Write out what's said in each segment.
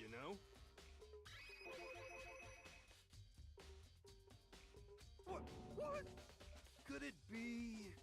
You know? What? Could it be?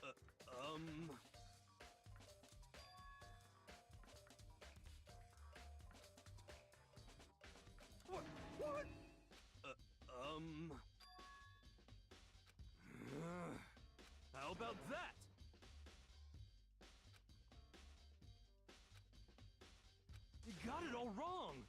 Uh, um... about that? You got it all wrong!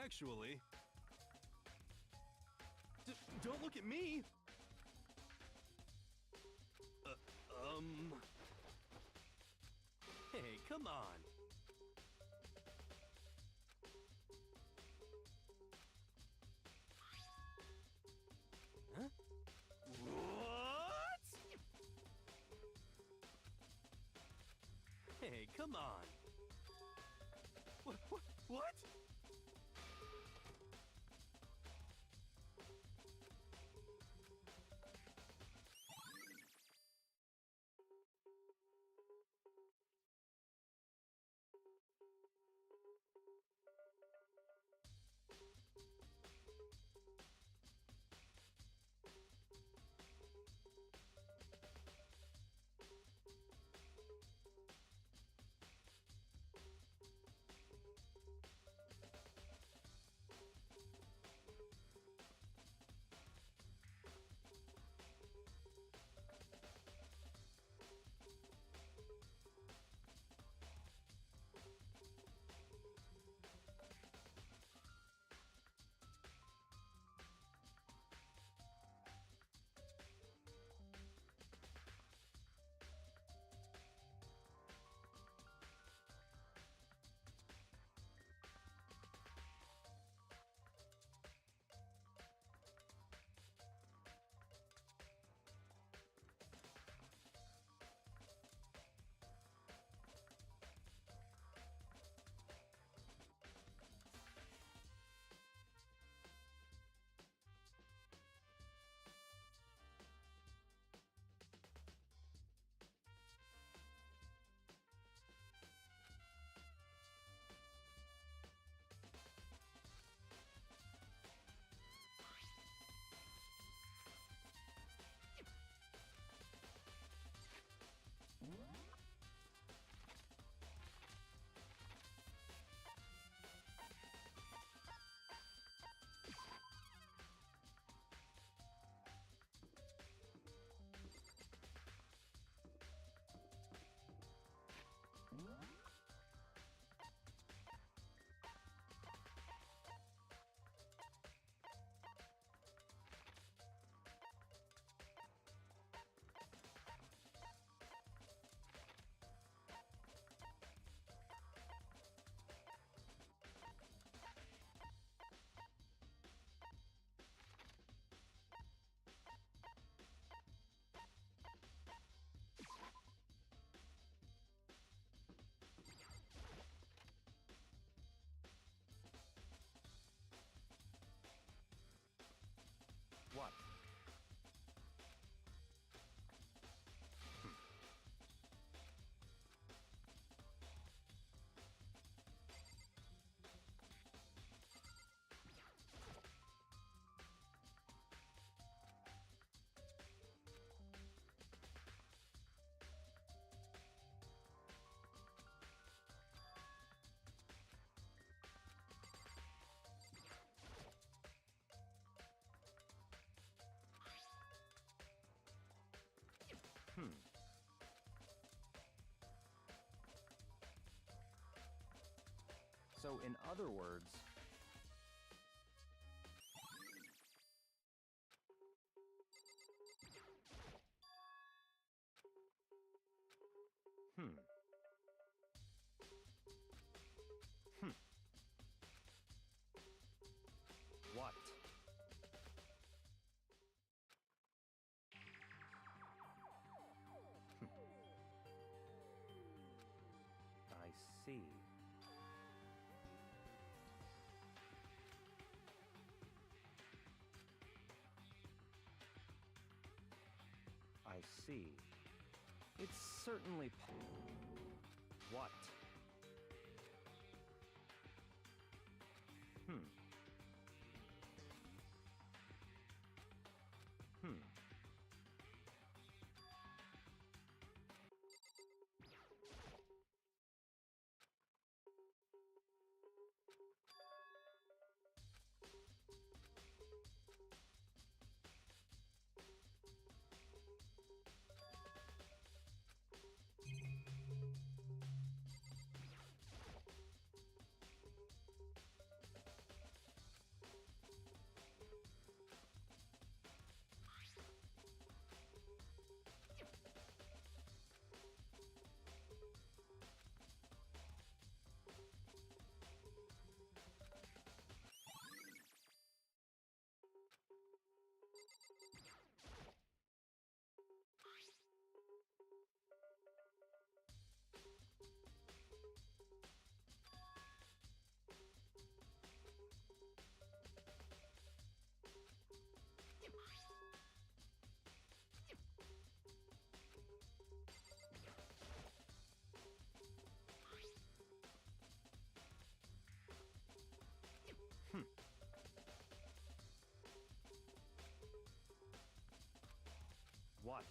Actually... don't look at me! Hey, come on. Huh? What? Hey, come on. What? So, in other words, What? I see. I see. It's certainly What? What?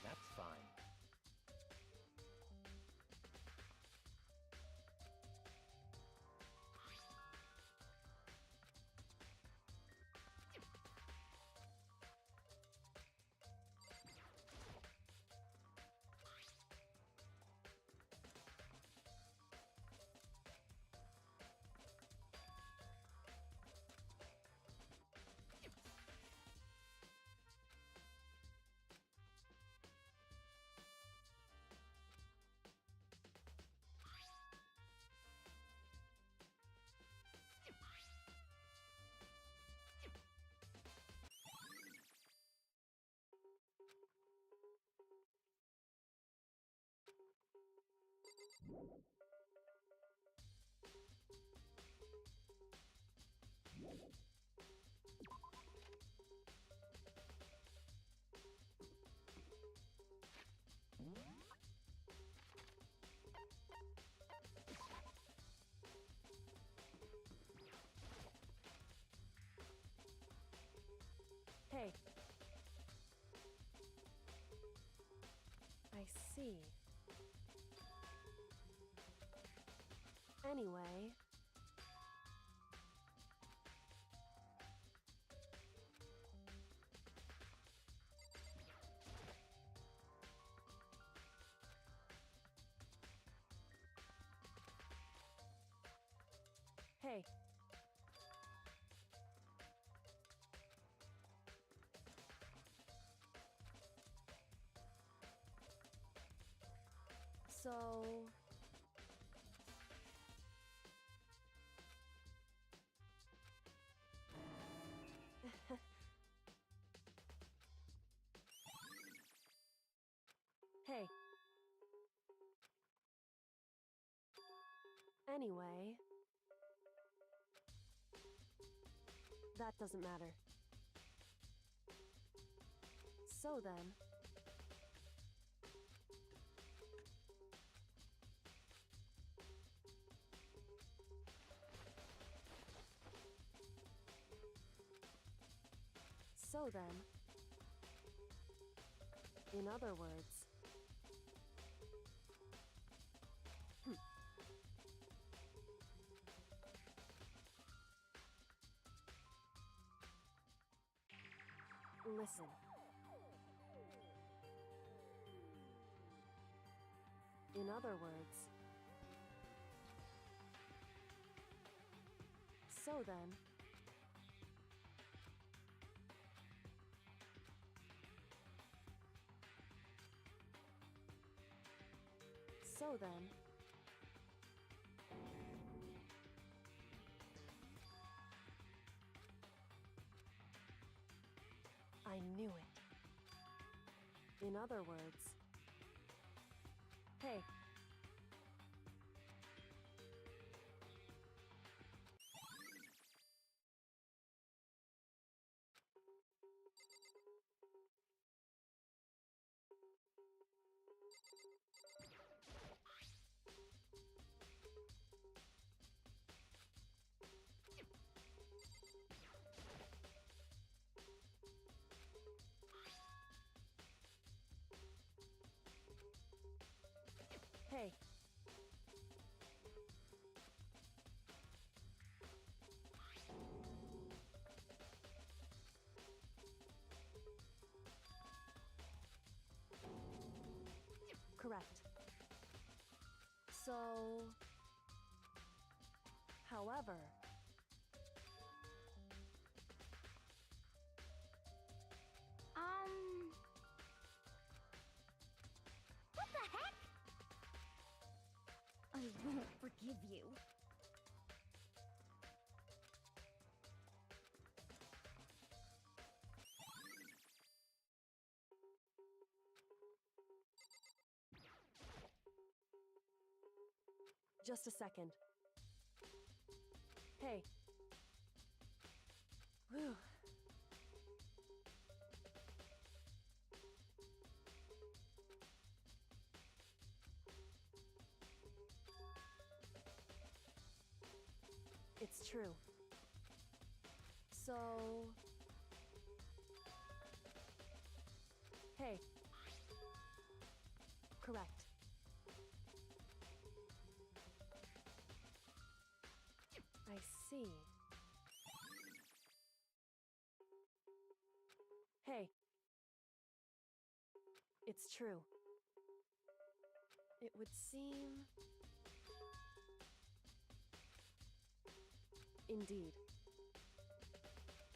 That's fine. Hey. I see. Anyway... Hey. So... Hey. Anyway... That doesn't matter. So then... So then... In other words... Listen. In other words, so then, so then, I knew it. In other words, hey. Hey. Correct. So, however, what the heck? I won't forgive you. just a second. Hey. Whew. It's true. So... Hey. Correct. I see. Hey. It's true. It would seem... Indeed.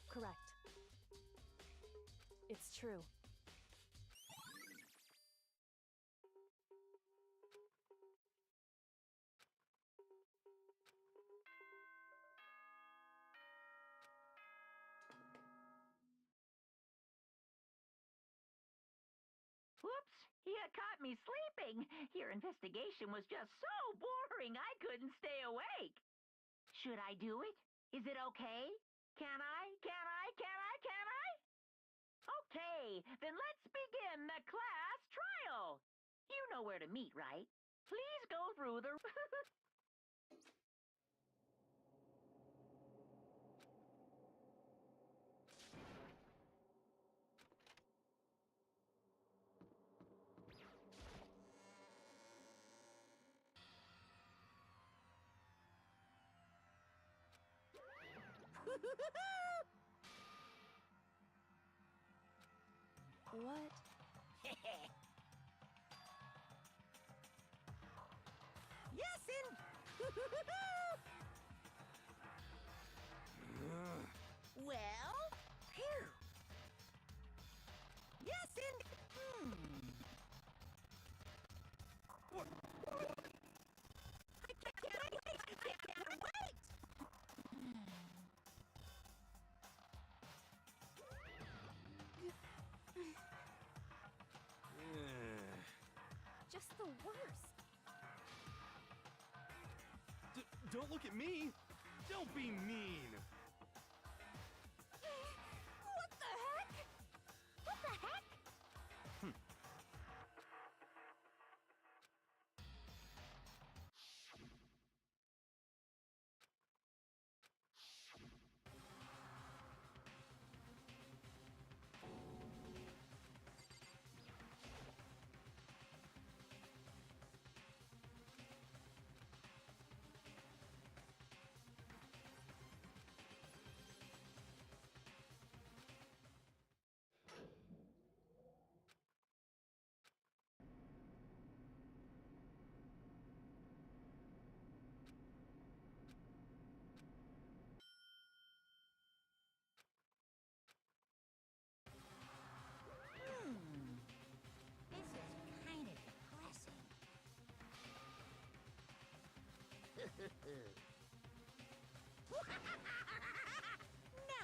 Correct. It's true. Whoops! You caught me sleeping. Your investigation was just so boring I couldn't stay awake. Should I do it? Is it okay? Can I? Can I? Can I? Can I? Okay, then let's begin the class trial. You know where to meet, right? Please go through the... What? Yes, in... Well, phew. Yes, in... I can't wait! Just the worst. Don't look at me! Don't be mean! What the heck? What the heck?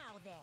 Now then.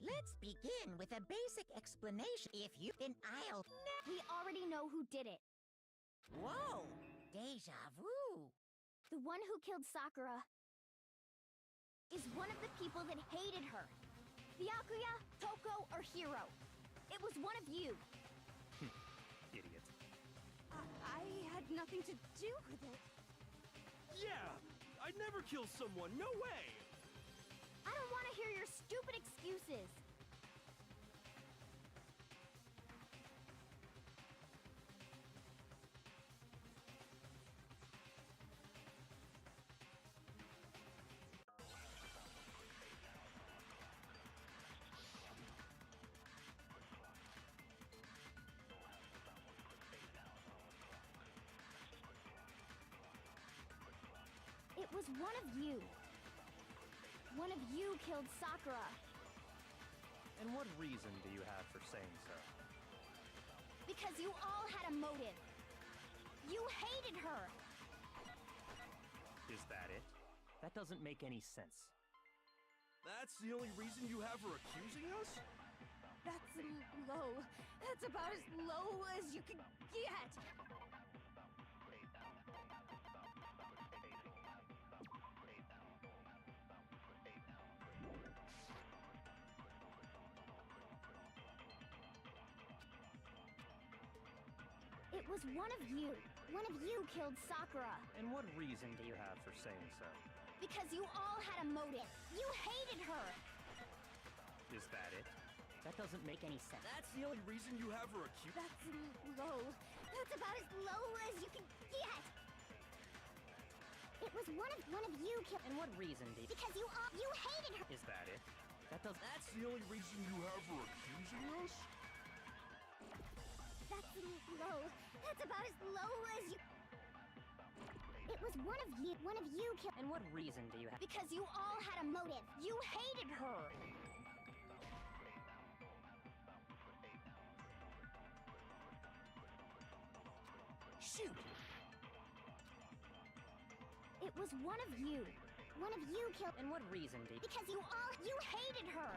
Let's begin with a basic explanation. If you then I'll... We already know who did it. Whoa! Deja vu! The one who killed Sakura is one of the people that hated her. Byakuya, Toko, or Hiro. It was one of you. Idiot. I had nothing to do with it. Yeah! I'd never kill someone, no way! I don't want to hear your stupid excuses. It was one of you. One of you killed Sakura. And what reason do you have for saying so? Because you all had a motive. You hated her. Is that it? That doesn't make any sense. That's the only reason you have her accusing us? That's low. That's about as low as you can get. It was one of you. One of you killed Sakura. And what reason do you have for saying so? Because you all had a motive. You hated her. Is that it? That doesn't make any sense. That's the only reason you have her accused. That's low. That's about as low as you can get. It was one of you killed. And what reason do you... Because you hated her. Is that it? That doesn't... That's the only reason you have her accusing us? That's low. That's about as low as you... It was one of you killed. And what reason do you have... Because you all had a motive. You hated her. Shoot! It was one of you. One of you killed. And what reason do you... Because you hated her.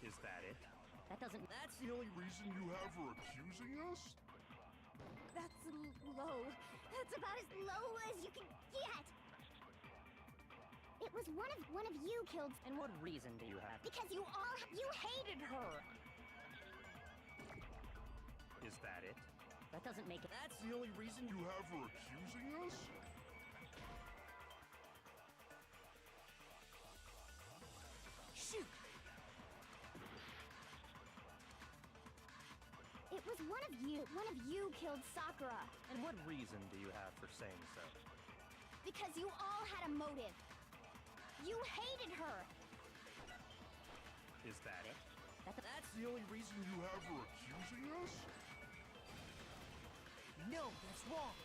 Is that it? That doesn't... That's the only reason you have her accusing us? That's low. That's about as low as you can get. It was one of you killed. And what reason do you have? Because you hated her. Is that it? That doesn't make it... That's the only reason you have her accusing us? Shoot! It was one of you. One of you killed Sakura. And what reason do you have for saying so? Because you all had a motive. You hated her. Is that it? That's the only reason you have her accusing us? No, that's wrong.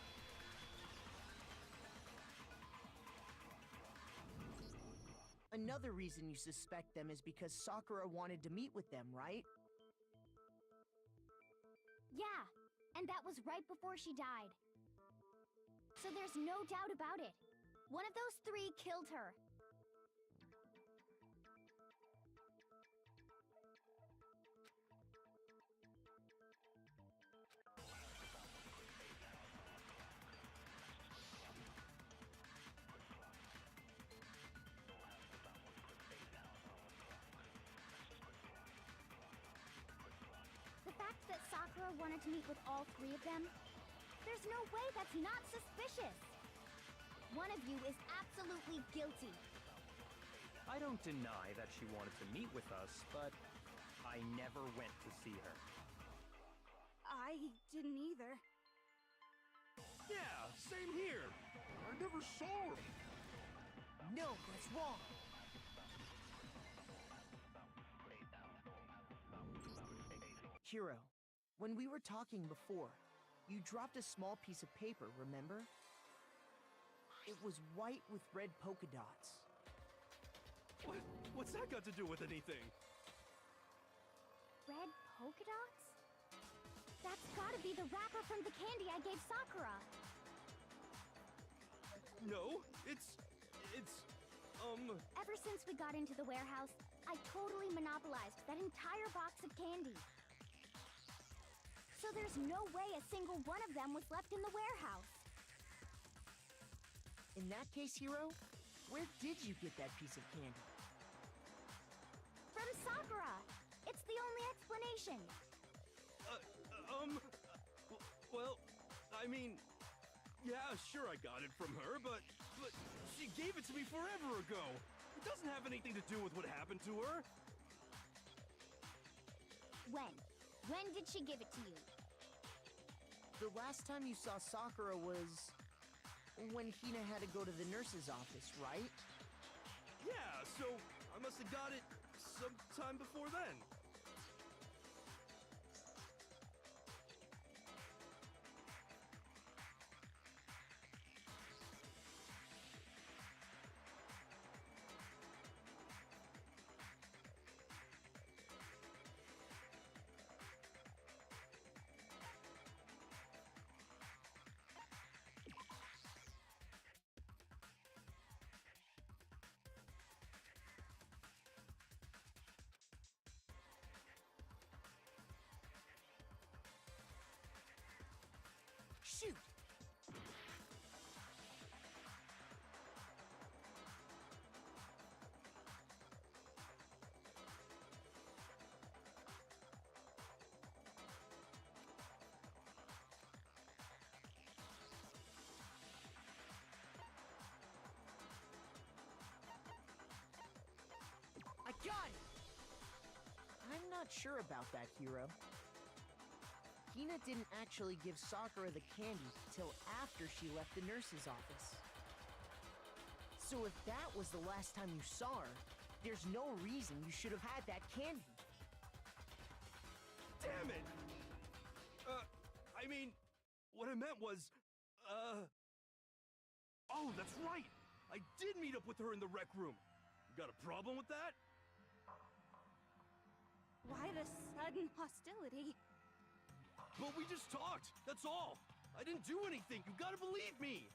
Another reason you suspect them is because Sakura wanted to meet with them, right? Yeah, and that was right before she died. So there's no doubt about it. One of those three killed her. The fact that Sakura wanted to meet with all three of them, there's no way that's not suspicious. One of you is absolutely guilty. I don't deny that she wanted to meet with us, but I never went to see her. I didn't either. Yeah, same here. I never saw her. No, that's wrong. Hiro, when we were talking before, you dropped a small piece of paper, remember? It was white with red polka dots. What's that got to do with anything? Red polka dots? That's gotta be the wrapper from the candy I gave Sakura. No, it's Ever since we got into the warehouse, I totally monopolized that entire box of candy. So there's no way a single one of them was left in the warehouse. In that case, Hiro, where did you get that piece of candy? From Sakura! It's the only explanation. well, I mean, yeah, sure I got it from her, but she gave it to me forever ago. It doesn't have anything to do with what happened to her. When? When did she give it to you? The last time you saw Sakura was when Hina had to go to the nurse's office, right? Yeah, so I must have got it sometime before then. Shoot! I got it! I'm not sure about that, Hiro. Hina didn't actually give Sakura the candy till after she left the nurse's office. So if that was the last time you saw her, there's no reason you should have had that candy. Damn it! I mean, what I meant was, oh, that's right! I did meet up with her in the rec room. You got a problem with that? Why the sudden hostility? But we just talked, that's all. I didn't do anything, you gotta believe me!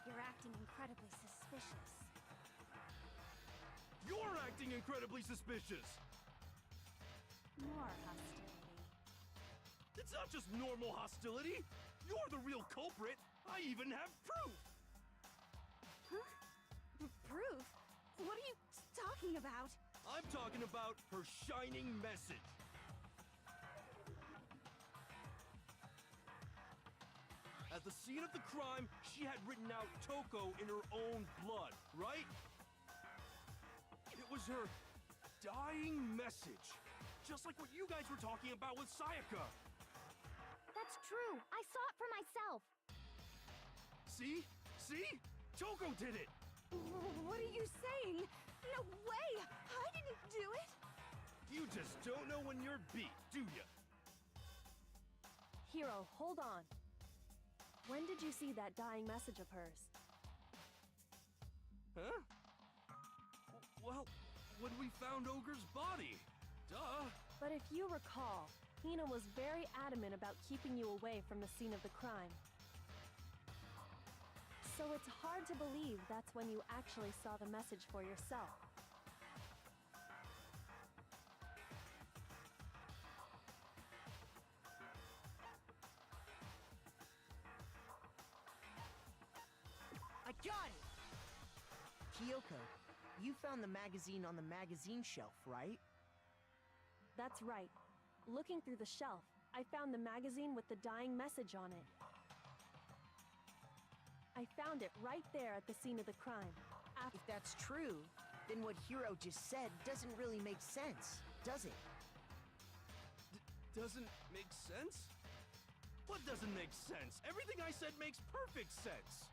You're acting incredibly suspicious. You're acting incredibly suspicious! More hostility. It's not just normal hostility! You're the real culprit! I even have proof! Huh? Proof? What are you talking about? I'm talking about her shining message. At the scene of the crime, she had written out Toko in her own blood, right? It was her dying message. Just like what you guys were talking about with Sayaka. That's true. I saw it for myself. See? See? Toko did it! What are you saying? No way! I didn't do it! You just don't know when you're beat, do ya? Hiro, hold on. When did you see that dying message of hers? Huh? Well, when we found Ogre's body. Duh. But if you recall, Hina was very adamant about keeping you away from the scene of the crime. So it's hard to believe that's when you actually saw the message for yourself. I got it! Kyoko, you found the magazine on the magazine shelf, right? That's right. Looking through the shelf, I found the magazine with the dying message on it. I found it right there at the scene of the crime. If that's true, then what Hiro just said doesn't really make sense, does it? Doesn't make sense? What doesn't make sense? Everything I said makes perfect sense.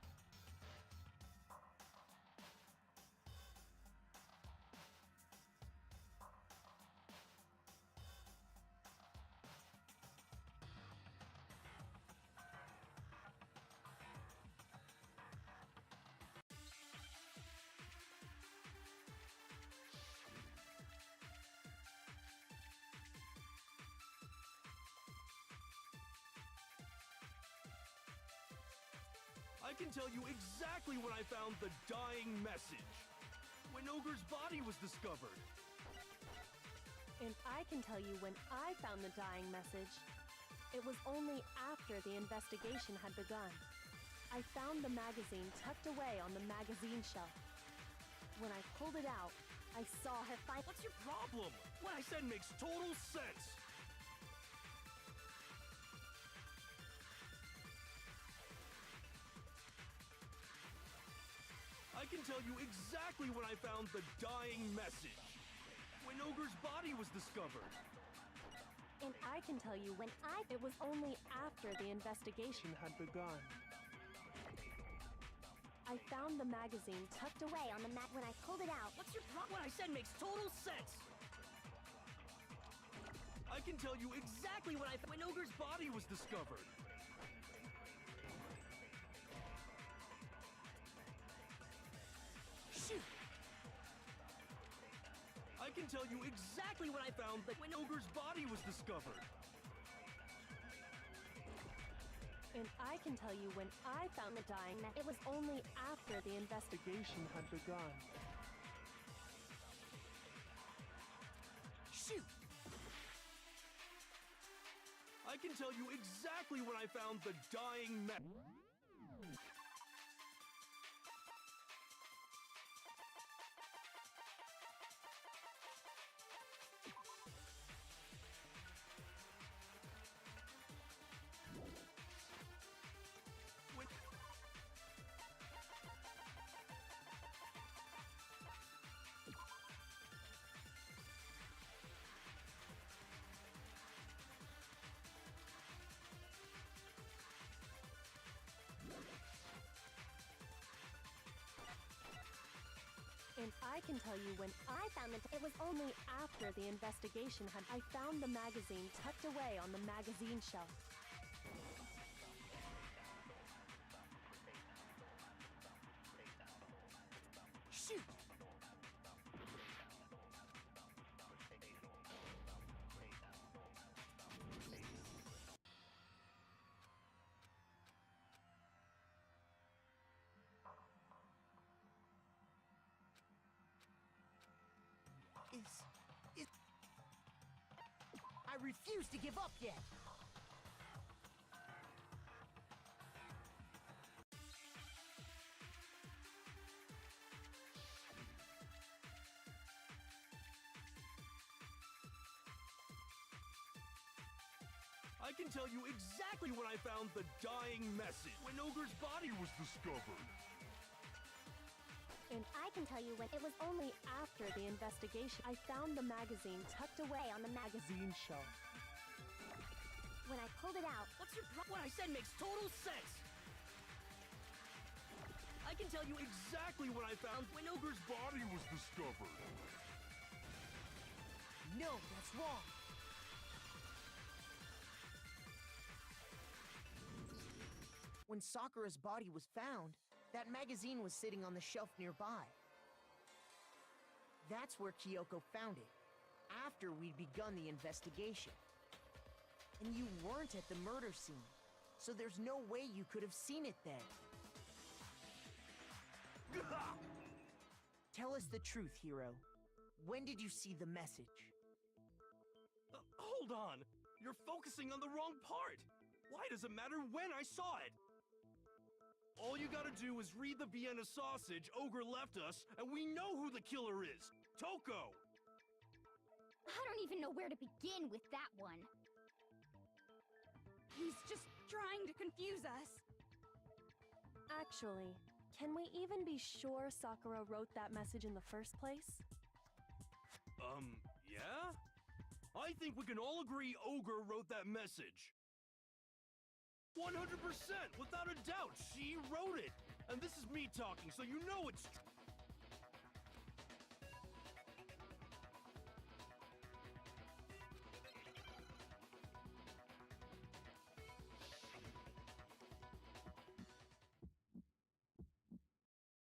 I can tell you exactly when I found the dying message. When Ogre's body was discovered. And I can tell you when I found the dying message. It was only after the investigation had begun. I found the magazine tucked away on the magazine shelf. When I pulled it out, I saw her find— What's your problem? What I said makes total sense. I can tell you exactly when I found the dying message. When Ogre's body was discovered. And I can tell you when it was only after the investigation had begun. I found the magazine tucked away on the mat when I pulled it out. What's your problem? What I said makes total sense. I can tell you exactly when Ogre's body was discovered. Shoot! I can tell you exactly when I found when Ogre's body was discovered. And I can tell you when I found the dying message. It was only after the investigation had begun. Shoot! I can tell you exactly when I found the dying message. And I can tell you when I found it. It was only after the investigation had. I found the magazine tucked away on the magazine shelf. Shoot! I refuse to give up yet! I can tell you exactly when I found the dying message. When Ogre's body was discovered. And I can tell you when it was only after the investigation. I found the magazine tucked away on the magazine shelf. When I pulled it out, What's your problem? What I said makes total sense. I can tell you exactly when I found when Ogre's body was discovered. No, that's wrong! When Sakura's body was found, that magazine was sitting on the shelf nearby. That's where Kyoko found it, after we'd begun the investigation. And you weren't at the murder scene, so there's no way you could have seen it then. Tell us the truth, Hiro. When did you see the message? Hold on! You're focusing on the wrong part! Why does it matter when I saw it? All you gotta do is read the Vienna sausage Ogre left us, and we know who the killer is! Toko! I don't even know where to begin with that one. He's just trying to confuse us. Actually, can we even be sure Sakura wrote that message in the first place? Yeah? I think we can all agree Ogre wrote that message. 100%! Without a doubt, she wrote it! And this is me talking, so you know it's true.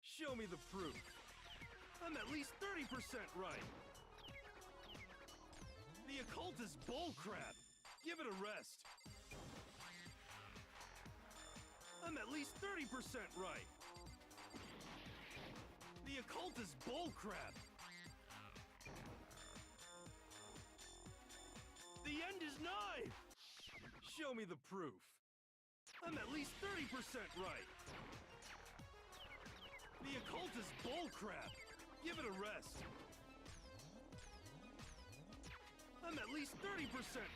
Show me the proof. I'm at least 30% right. The occult is bullcrap. Give it a rest. I'm at least 30% right. The occult is bullcrap. The end is nigh. Show me the proof. I'm at least 30% right. The occult is bullcrap. Give it a rest. I'm at least 30%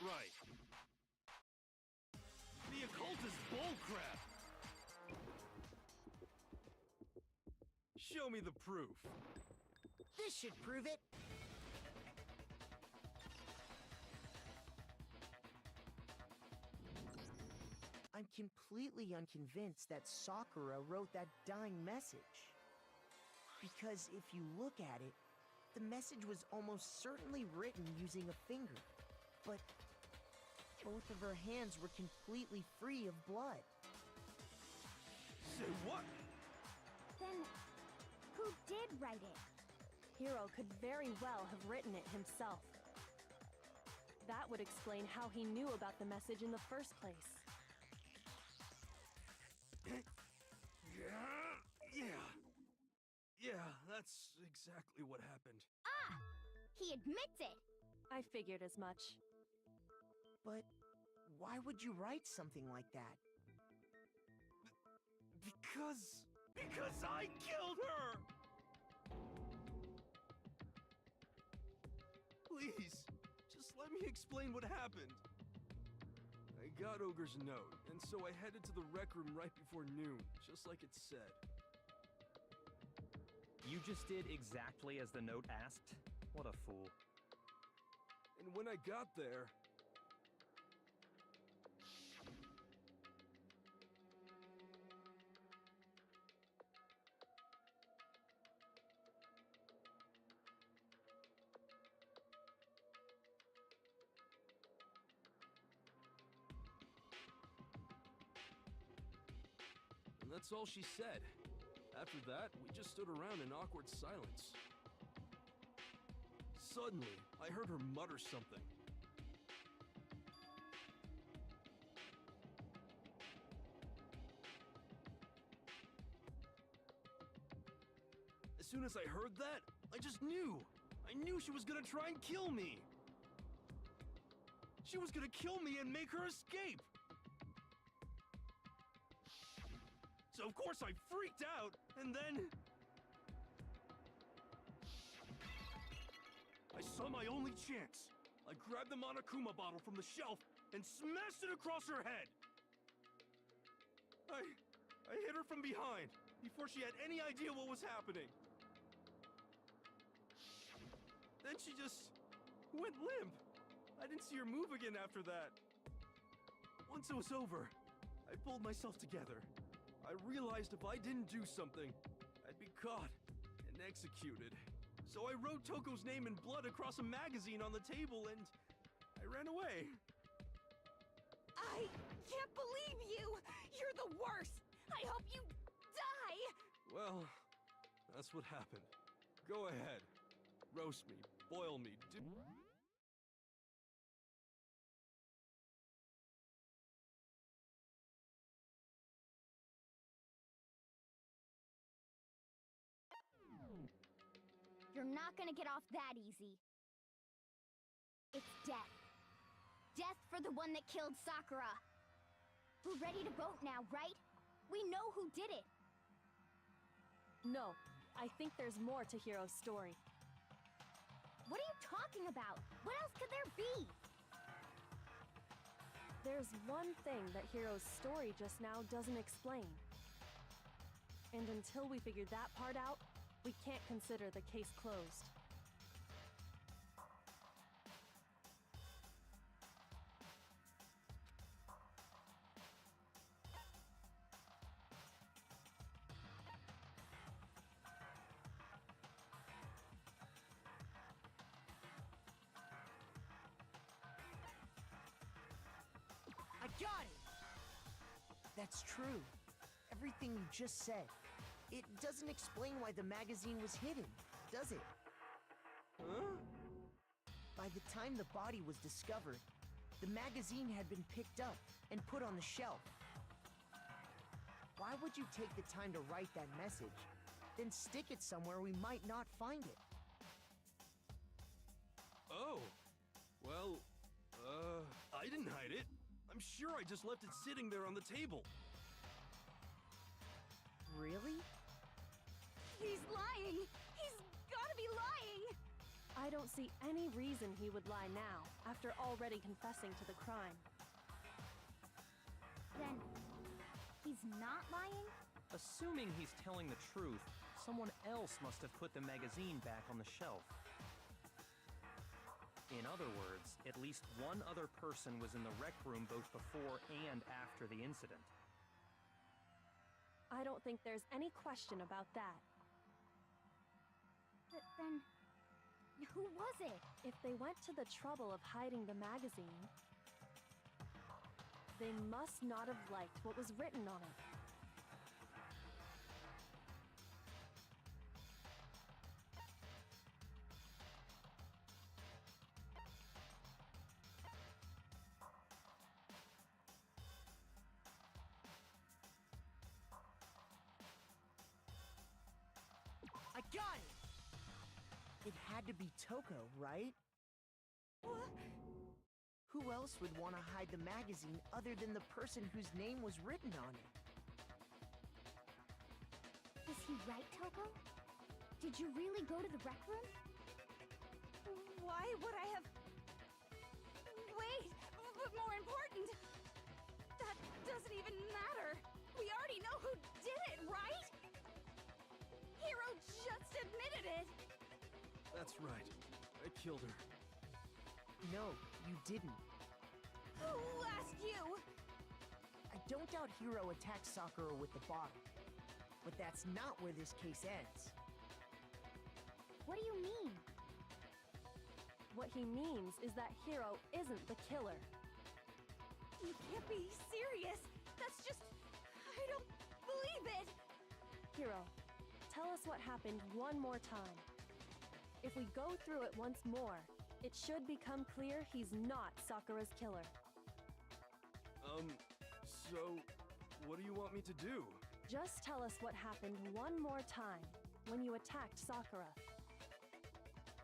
right. The occult is bullcrap. Show me the proof. This should prove it. I'm completely unconvinced that Sakura wrote that dying message. Because if you look at it, the message was almost certainly written using a finger. But both of her hands were completely free of blood. Say what? Then, who did write it? Hiro could very well have written it himself. That would explain how he knew about the message in the first place. Yeah, that's exactly what happened. Ah! He admits it! I figured as much. But why would you write something like that? Because I killed her! Please, just let me explain what happened. I got Ogre's note, and so I headed to the rec room right before noon, just like it said. You just did exactly as the note asked? What a fool. And when I got there... And that's all she said. After that, we just stood around in awkward silence. Suddenly, I heard her mutter something. As soon as I heard that, I just knew. I knew she was gonna try and kill me. She was gonna kill me and make her escape. So of course I freaked out, and then... I saw my only chance. I grabbed the Monokuma bottle from the shelf and smashed it across her head. I hit her from behind, before she had any idea what was happening. Then she just went limp. I didn't see her move again after that. Once it was over, I pulled myself together. I realized if I didn't do something, I'd be caught and executed. So I wrote Toko's name in blood across a magazine on the table and I ran away. I can't believe you! You're the worst! I hope you die! Well, that's what happened. Go ahead. Roast me, boil me, You're not gonna get off that easy. It's death. Death for the one that killed Sakura. We're ready to vote now, right? We know who did it. No, I think there's more to Hiro's story. What are you talking about? What else could there be? There's one thing that Hiro's story just now doesn't explain. And until we figure that part out, we can't consider the case closed. I got it! That's true. Everything you just said. It doesn't explain why the magazine was hidden, does it? Huh? By the time the body was discovered, the magazine had been picked up and put on the shelf. Why would you take the time to write that message, then stick it somewhere we might not find it? Oh. Well, I didn't hide it. I'm sure I just left it sitting there on the table. Really? He's lying! He's gotta be lying! I don't see any reason he would lie now, after already confessing to the crime. Then, he's not lying? Assuming he's telling the truth, someone else must have put the magazine back on the shelf. In other words, at least one other person was in the rec room both before and after the incident. I don't think there's any question about that. Then, who was it? If they went to the trouble of hiding the magazine, they must not have liked what was written on it. I got it! It had to be Toko, right? What? Who else would want to hide the magazine other than the person whose name was written on it? Is he right, Toko? Did you really go to the rec room? Why would I have... Wait! But more important... That doesn't even matter! We already know who did it, right? Hiro just admitted it! That's right. I killed her. No, you didn't. Who asked you? I don't doubt Hiro attacked Sakura with the bottle. But that's not where this case ends. What do you mean? What he means is that Hiro isn't the killer. You can't be serious! That's just... I don't believe it! Hiro, tell us what happened one more time. If we go through it once more, it should become clear he's not Sakura's killer. So, what do you want me to do? Just tell us what happened one more time when you attacked Sakura.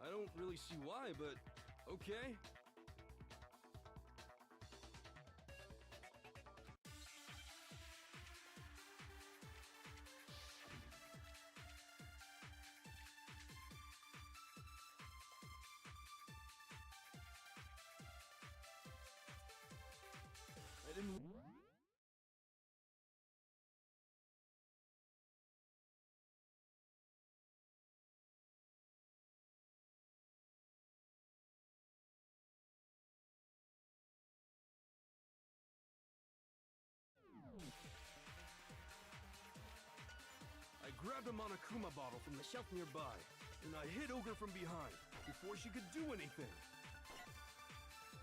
I don't really see why, but okay. I didn't... I grabbed a Monokuma bottle from the shelf nearby, and I hit Ogre from behind, before she could do anything.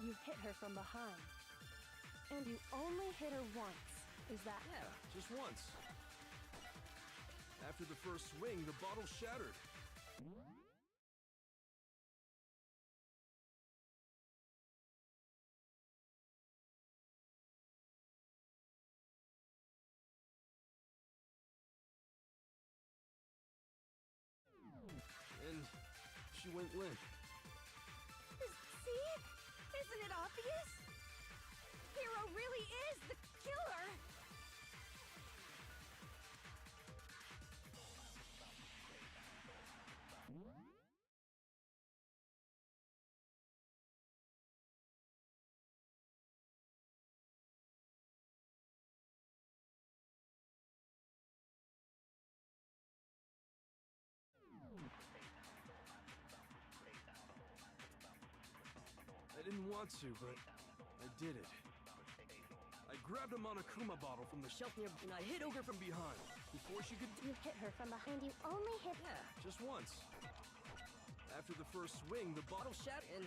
You hit her from behind. And you only hit her once, is that... Yeah, just once. After the first swing, the bottle shattered. went limp. See? Isn't it obvious? Hero really is the killer! I didn't want to, but I did it. I grabbed a Monokuma bottle from the shelf near, and I hit Ogre from behind before she could. You hit her from behind. You only hit. Yeah, just once. After the first swing, the bottle shattered, and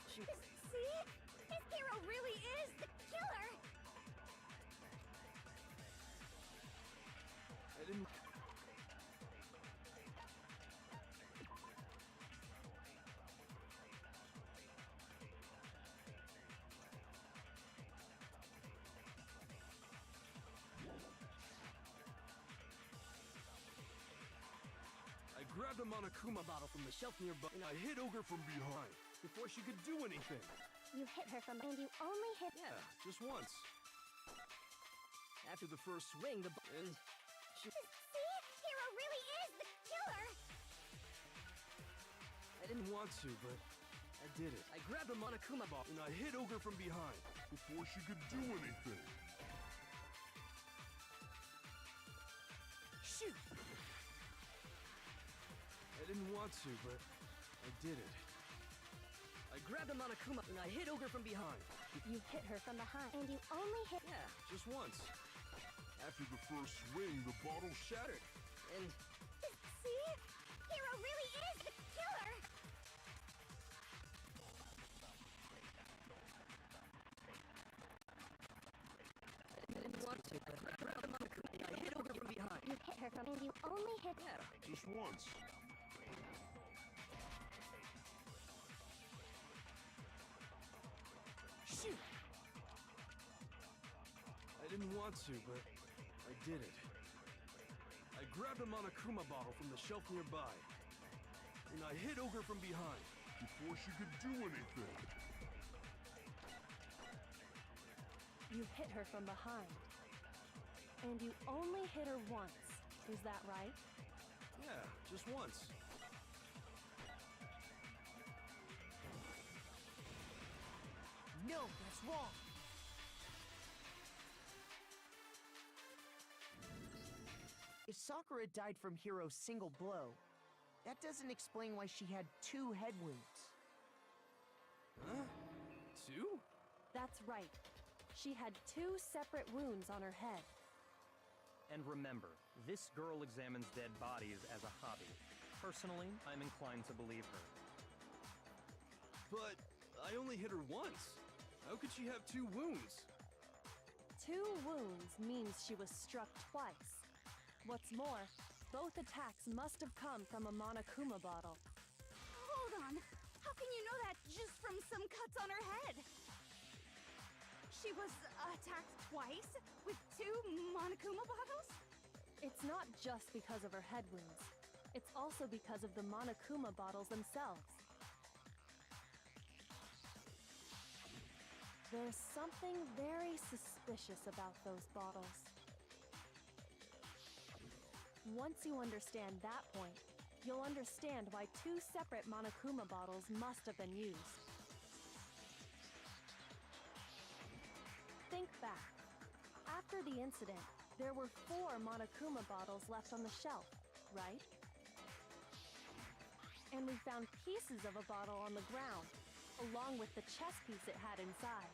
she. See? His hero really is the killer! I didn't. I grabbed a Monokuma bottle from the shelf nearby, and I hit Ogre from behind before she could do anything. You hit her from. And you only hit. Yeah, just once. After the first swing, the and she. See? Hero really is the killer! I didn't want to, but I did it. I grabbed a Monokuma ball, and I hit Ogre from behind before she could do anything. Shoot! I didn't want to, but I did it. I grabbed a Monokuma, and I hit Ogre from behind. You hit her from behind. And you only hit. Yeah, just once. After the first swing, the bottle shattered, and See? Hero really is the killer! I didn't want to, but I grabbed a Monokuma, and I hit Ogre from behind. You hit her from. And you only hit. Yeah, just once. Shoot! I didn't want to, but I did it. I grabbed a Monokuma bottle from the shelf nearby, and I hit Ogre from behind before she could do anything. You hit her from behind. And you only hit her once. Is that right? Yeah, just once. No, that's wrong. If Sakura died from Hiro's single blow, that doesn't explain why she had 2 head wounds. Huh? 2? That's right. She had 2 separate wounds on her head. And remember, this girl examines dead bodies as a hobby. Personally, I'm inclined to believe her. But I only hit her once. How could she have 2 wounds? 2 wounds means she was struck twice. What's more, both attacks must have come from a Monokuma bottle. Hold on. How can you know that just from some cuts on her head? She was attacked twice with 2 Monokuma bottles? It's not just because of her head wounds. It's also because of the Monokuma bottles themselves. There's something very suspicious about those bottles. Once you understand that point, you'll understand why 2 separate Monokuma bottles must have been used. Think back. After the incident, there were 4 Monokuma bottles left on the shelf, right? And we found pieces of a bottle on the ground, along with the chess piece it had inside.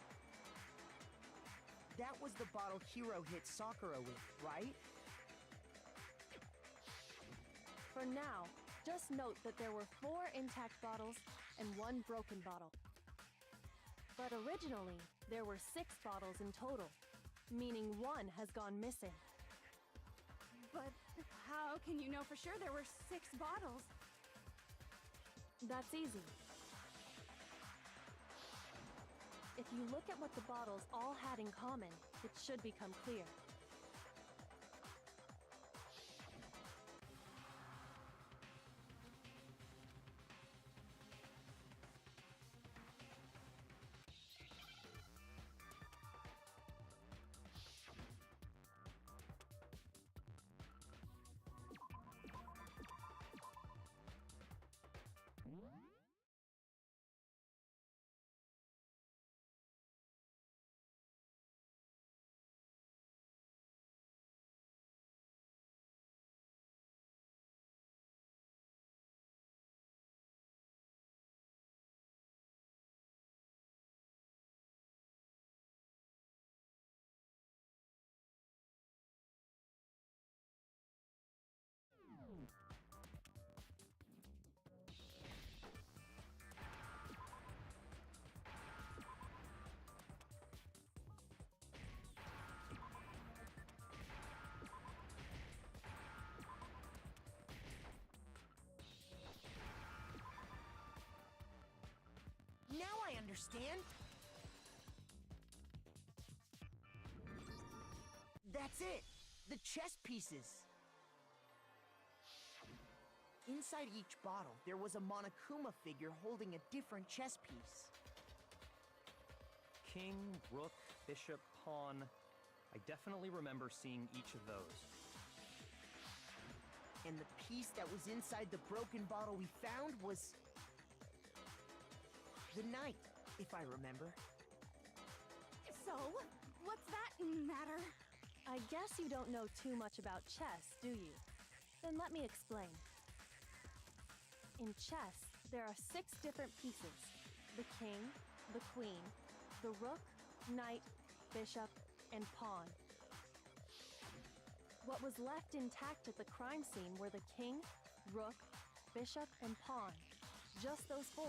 That was the bottle Hiro hit Sakura with, right? For now, just note that there were 4 intact bottles and 1 broken bottle. But originally, there were 6 bottles in total, meaning 1 has gone missing. But how can you know for sure there were 6 bottles? That's easy. If you look at what the bottles all had in common, it should become clear. understand? That's it! The chess pieces! Inside each bottle, there was a Monokuma figure holding a different chess piece. King, rook, bishop, pawn. I definitely remember seeing each of those. And the piece that was inside the broken bottle we found was... the knight, if I remember. So, what's that matter? I guess you don't know too much about chess, do you? Then let me explain. In chess, there are 6 different pieces. The king, the queen, the rook, knight, bishop, and pawn. What was left intact at the crime scene were the king, rook, bishop, and pawn. Just those 4.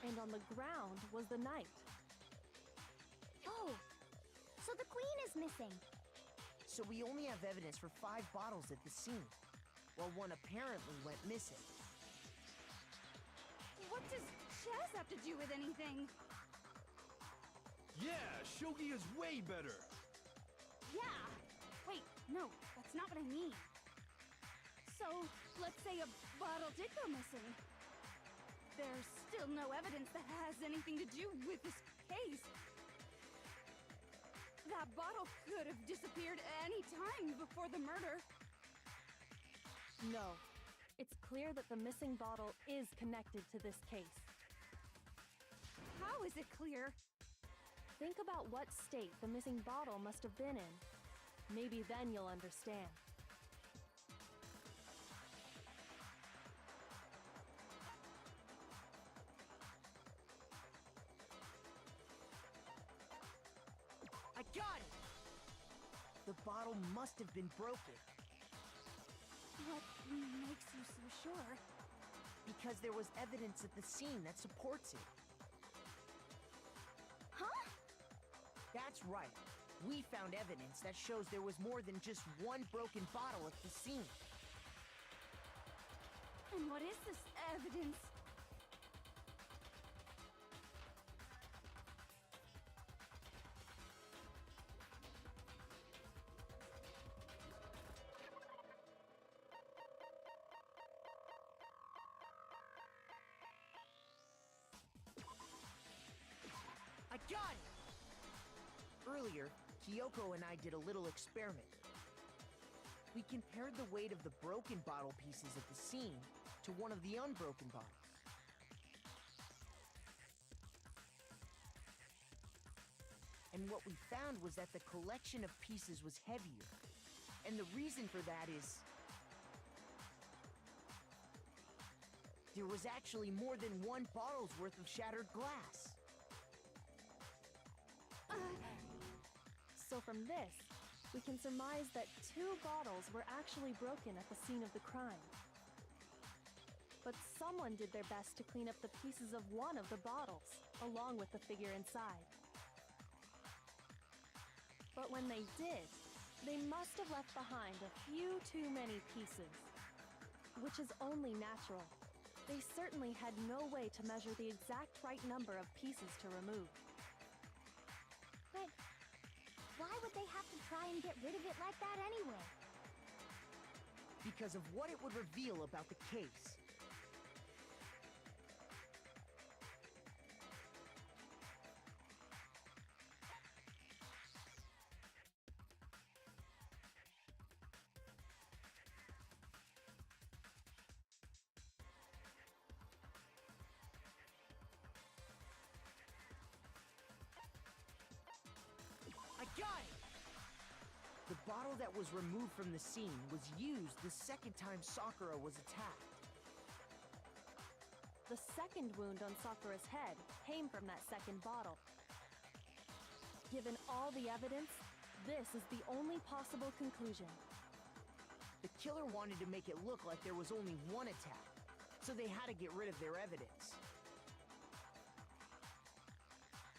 And on the ground was the knight. Oh, so the queen is missing. So we only have evidence for 5 bottles at the scene, while one apparently went missing. What does chess have to do with anything? Yeah, shogi is way better. Yeah. Wait, no, that's not what I mean. So, let's say a bottle did go missing. There's still no evidence that has anything to do with this case. That bottle could have disappeared any time before the murder. No. It's clear that the missing bottle is connected to this case. How is it clear? Think about what state the missing bottle must have been in. Maybe then you'll understand. I got it! The bottle must have been broken. What makes you so sure? Because there was evidence at the scene that supports it. Huh? That's right. We found evidence that shows there was more than just one broken bottle at the scene. And what is this evidence? I got it! Earlier, Kyoko and I did a little experiment. We compared the weight of the broken bottle pieces at the scene to one of the unbroken bottles. And what we found was that the collection of pieces was heavier. And the reason for that is... there was actually more than one bottle's worth of shattered glass. So from this, we can surmise that 2 bottles were actually broken at the scene of the crime. But someone did their best to clean up the pieces of one of the bottles, along with the figure inside. But when they did, they must have left behind a few too many pieces. Which is only natural. They certainly had no way to measure the exact right number of pieces to remove. But why would they have to try and get rid of it like that anyway? Because of what it would reveal about the case. I got it! The bottle that was removed from the scene was used the second time Sakura was attacked. The second wound on Sakura's head came from that second bottle. Given all the evidence, this is the only possible conclusion. The killer wanted to make it look like there was only one attack, so they had to get rid of their evidence.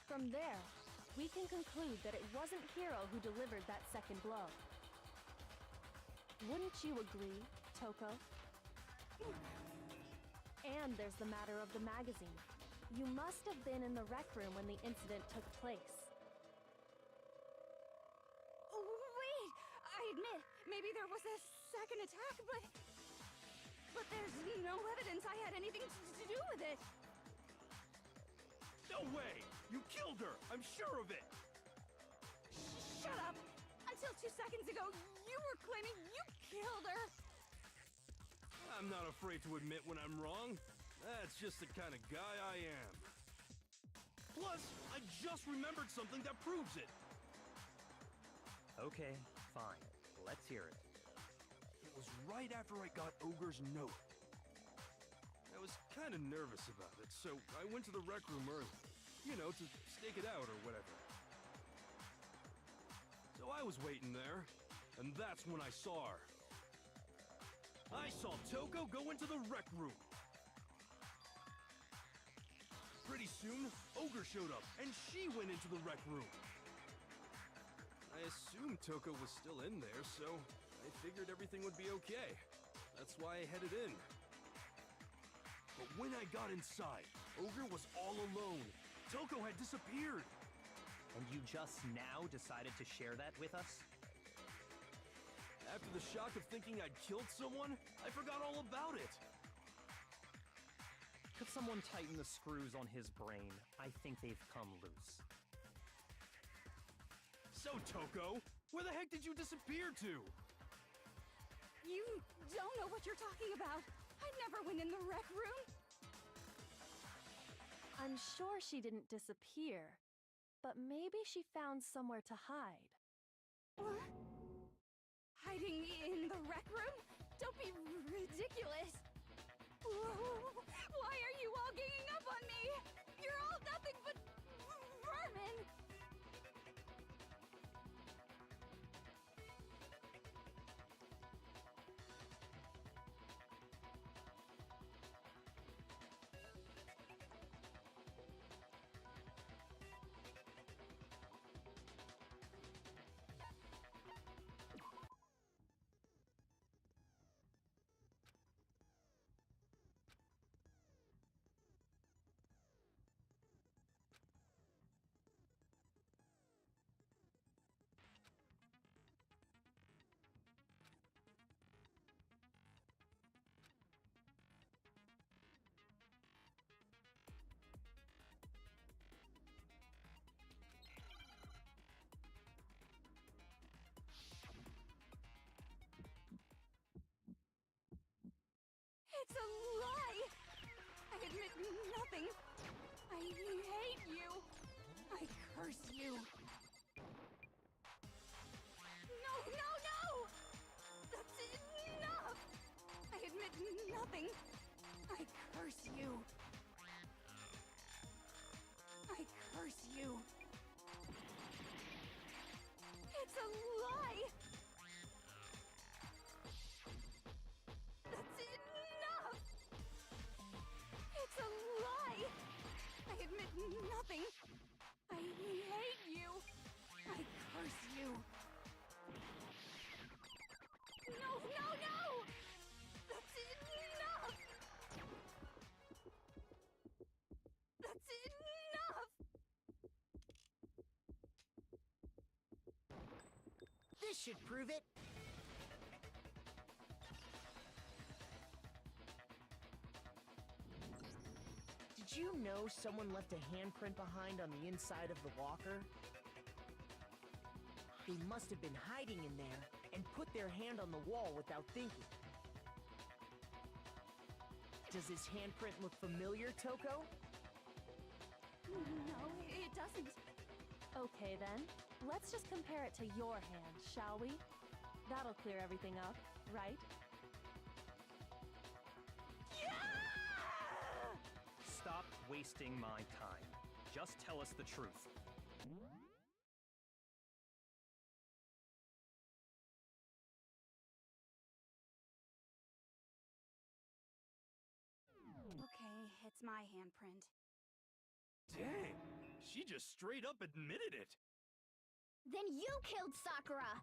From there, we can conclude that it wasn't Hiro who delivered that second blow. Wouldn't you agree, Toko? And there's the matter of the magazine. You must have been in the rec room when the incident took place. Oh, wait! I admit, maybe there was a second attack, but there's no evidence I had anything to do with it. No way! You killed her! I'm sure of it! Shut up! Until 2 seconds ago, you were claiming you killed her! I'm not afraid to admit when I'm wrong. That's just the kind of guy I am. Plus, I just remembered something that proves it. Okay, fine. Let's hear it. It was right after I got Ogre's note. I was kind of nervous about it, so I went to the rec room early. You know, to stake it out or whatever. So I was waiting there, and that's when I saw her. I saw Toko go into the rec room. Pretty soon, Ogre showed up, and she went into the rec room. I assumed Toko was still in there, so I figured everything would be okay. That's why I headed in. But when I got inside, Ogre was all alone. Toko had disappeared. And you just now decided to share that with us? After the shock of thinking I'd killed someone, I forgot all about it. Could someone tighten the screws on his brain? I think they've come loose. So, Toko, where the heck did you disappear to? You don't know what you're talking about. I never went in the rec room. I'm sure she didn't disappear, but maybe she found somewhere to hide. What? Hiding in the rec room? Don't be ridiculous. Why are you all ganging up on me? You're all nothing but vermin. It's a lie! I admit nothing. I hate you. I curse you. No, no, no! That's enough! I admit nothing. I curse you. I curse you. It's a lie! That's enough! It's a lie! I admit nothing. I hate you. I curse you. No, no, no! That's enough! That's enough! This should prove it. Did you know someone left a handprint behind on the inside of the locker? They must have been hiding in there and put their hand on the wall without thinking. Does this handprint look familiar, Toko? No, it doesn't. Okay then, let's just compare it to your hand, shall we? That'll clear everything up, right? Stop wasting my time. Just tell us the truth. Okay, it's my handprint. Dang, she just straight up admitted it. Then you killed Sakura!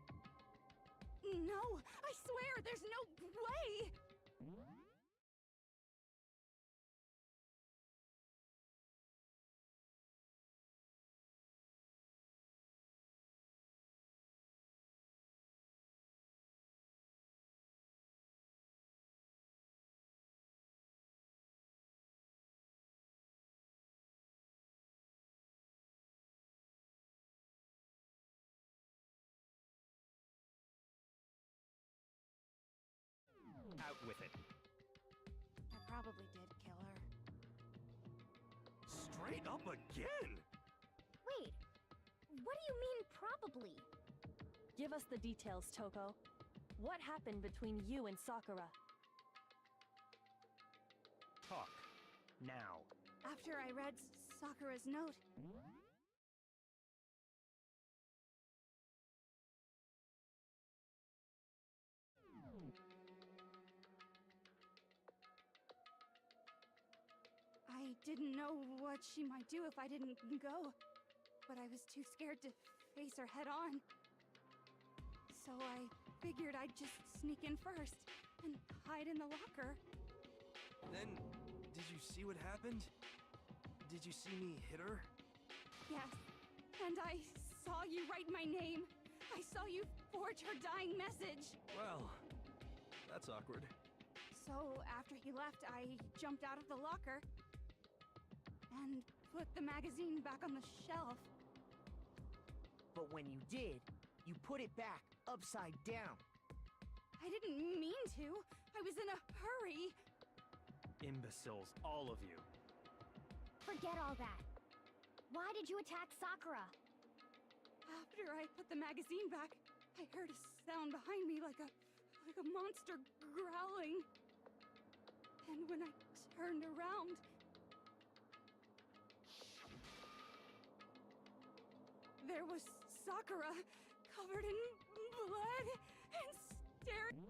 No, I swear, there's no way! out with it. I probably did kill her. Straight up again! Wait, what do you mean, probably? Give us the details, Toko. What happened between you and Sakura? Talk. Now. After I read Sakura's note, I didn't know what she might do if I didn't go, but I was too scared to face her head on. So I figured I'd just sneak in first and hide in the locker. Then, did you see what happened? Did you see me hit her? Yes, and I saw you write my name. I saw you forge her dying message. Well, that's awkward. So after he left, I jumped out of the locker and put the magazine back on the shelf. But when you did, you put it back upside down. I didn't mean to. I was in a hurry. Imbeciles, all of you. Forget all that. Why did you attack Sakura? After I put the magazine back, I heard a sound behind me like a monster growling. And when I turned around, there was Sakura, covered in blood and staring.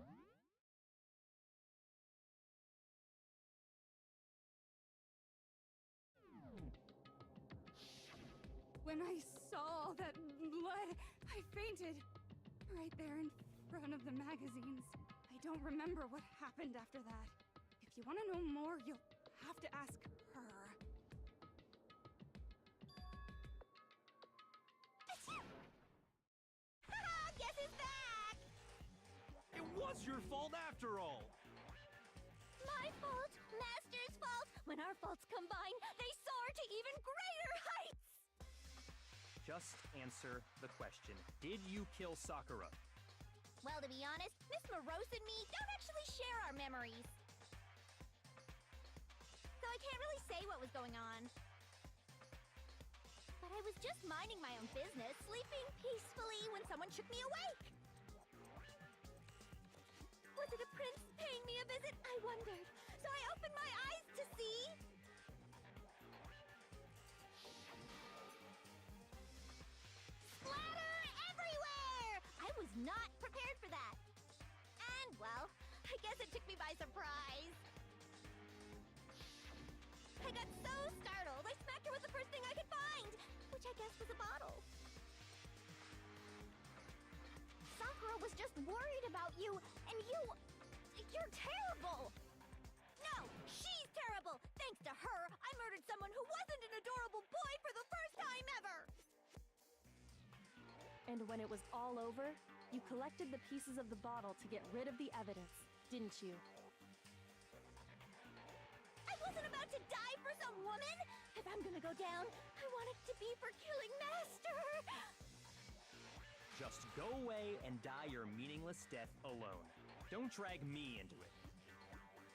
When I saw all that blood, I fainted. Right there in front of the magazines. I don't remember what happened after that. If you want to know more, you'll have to ask her. Guess who's back? It was your fault after all! My fault, Master's fault. When our faults combine, they soar to even greater heights. Just answer the question. Did you kill Sakura? Well, to be honest, Miss Morose and me don't actually share our memories. So I can't really say what was going on. But I was just minding my own business, sleeping peacefully when someone shook me awake. Was it a prince paying me a visit? I wondered. So I opened my eyes to see... splatter everywhere! I was not prepared for that. And, well, I guess it took me by surprise. I got so startled, I smacked her with the first thing I could find, which I guess was a bottle. Sakura was just worried about you, and you're terrible! No, she's terrible! Thanks to her, I murdered someone who wasn't an adorable boy for the first time ever! And when it was all over, you collected the pieces of the bottle to get rid of the evidence, didn't you? I wasn't about to die for some woman! If I'm gonna go down, I want it to be for killing Master! Just go away and die your meaningless death alone. Don't drag me into it.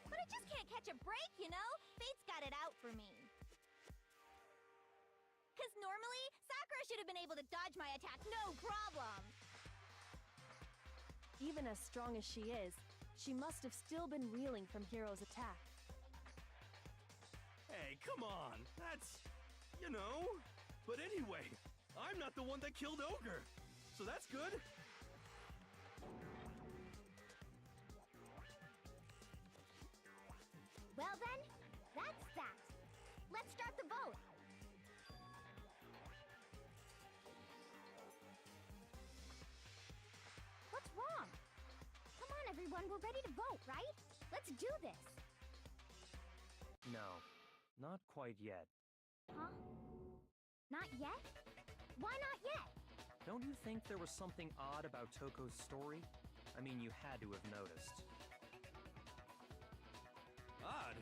But I just can't catch a break, you know? Fate's got it out for me. Because normally, Sakura should have been able to dodge my attack, no problem! Even as strong as she is, she must have still been reeling from Hiro's attack. Hey, come on! That's... you know... But anyway, I'm not the one that killed Ogre, so that's good. Well then, that's that. Let's start the vote. What's wrong? Come on, everyone, we're ready to vote, right? Let's do this. No, not quite yet. Huh? Not yet? Why not yet? Don't you think there was something odd about Toko's story? I mean, you had to have noticed. Odd?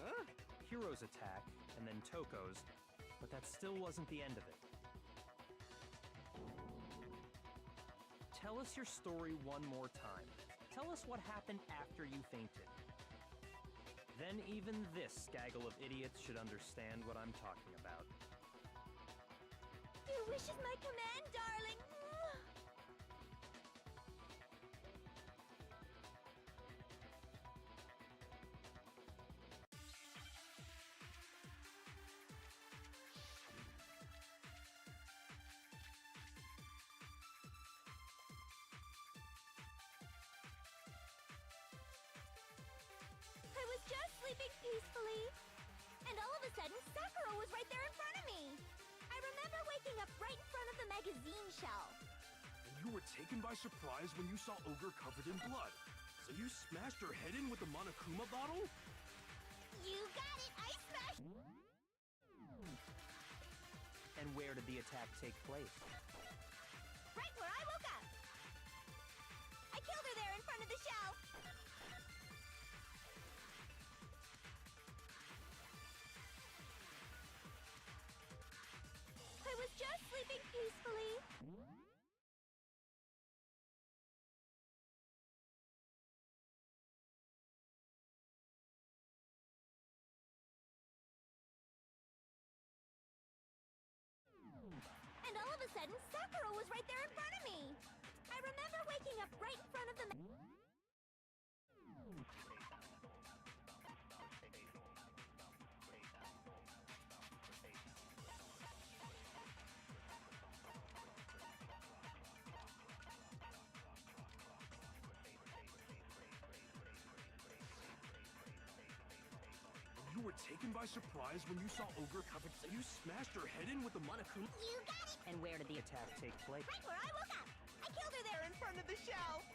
Huh? Hiro's attack, and then Toko's, but that still wasn't the end of it. Tell us your story one more time. tell us what happened after you fainted. Then even this gaggle of idiots should understand what I'm talking about. Your wish is my command, darling. I was just sleeping peacefully, and all of a sudden, Sakura was right there in front of me. I remember waking up right in front of the magazine shelf. And you were taken by surprise when you saw Ogre covered in blood. So you smashed her head in with the Monokuma bottle? You got it! I smashed... And where did the attack take place? Right where I woke up. I killed her there in front of the shelf. I was just sleeping peacefully. And all of a sudden, Sakura was right there in front of me. I remember waking up right in front of the... You were taken by surprise when you saw Ogre covered. So you smashed her head in with the Monokuma. You got it! And where did the attack take place? Right where I woke up. I killed her there in front of the shelf.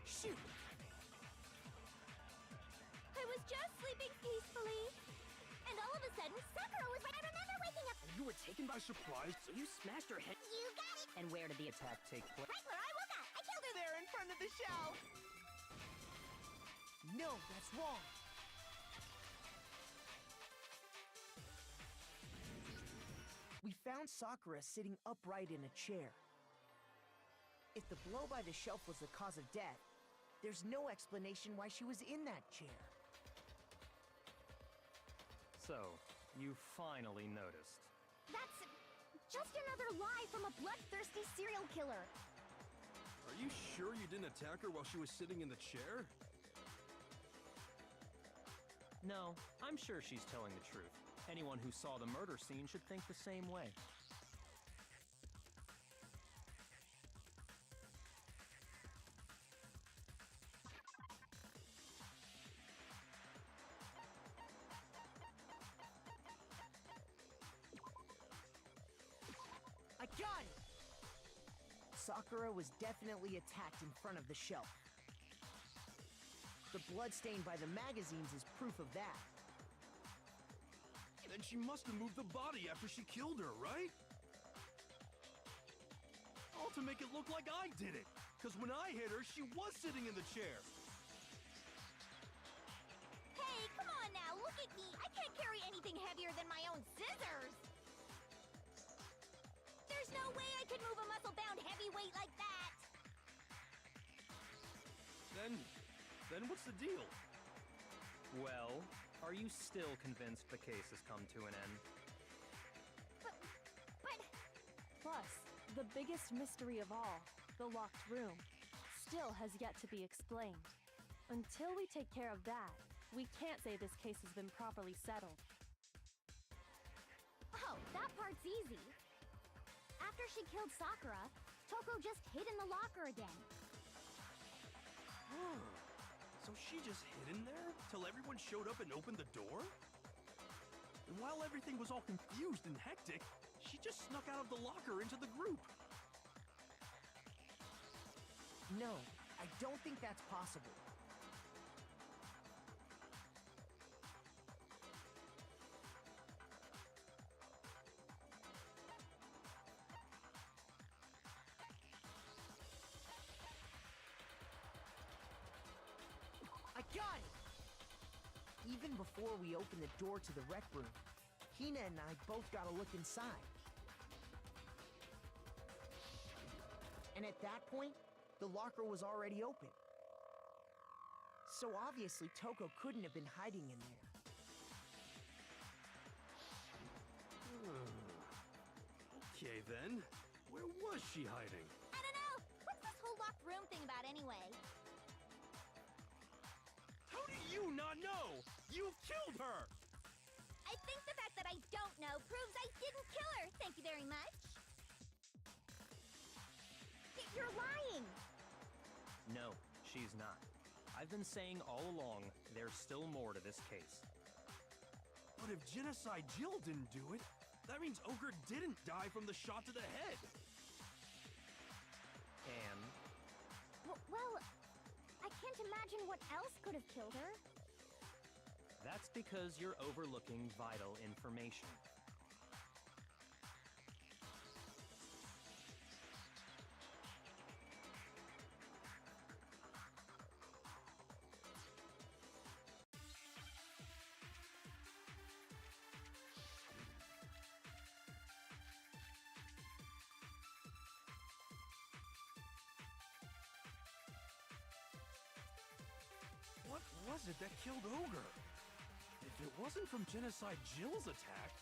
Shoot! I was just sleeping peacefully, and all of a sudden, Sakura was right. I remember waking up. You were taken by surprise. So you smashed her head. You got it! And where did the attack take place? Right where I woke up. I killed her there in front of the shelf. No, that's wrong. We found Sakura sitting upright in a chair. If the blow by the shelf was the cause of death, there's no explanation why she was in that chair. So, you finally noticed. That's just another lie from a bloodthirsty serial killer. Are you sure you didn't attack her while she was sitting in the chair? No, I'm sure she's telling the truth. Anyone who saw the murder scene should think the same way. I got it! Sakura was definitely attacked in front of the shelf. The blood stain by the magazines is proof of that. Then she must have moved the body after she killed her, right? All to make it look like I did it. Because when I hit her, she was sitting in the chair. Hey, come on now, look at me. I can't carry anything heavier than my own scissors. There's no way I could move a muscle-bound heavyweight like that. Then what's the deal? Well, are you still convinced the case has come to an end? But... Plus, the biggest mystery of all, the locked room, still has yet to be explained. Until we take care of that, we can't say this case has been properly settled. Oh, that part's easy. After she killed Sakura, Toko just hid in the locker again. So she just hid in there till everyone showed up and opened the door? And while everything was all confused and hectic, she just snuck out of the locker into the group. No, I don't think that's possible. I got it! Even before we opened the door to the rec room, Hina and I both got a look inside. And at that point, the locker was already open. So obviously Toko couldn't have been hiding in there. Okay then, where was she hiding? I don't know. What's this whole locked room thing about anyway? How do you not know? You killed her! I think the fact that I don't know proves I didn't kill her. Thank you very much. You're lying. No, she's not. I've been saying all along, there's still more to this case. But if Genocide Jill didn't do it, that means Ogre didn't die from the shot to the head. And Well, I can't imagine what else could have killed her. that's because you're overlooking vital information. What was it that killed Ogre? If it wasn't from Genocide Jill's attack,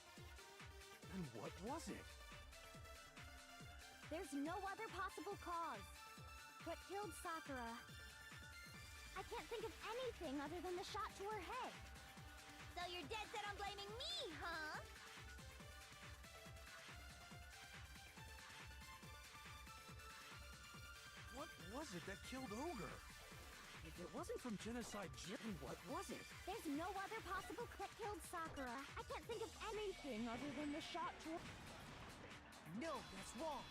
then what was it? There's no other possible cause. What killed Sakura? I can't think of anything other than the shot to her head. So you're dead set on blaming me, huh? What was it that killed Ogre? If it wasn't from Genocide Jill, then what was it? There's no other possible what killed Sakura. I can't think of anything other than the shot to her. No, that's wrong.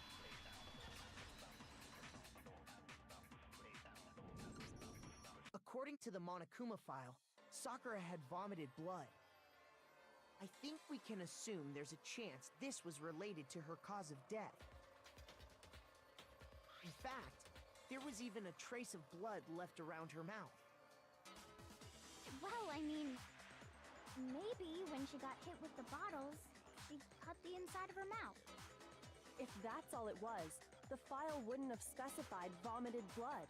According to the Monokuma file, Sakura had vomited blood. I think we can assume there's a chance this was related to her cause of death. In fact, there was even a trace of blood left around her mouth. Well, I mean, maybe when she got hit with the bottles, she cut the inside of her mouth. If that's all it was, the file wouldn't have specified vomited blood.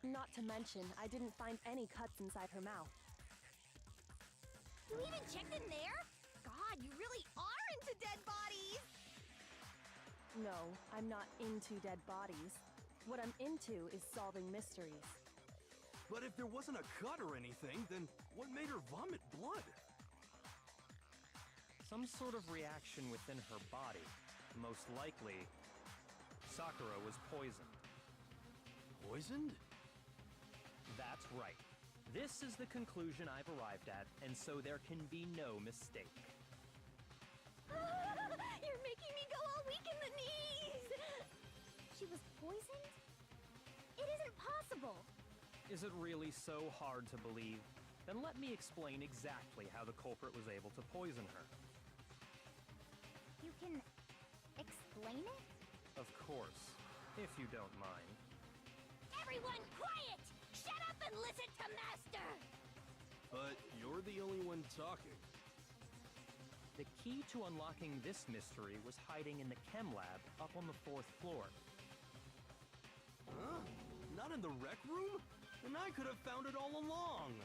Not to mention, I didn't find any cuts inside her mouth. You even checked in there? God, you really are into dead bodies! No, I'm not into dead bodies. What I'm into is solving mysteries. But if there wasn't a cut or anything, then what made her vomit blood? Some sort of reaction within her body. Most likely, Sakura was poisoned. Poisoned? That's right. This is the conclusion I've arrived at, and so there can be no mistake. You're making me go all weak in the knees! She was poisoned? It isn't possible! Is it really so hard to believe? Then let me explain exactly how the culprit was able to poison her. You can explain it? Of course, if you don't mind. Everyone quiet! Shut up and listen to Master! But you're the only one talking. The key to unlocking this mystery was hiding in the chem lab up on the 4th floor. Huh? Not in the rec room? And I could have found it all along!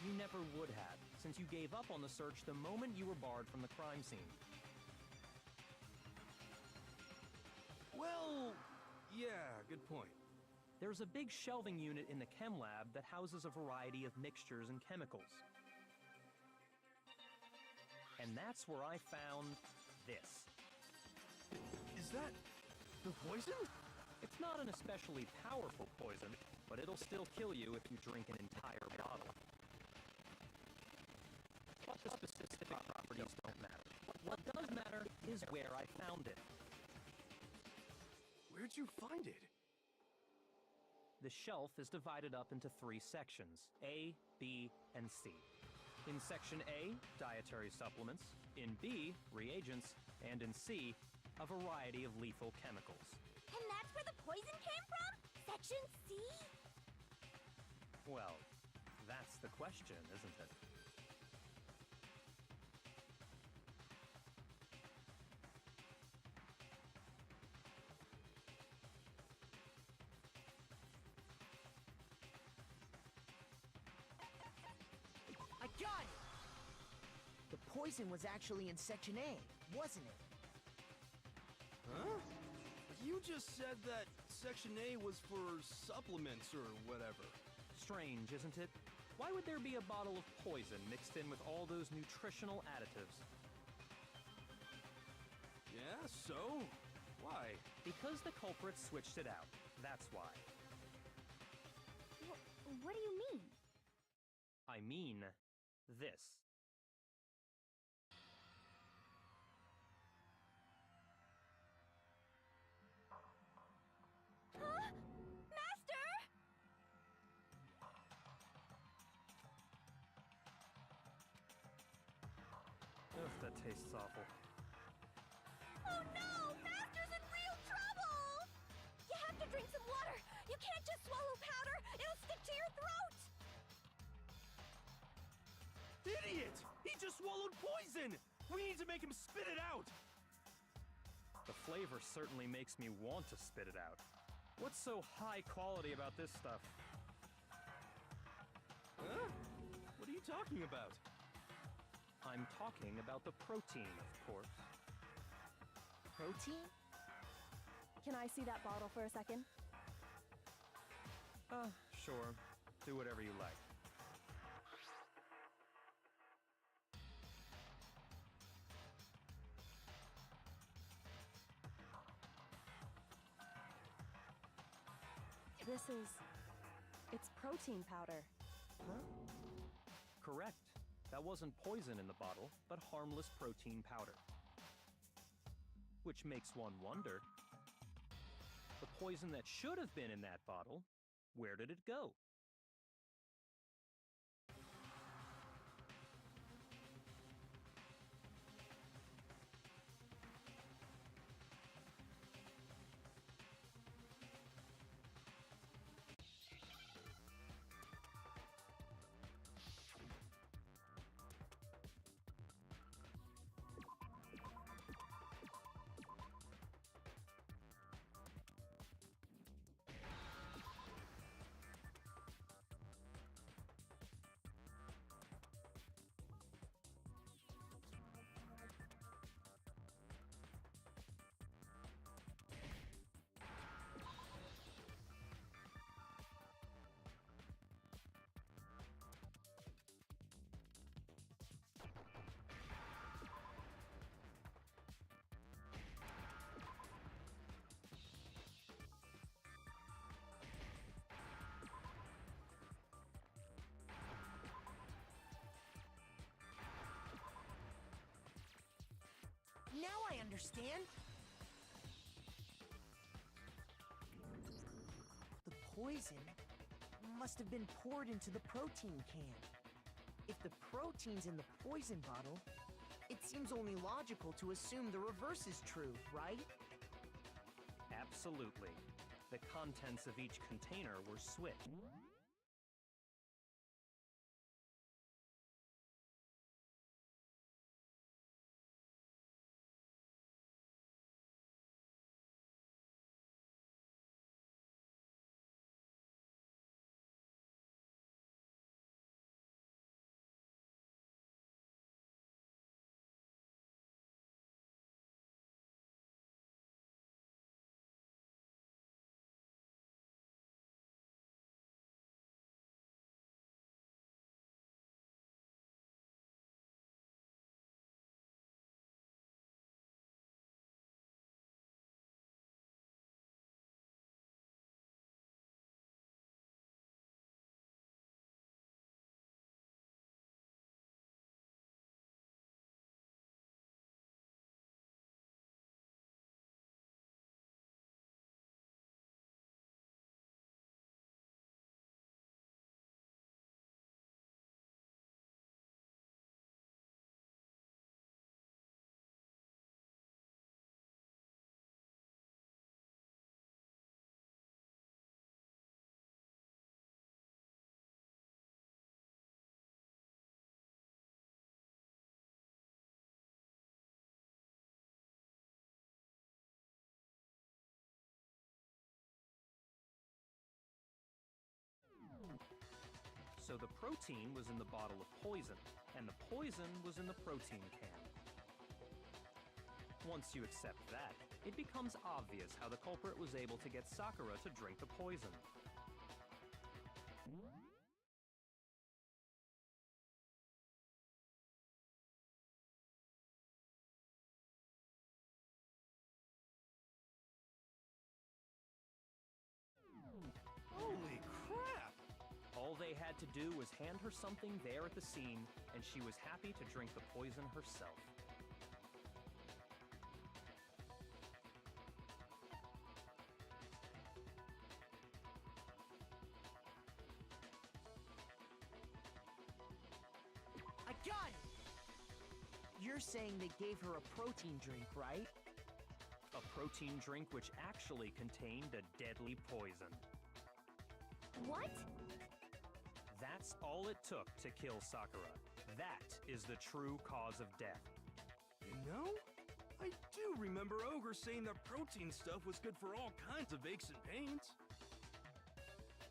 You never would have, since you gave up on the search the moment you were barred from the crime scene. Well, yeah, good point. There's a big shelving unit in the chem lab that houses a variety of mixtures and chemicals. And that's where I found this. Is that the poison? It's not an especially powerful poison, but it'll still kill you if you drink an entire bottle. But the specific properties don't matter. What does matter is where I found it. Where'd you find it? The shelf is divided up into 3 sections, A, B, and C. In Section A, dietary supplements. In B, reagents. And in C, a variety of lethal chemicals. And that's where the poison came from? Section C? Well, that's the question, isn't it? poison was actually in Section A, wasn't it? Huh? You just said that Section A was for supplements or whatever. Strange, isn't it? Why would there be a bottle of poison mixed in with all those nutritional additives? Yeah, so? Why? Because the culprit switched it out. That's why. What do you mean? I mean this. Huh? Master! Ugh, that tastes awful. Oh no! Master's in real trouble! You have to drink some water! You can't just swallow powder! It'll stick to your throat! Idiot! He just swallowed poison! We need to make him spit it out! The flavor certainly makes me want to spit it out. What's so high quality about this stuff? Huh? What are you talking about? I'm talking about the protein, of course. Protein? Can I see that bottle for a second? Sure. Do whatever you like. It's protein powder. Huh? Correct. That wasn't poison in the bottle, but harmless protein powder. Which makes one wonder, the poison that should have been in that bottle, where did it go? Now I understand. The poison must have been poured into the protein can. If the protein's in the poison bottle, it seems only logical to assume the reverse is true, right? Absolutely. The contents of each container were switched. So the protein was in the bottle of poison, and the poison was in the protein can. Once you accept that, it becomes obvious how the culprit was able to get Sakura to drink the poison. Holy crap! All they had to do was hand her something there at the scene, and she was happy to drink the poison herself. I got it! You're saying they gave her a protein drink, right? A protein drink which actually contained a deadly poison. What? That's all it took to kill Sakura. That is the true cause of death. You know, I do remember Ogre saying that protein stuff was good for all kinds of aches and pains.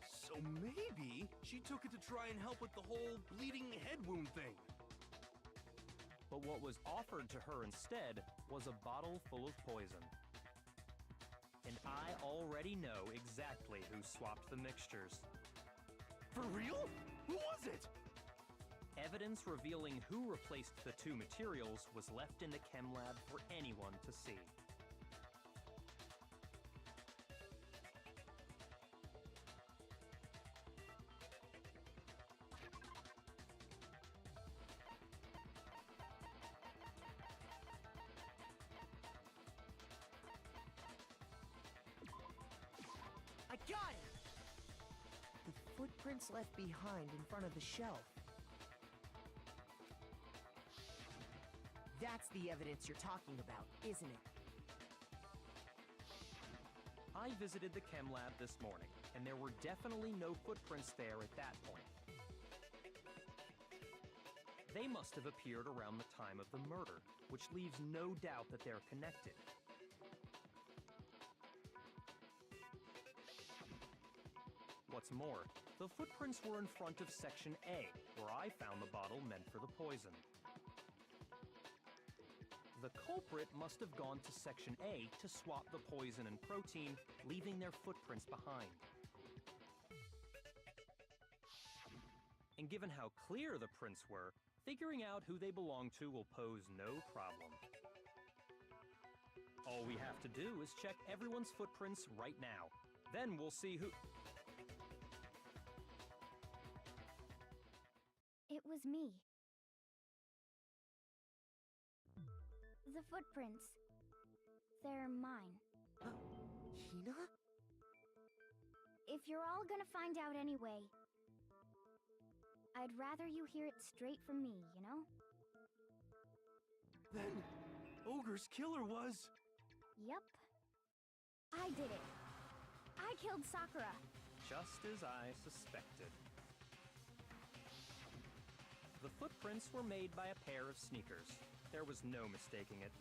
So maybe she took it to try and help with the whole bleeding head wound thing. But what was offered to her instead was a bottle full of poison. And I already know exactly who swapped the mixtures. For real? Who was it? Evidence revealing who replaced the two materials was left in the chem lab for anyone to see. I got it! The footprints left behind in front of the shelf. That's the evidence you're talking about, isn't it? I visited the chem lab this morning, and there were definitely no footprints there at that point. They must have appeared around the time of the murder, which leaves no doubt that they're connected. What's more, the footprints were in front of Section A, where I found the bottle meant for the poison. The culprit must have gone to Section A to swap the poison and protein, leaving their footprints behind. And given how clear the prints were, figuring out who they belong to will pose no problem. All we have to do is check everyone's footprints right now. Then we'll see who... It was me. The footprints. They're mine. Hina? If you're all gonna find out anyway, I'd rather you hear it straight from me, you know? Then, Ogre's killer was... Yep. I did it. I killed Sakura. Just as I suspected. The footprints were made by a pair of sneakers. There was no mistaking it.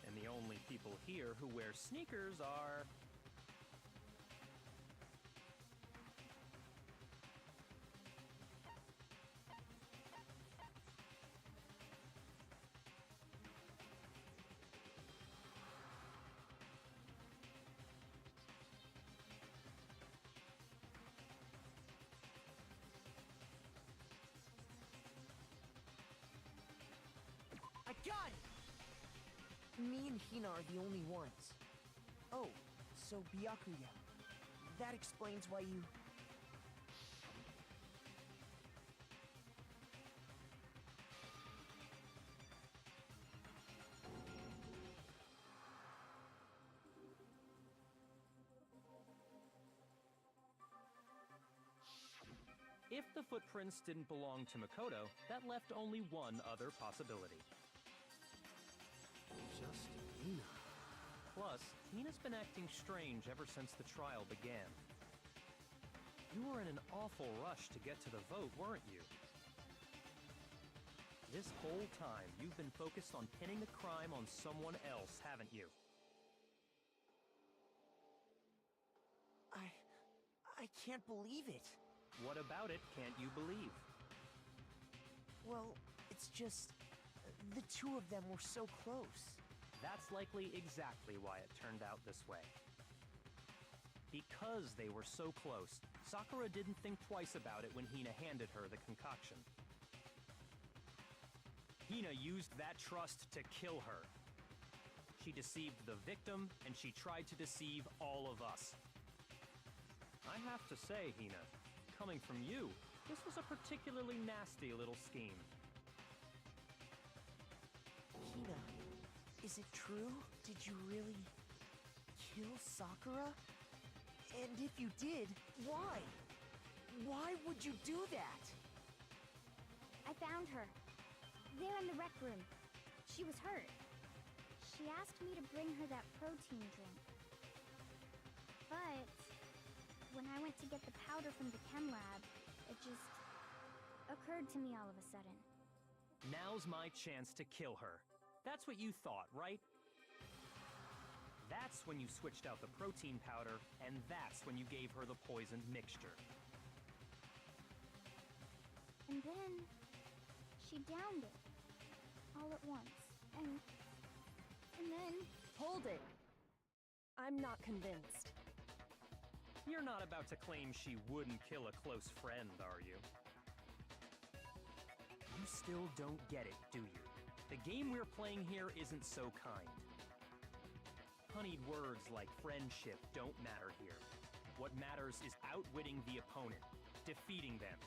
And the only people here who wear sneakers are... I got it! Me and Hina are the only ones. Oh, so Byakuya. That explains why you... If the footprints didn't belong to Makoto, that left only one other possibility. Just Hina. Plus, Hina's been acting strange ever since the trial began. You were in an awful rush to get to the vote, weren't you? This whole time, you've been focused on pinning the crime on someone else, haven't you? I I can't believe it. What about it can't you believe? Well, it's just... the two of them were so close. That's likely exactly why it turned out this way. Because they were so close, Sakura didn't think twice about it when Hina handed her the concoction. Hina used that trust to kill her. She deceived the victim, and she tried to deceive all of us. I have to say, Hina, coming from you, this was a particularly nasty little scheme. Hina, is it true? Did you really kill Sakura? And if you did, why? Why would you do that? I found her. There in the rec room. She was hurt. She asked me to bring her that protein drink. But when I went to get the powder from the chem lab, it just occurred to me all of a sudden. Now's my chance to kill her. That's what you thought, right? That's when you switched out the protein powder, and that's when you gave her the poisoned mixture. And then she downed it all at once. And then... Hold it! I'm not convinced. You're not about to claim she wouldn't kill a close friend, are you? You still don't get it, do you? The game we're playing here isn't so kind. Honeyed words like friendship don't matter here. What matters is outwitting the opponent, defeating them.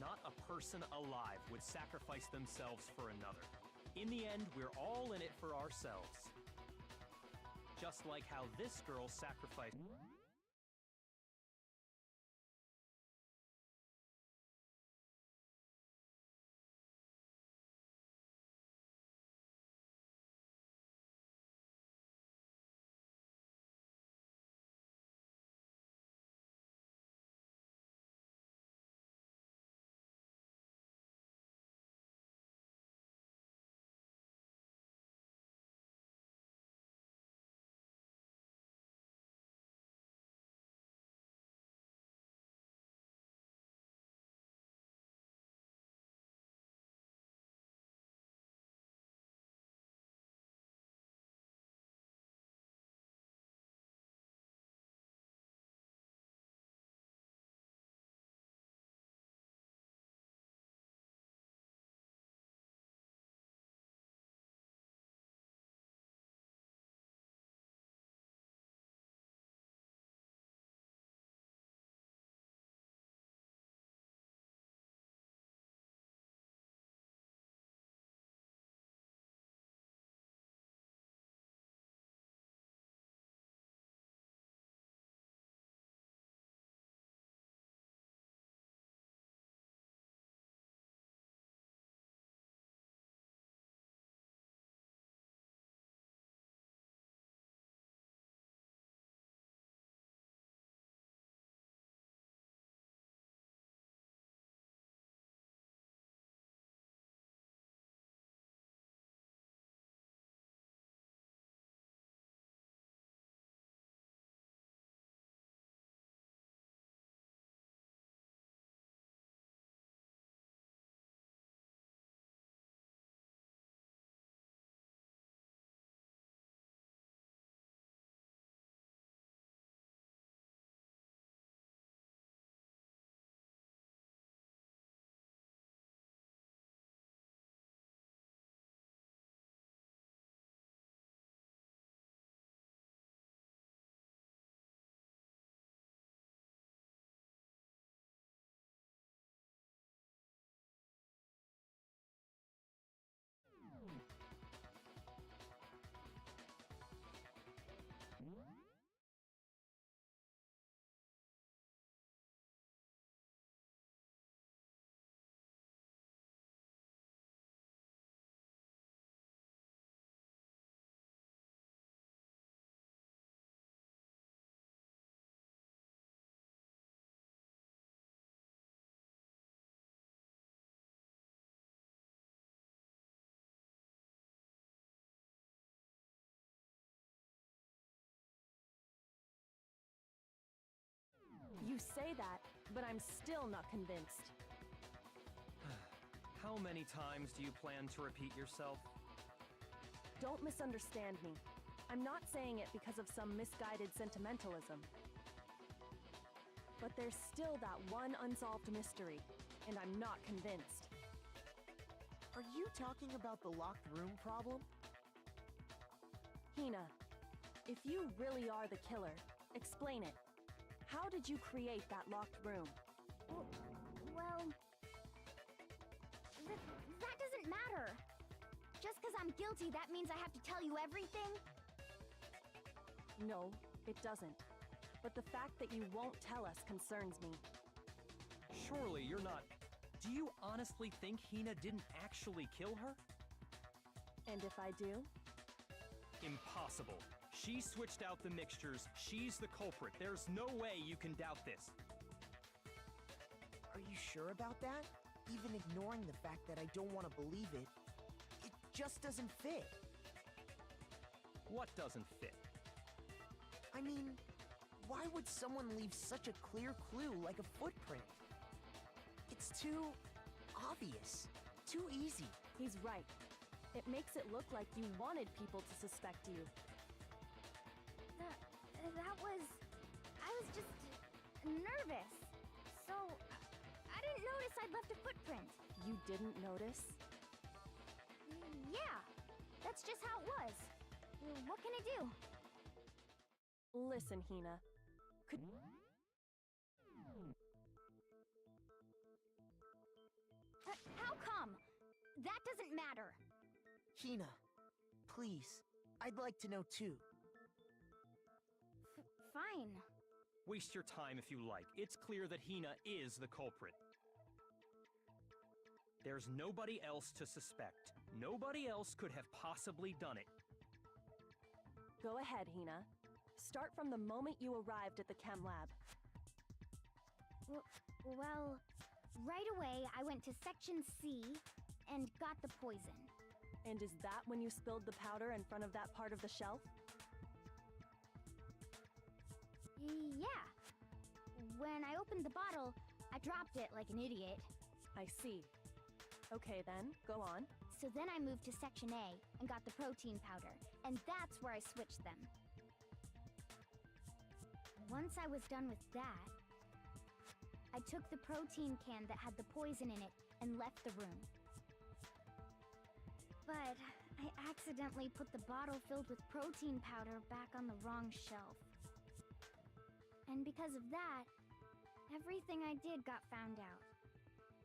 Not a person alive would sacrifice themselves for another. In the end, we're all in it for ourselves. Just like how this girl sacrificed... You say that, but I'm still not convinced. How many times do you plan to repeat yourself? Don't misunderstand me. I'm not saying it because of some misguided sentimentalism. But there's still that one unsolved mystery, and I'm not convinced. Are you talking about the locked room problem? Hina, if you really are the killer, explain it. How did you create that locked room? Well, that doesn't matter. Just because I'm guilty, that means I have to tell you everything? No, it doesn't. But the fact that you won't tell us concerns me. Surely you're not... Do you honestly think Hina didn't actually kill her? And if I do? Impossible. She switched out the mixtures. She's the culprit. There's no way you can doubt this. Are you sure about that? Even ignoring the fact that I don't want to believe it, it just doesn't fit. What doesn't fit? I mean, why would someone leave such a clear clue like a footprint? It's too obvious, too easy. He's right. It makes it look like you wanted people to suspect you. I was just nervous. So, I didn't notice I'd left a footprint. You didn't notice? Yeah, that's just how it was. What can I do? Listen, Hina. Could... How come? That doesn't matter. Hina, please, I'd like to know too. Fine. Waste your time if you like. It's clear that Hina is the culprit. There's nobody else to suspect. Nobody else could have possibly done it. Go ahead, Hina. Start from the moment you arrived at the chem lab. Well, right away I went to Section C and got the poison. And is that when you spilled the powder in front of that part of the shelf? Yeah. When I opened the bottle, I dropped it like an idiot. I see. Okay then, go on. So then I moved to Section A and got the protein powder, and that's where I switched them. Once I was done with that, I took the protein can that had the poison in it and left the room. But I accidentally put the bottle filled with protein powder back on the wrong shelf. And because of that, everything I did got found out.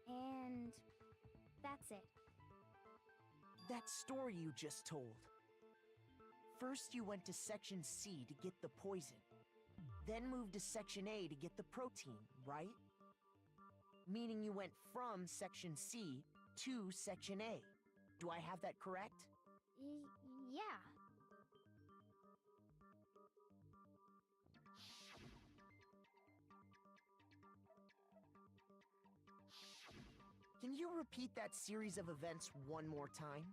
And that's it. That story you just told. First you went to Section C to get the poison. Then moved to Section A to get the protein, right? Meaning you went from Section C to Section A. Do I have that correct? Yeah. Can you repeat that series of events one more time?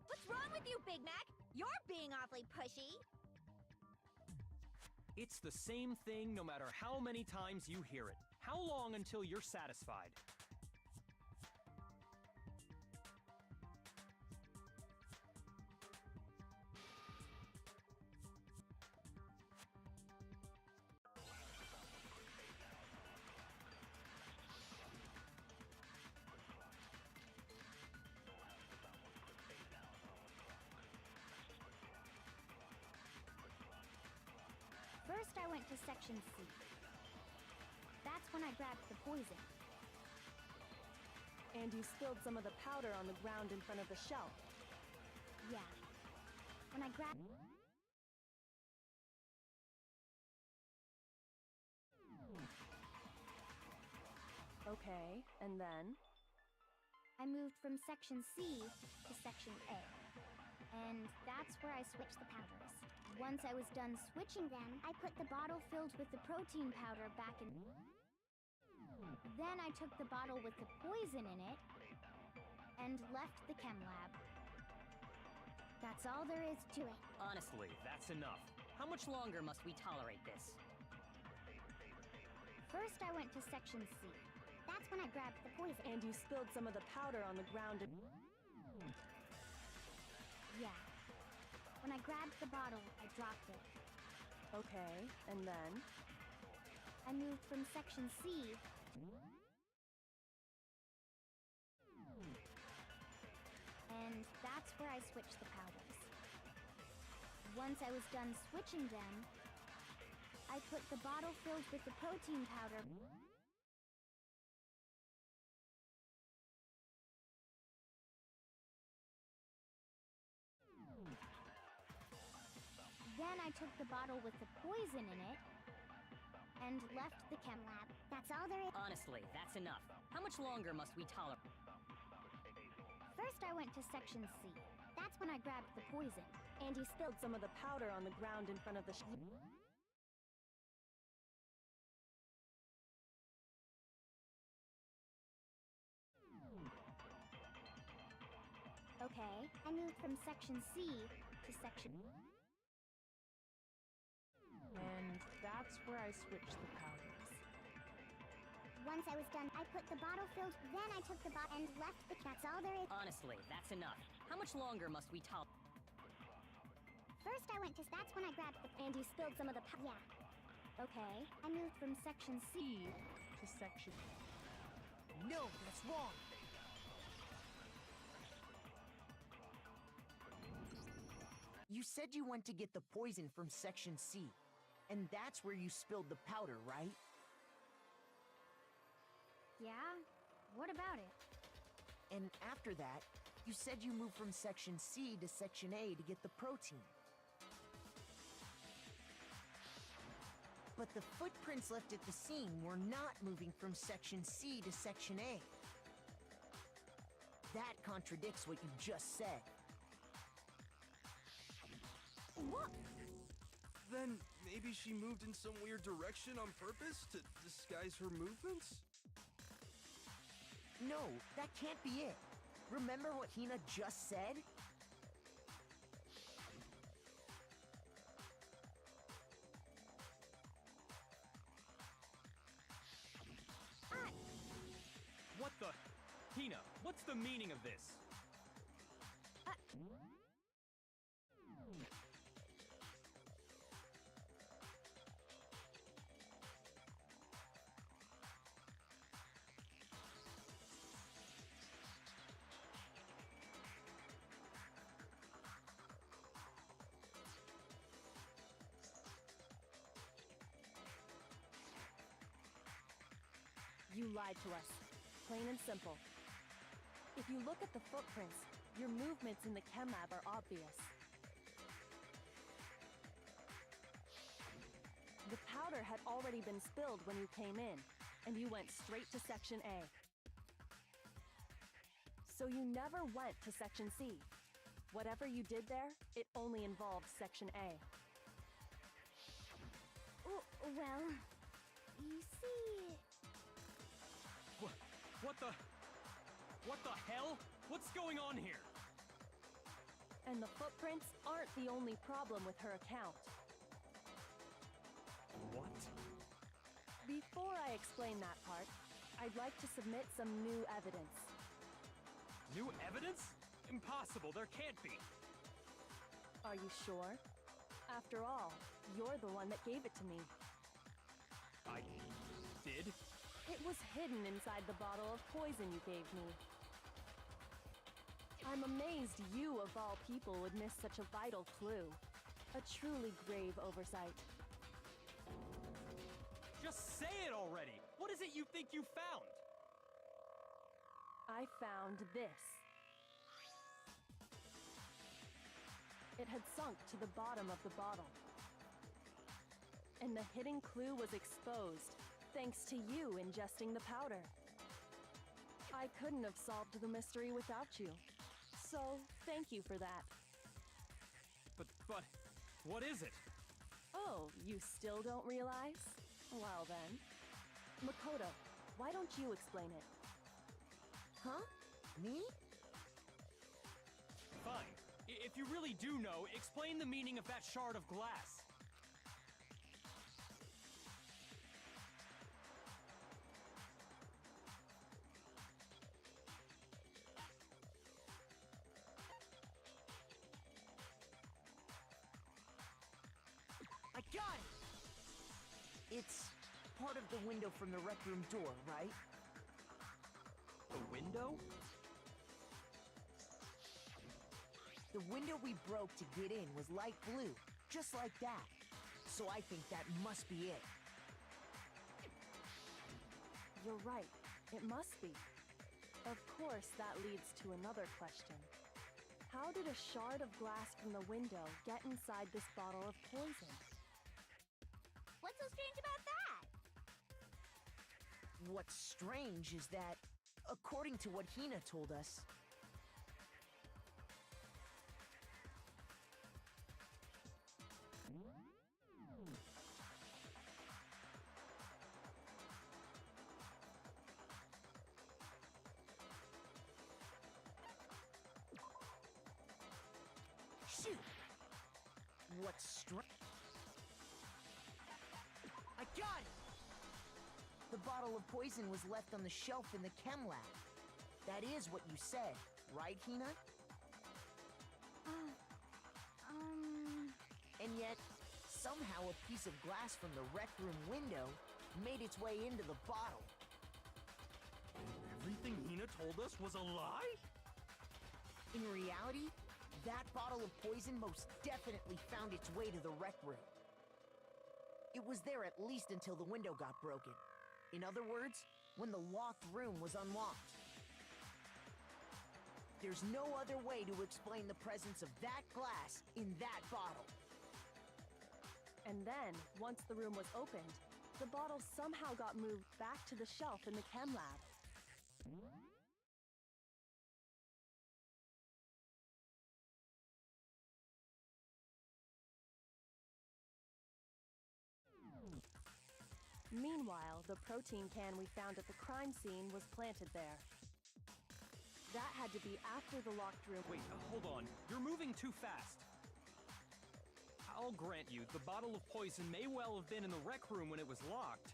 What's wrong with you, Big Mac? You're being awfully pushy. It's the same thing no matter how many times you hear it. How long until you're satisfied? First I went to Section C. That's when I grabbed the poison. And you spilled some of the powder on the ground in front of the shelf. Yeah. When I grabbed... Okay, and then? I moved from Section C to Section A. And that's where I switched the powders. Once I was done switching them, I put the bottle filled with the protein powder back in... Then I took the bottle with the poison in it and left the chem lab. That's all there is to it. Honestly, that's enough. How much longer must we tolerate this? First, I went to Section C. That's when I grabbed the poison. And you spilled some of the powder on the ground and... Yeah. When I grabbed the bottle, I dropped it. Okay, and then? I moved from Section C... And that's where I switched the powders. Once I was done switching them, I put the bottle filled with the protein powder. Then I took the bottle with the poison in it and left the chem lab. That's all there is. Honestly, that's enough. How much longer must we tolerate? First, I went to Section C. That's when I grabbed the poison. And you spilled some of the powder on the ground in front of the Okay, I moved from Section C to Section... And that's where I switched the powders. Once I was done, I put the bottle filled, then I took the bottle and left the... That's all there is. Honestly, that's enough. How much longer must we tolerate? First, I went to... That's when I grabbed the... And you spilled some of the... Yeah. Okay, I moved from Section C To Section... No, that's wrong. You said you went to get the poison from Section C. And that's where you spilled the powder, right? Yeah? What about it? And after that, you said you moved from Section C to Section A to get the protein. But the footprints left at the scene were not moving from Section C to Section A. That contradicts what you just said. What? Then maybe she moved in some weird direction on purpose to disguise her movements? No, that can't be it. Remember what Hina just said? What the... Hina, what's the meaning of this? You lied to us. Plain and simple. If you look at the footprints, your movements in the chem lab are obvious. The powder had already been spilled when you came in, and you went straight to Section A. So you never went to Section C. Whatever you did there, it only involved Section A. Well, you see... What the hell? What's going on here? And the footprints aren't the only problem with her account. What? Before I explain that part, I'd like to submit some new evidence. New evidence? Impossible, there can't be. Are you sure? After all, you're the one that gave it to me. I did? It was hidden inside the bottle of poison you gave me. I'm amazed you, of all people, would miss such a vital clue. A truly grave oversight. Just say it already! What is it you think you found? I found this. It had sunk to the bottom of the bottle. And the hidden clue was exposed, thanks to you ingesting the powder. I couldn't have solved the mystery without you. So, thank you for that. But, what is it? Oh, you still don't realize? Well then. Makoto, why don't you explain it? Huh? Me? Fine. If you really do know, explain the meaning of that shard of glass. got it! It's part of the window from the rec room door, right? The window? The window we broke to get in was light blue, just like that. So I think that must be it. You're right. It must be. Of course, that leads to another question. How did a shard of glass from the window get inside this bottle of poison? What's so strange about that? What's strange is that, according to what Hina told us, shoot! What's strange? I got it! The bottle of poison was left on the shelf in the chem lab. That is what you said, right, Hina? And yet, somehow a piece of glass from the rec room window made its way into the bottle. Everything Hina told us was a lie? In reality, that bottle of poison most definitely found its way to the rec room. It was there at least until the window got broken. In other words, when the locked room was unlocked. There's no other way to explain the presence of that glass in that bottle. And then, once the room was opened, the bottle somehow got moved back to the shelf in the chem lab. Meanwhile, the protein can we found at the crime scene was planted there. That had to be after the locked room. Wait, hold on. You're moving too fast. I'll grant you, the bottle of poison may well have been in the rec room when it was locked.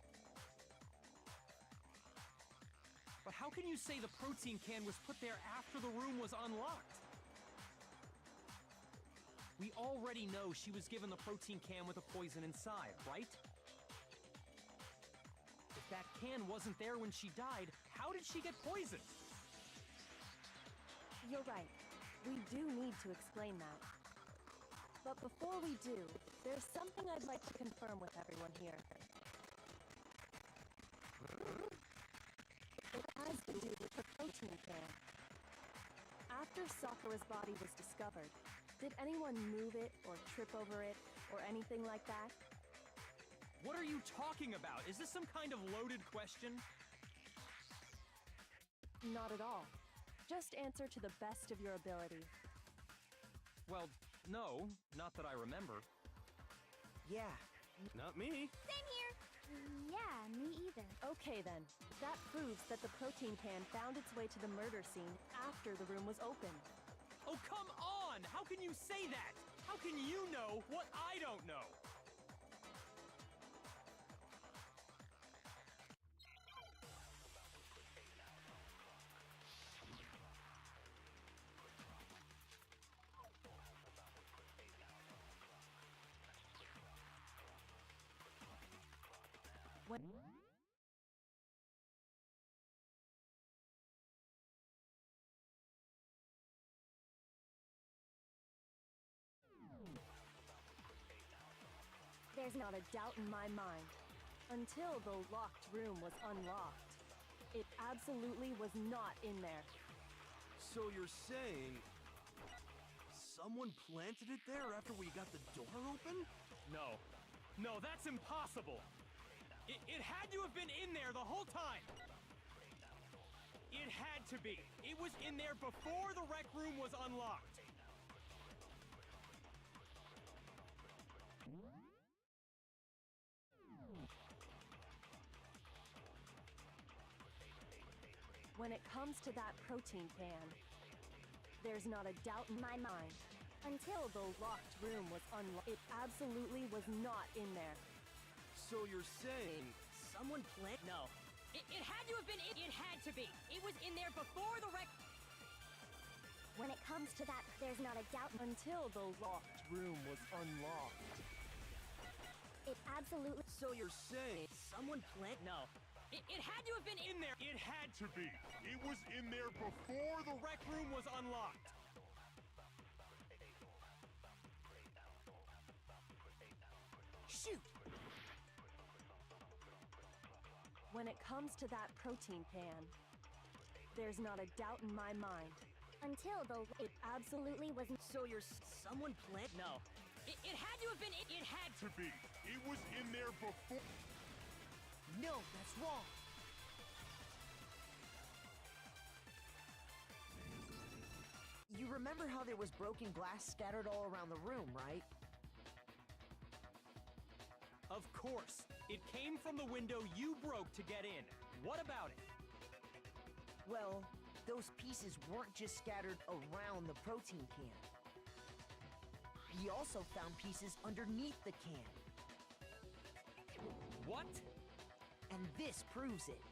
But how can you say the protein can was put there after the room was unlocked? We already know she was given the protein can with the poison inside, right? If that can wasn't there when she died, how did she get poisoned? You're right. We do need to explain that. But before we do, there's something I'd like to confirm with everyone here. It has to do with the protein can. After Sakura's body was discovered, did anyone move it or trip over it or anything like that? What are you talking about? Is this some kind of loaded question? Not at all. Just answer to the best of your ability. Well, no, not that I remember. Yeah. Not me. Same here. Yeah, me either. Okay then, that proves that the protein can found its way to the murder scene after the room was opened. Oh, come on! How can you say that? How can you know what I don't know? When There's not a doubt in my mind. Until the locked room was unlocked, it absolutely was not in there. So you're saying someone planted it there after we got the door open? No. No, that's impossible! It had to have been in there the whole time! It had to be! It was in there before the rec room was unlocked! When it comes to that protein can, there's not a doubt in my mind. Until the locked room was unlocked, it absolutely was not in there. So you're saying someone planted? No. It had to have been it had to be. It was in there before the wreck. When it comes to that, there's not a doubt. Until the locked room was unlocked. It absolutely... So you're saying someone plant? No. It had to have been in there. It had to be. It was in there before the Rec room was unlocked. Shoot! When it comes to that protein can, there's not a doubt in my mind. Until the... It absolutely wasn't... So you're someone plant? No. It had to have been. It had to be. It was in there before. No, that's wrong. You remember how there was broken glass scattered all around the room, right? Of course. It came from the window you broke to get in. What about it? Well, those pieces weren't just scattered around the protein can. He also found pieces underneath the can. What? And this proves it.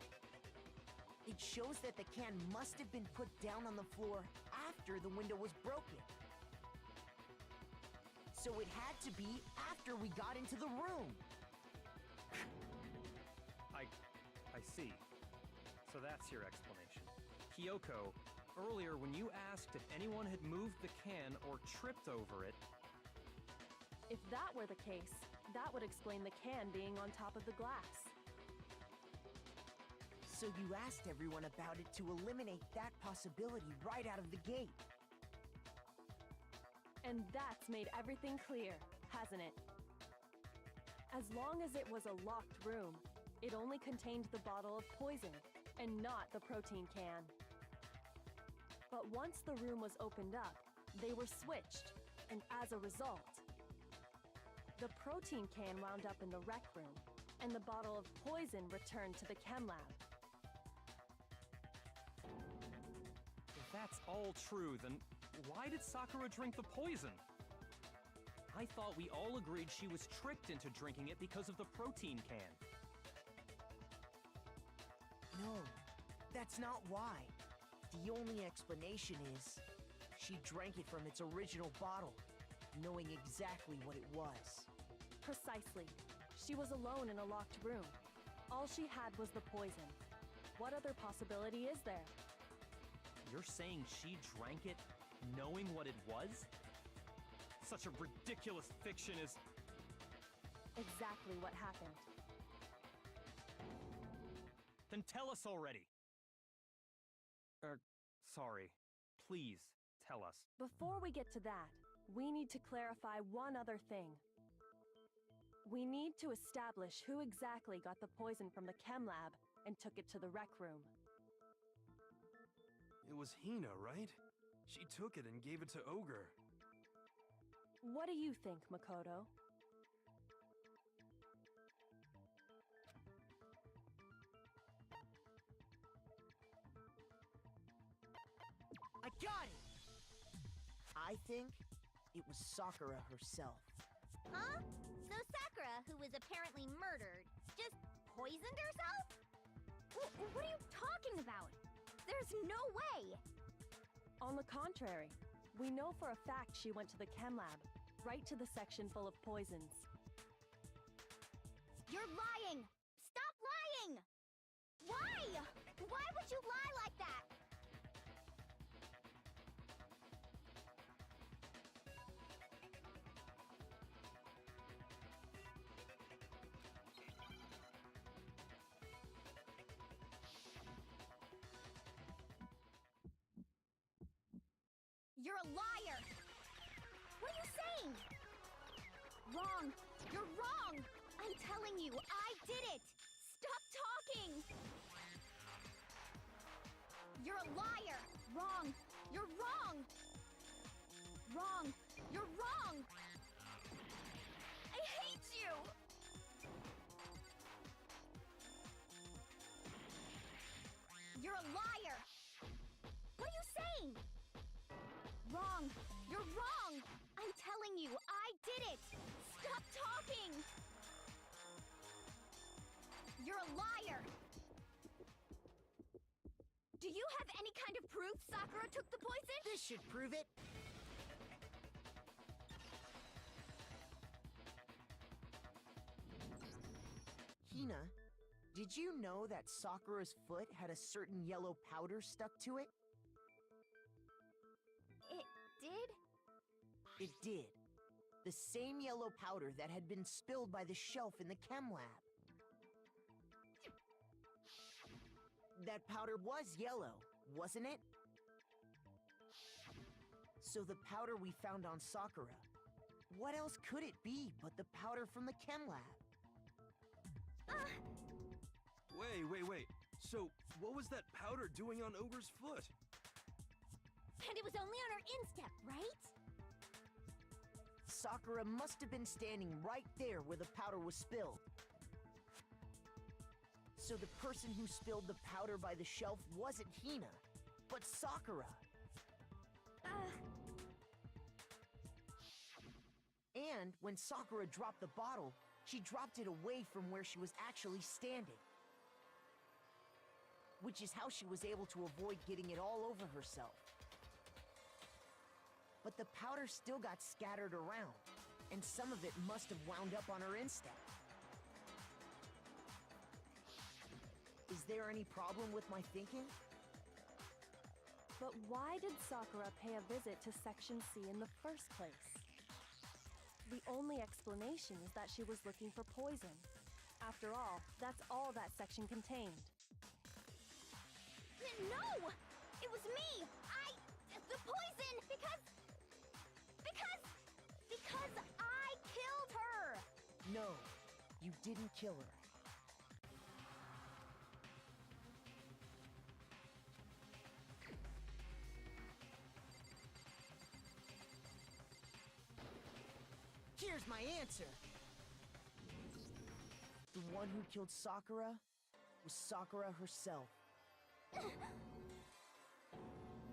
It shows that the can must have been put down on the floor after the window was broken. So it had to be after we got into the room. I see. So that's your explanation. Kyoko, earlier when you asked if anyone had moved the can or tripped over it... If that were the case, that would explain the can being on top of the glass. So you asked everyone about it to eliminate that possibility right out of the gate. And that's made everything clear, hasn't it? As long as it was a locked room, it only contained the bottle of poison, and not the protein can. But once the room was opened up, they were switched, and as a result, the protein can wound up in the rec room, and the bottle of poison returned to the chem lab. If that's all true, then why did Sakura drink the poison? I thought we all agreed she was tricked into drinking it because of the protein can. No, that's not why. The only explanation is she drank it from its original bottle, knowing exactly what it was. Precisely. She was alone in a locked room. All she had was the poison. What other possibility is there? You're saying she drank it knowing what it was? Such a ridiculous fiction is... Exactly what happened. Then tell us already! Sorry. Please, tell us. Before we get to that, we need to clarify one other thing. We need to establish who exactly got the poison from the chem lab and took it to the rec room. It was Hina, right? She took it and gave it to Ogre. What do you think, Makoto? I got it! I think it was Sakura herself. Huh? So Sakura, who was apparently murdered, just poisoned herself? What are you talking about? There's no way! On the contrary, we know for a fact she went to the chem lab, right to the section full of poisons. You're lying! Stop lying! Why? Why would you lie like that? You're a liar! What are you saying? Wrong! You're wrong! I'm telling you, I did it! Stop talking! You're a liar! Wrong! You're wrong! Wrong! You're wrong! I hate you! You're a liar! What are you saying? Wrong! You're wrong! I'm telling you, I did it! Stop talking! You're a liar! Do you have any kind of proof Sakura took the poison? This should prove it. Did you know that Sakura's foot had a certain yellow powder stuck to it? It did? It did. The same yellow powder that had been spilled by the shelf in the chem lab. That powder was yellow, wasn't it? So the powder we found on Sakura, what else could it be but the powder from the chem lab? Wait. So, what was that powder doing on Ogre's foot? And it was only on her instep, right? Sakura must have been standing right there where the powder was spilled. So the person who spilled the powder by the shelf wasn't Hina, but Sakura. And when Sakura dropped the bottle, she dropped it away from where she was actually standing. Which is how she was able to avoid getting it all over herself. But the powder still got scattered around, and some of it must have wound up on her instep. Is there any problem with my thinking? But why did Sakura pay a visit to Section C in the first place? The only explanation is that she was looking for poison. After all, that's all that section contained. No! It was me! The poison! Because I killed her! No, you didn't kill her. Here's my answer. The one who killed Sakura was Sakura herself.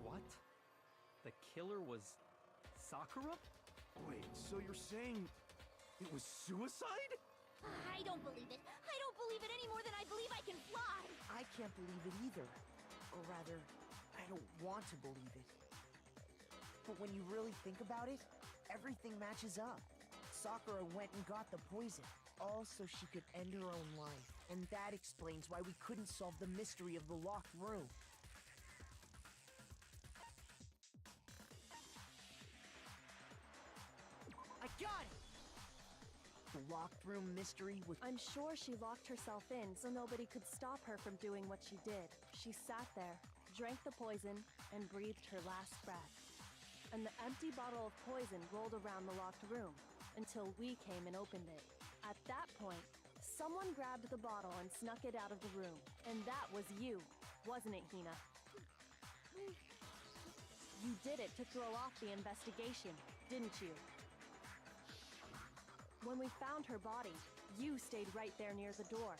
What? The killer was Sakura? Wait, so you're saying it was suicide? I don't believe it. I don't believe it any more than I believe I can fly. I can't believe it either. Or rather, I don't want to believe it. But when you really think about it, everything matches up. Sakura went and got the poison, all so she could end her own life. And that explains why we couldn't solve the mystery of the locked room. I got it! The locked room mystery was... I'm sure she locked herself in so nobody could stop her from doing what she did. She sat there, drank the poison, and breathed her last breath. And the empty bottle of poison rolled around the locked room until we came and opened it. At that point, someone grabbed the bottle and snuck it out of the room. And that was you, wasn't it, Hina? You did it to throw off the investigation, didn't you? When we found her body, you stayed right there near the door.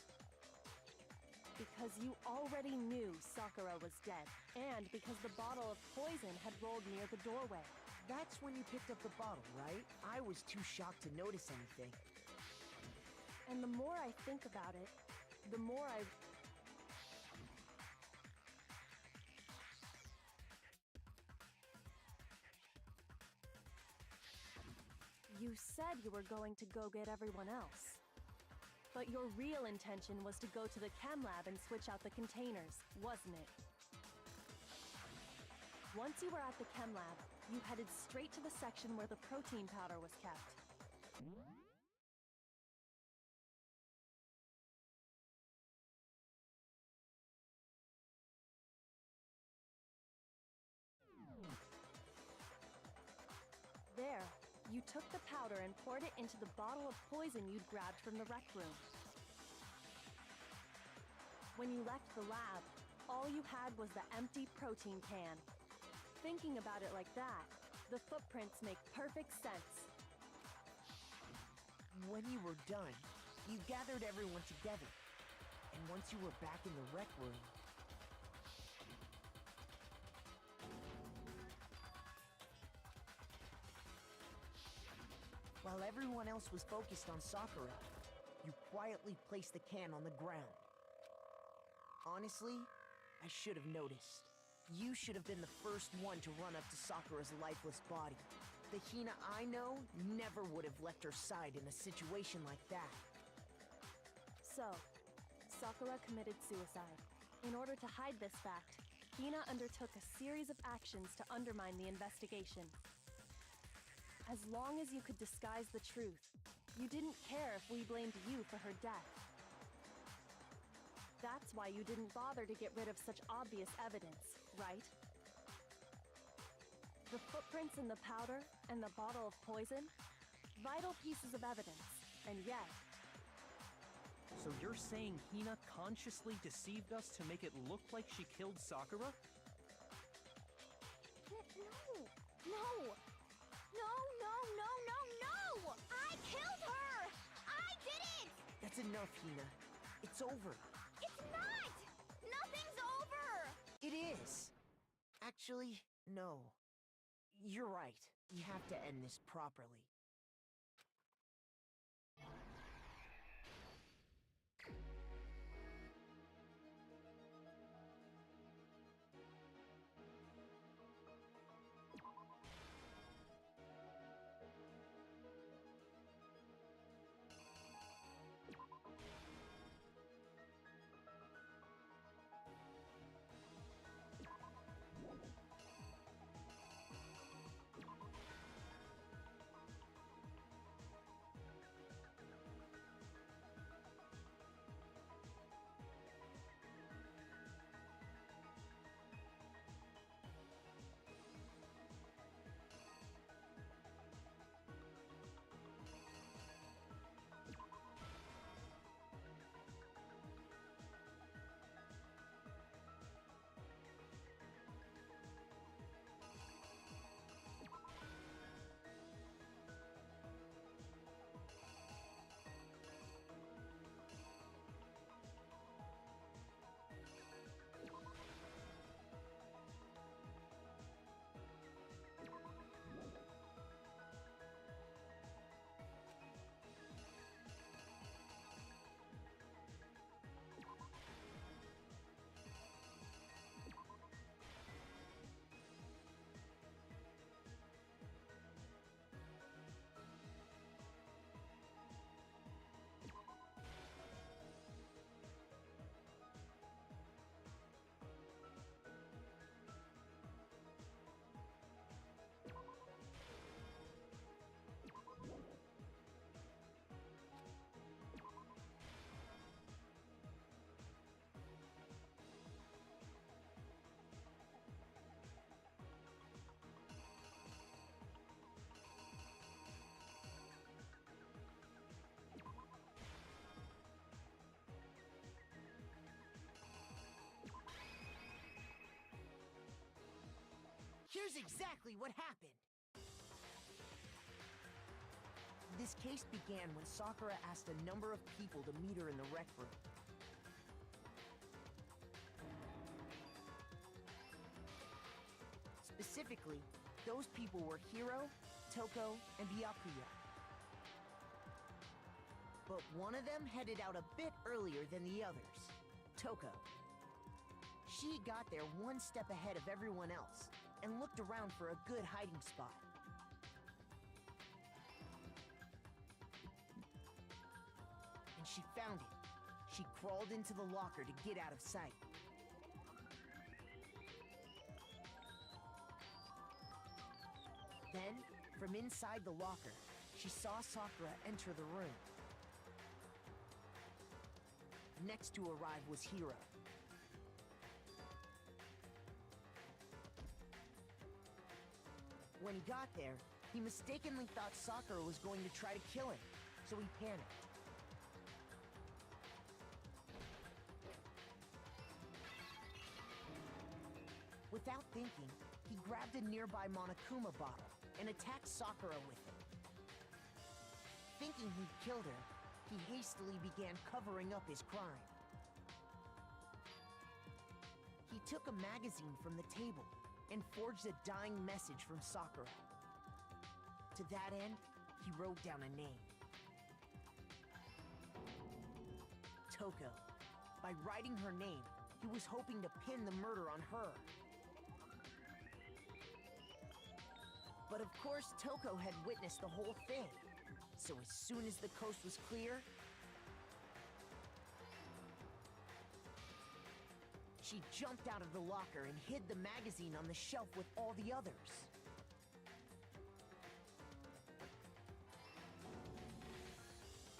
Because you already knew Sakura was dead, and because the bottle of poison had rolled near the doorway. That's when you picked up the bottle, right? I was too shocked to notice anything. And the more I think about it, the more I... You said you were going to go get everyone else. But your real intention was to go to the chem lab and switch out the containers, wasn't it? Once you were at the chem lab, you headed straight to the section where the protein powder was kept. There, you took the powder and poured it into the bottle of poison you'd grabbed from the rec room. When you left the lab, all you had was the empty protein can. Thinking about it like that, the footprints make perfect sense. When you were done, you gathered everyone together. And once you were back in the rec room... While everyone else was focused on Sakura, you quietly placed the can on the ground. Honestly, I should have noticed. You should have been the first one to run up to Sakura's lifeless body. The Hina I know never would have left her side in a situation like that. So, Sakura committed suicide. In order to hide this fact, Hina undertook a series of actions to undermine the investigation. As long as you could disguise the truth, you didn't care if we blamed you for her death. That's why you didn't bother to get rid of such obvious evidence, right? The footprints in the powder and the bottle of poison? Vital pieces of evidence, and yet... So you're saying Hina consciously deceived us to make it look like she killed Sakura? No! I killed her! I did it! That's enough, Hina. It's over. It's not! Nothing's over! It is. Actually, no. You're right. We have to end this properly. Here's exactly what happened. This case began when Sakura asked a number of people to meet her in the rec room. Specifically, those people were Hiro, Toko, and Byakuya. But one of them headed out a bit earlier than the others, Toko. She got there one step ahead of everyone else and looked around for a good hiding spot. And she found it. She crawled into the locker to get out of sight. Then, from inside the locker, she saw Sakura enter the room. Next to arrive was Hiro. When he got there, he mistakenly thought Sakura was going to try to kill him, so he panicked. Without thinking, he grabbed a nearby Monokuma bottle and attacked Sakura with it. Thinking he'd killed her, he hastily began covering up his crime. He took a magazine from the table and forged a dying message from Sakura. To that end, he wrote down a name. Toko. By writing her name, he was hoping to pin the murder on her. But of course, Toko had witnessed the whole thing. So as soon as the coast was clear, She jumped out of the locker and hid the magazine on the shelf with all the others.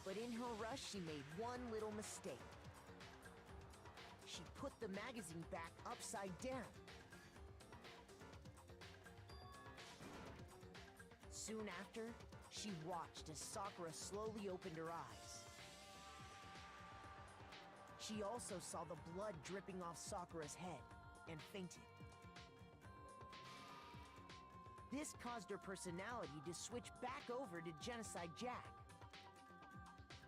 But in her rush, she made one little mistake. She put the magazine back upside down. Soon after, she watched as Sakura slowly opened her eyes. She also saw the blood dripping off Sakura's head and fainted. This caused her personality to switch back over to Genocide Jack.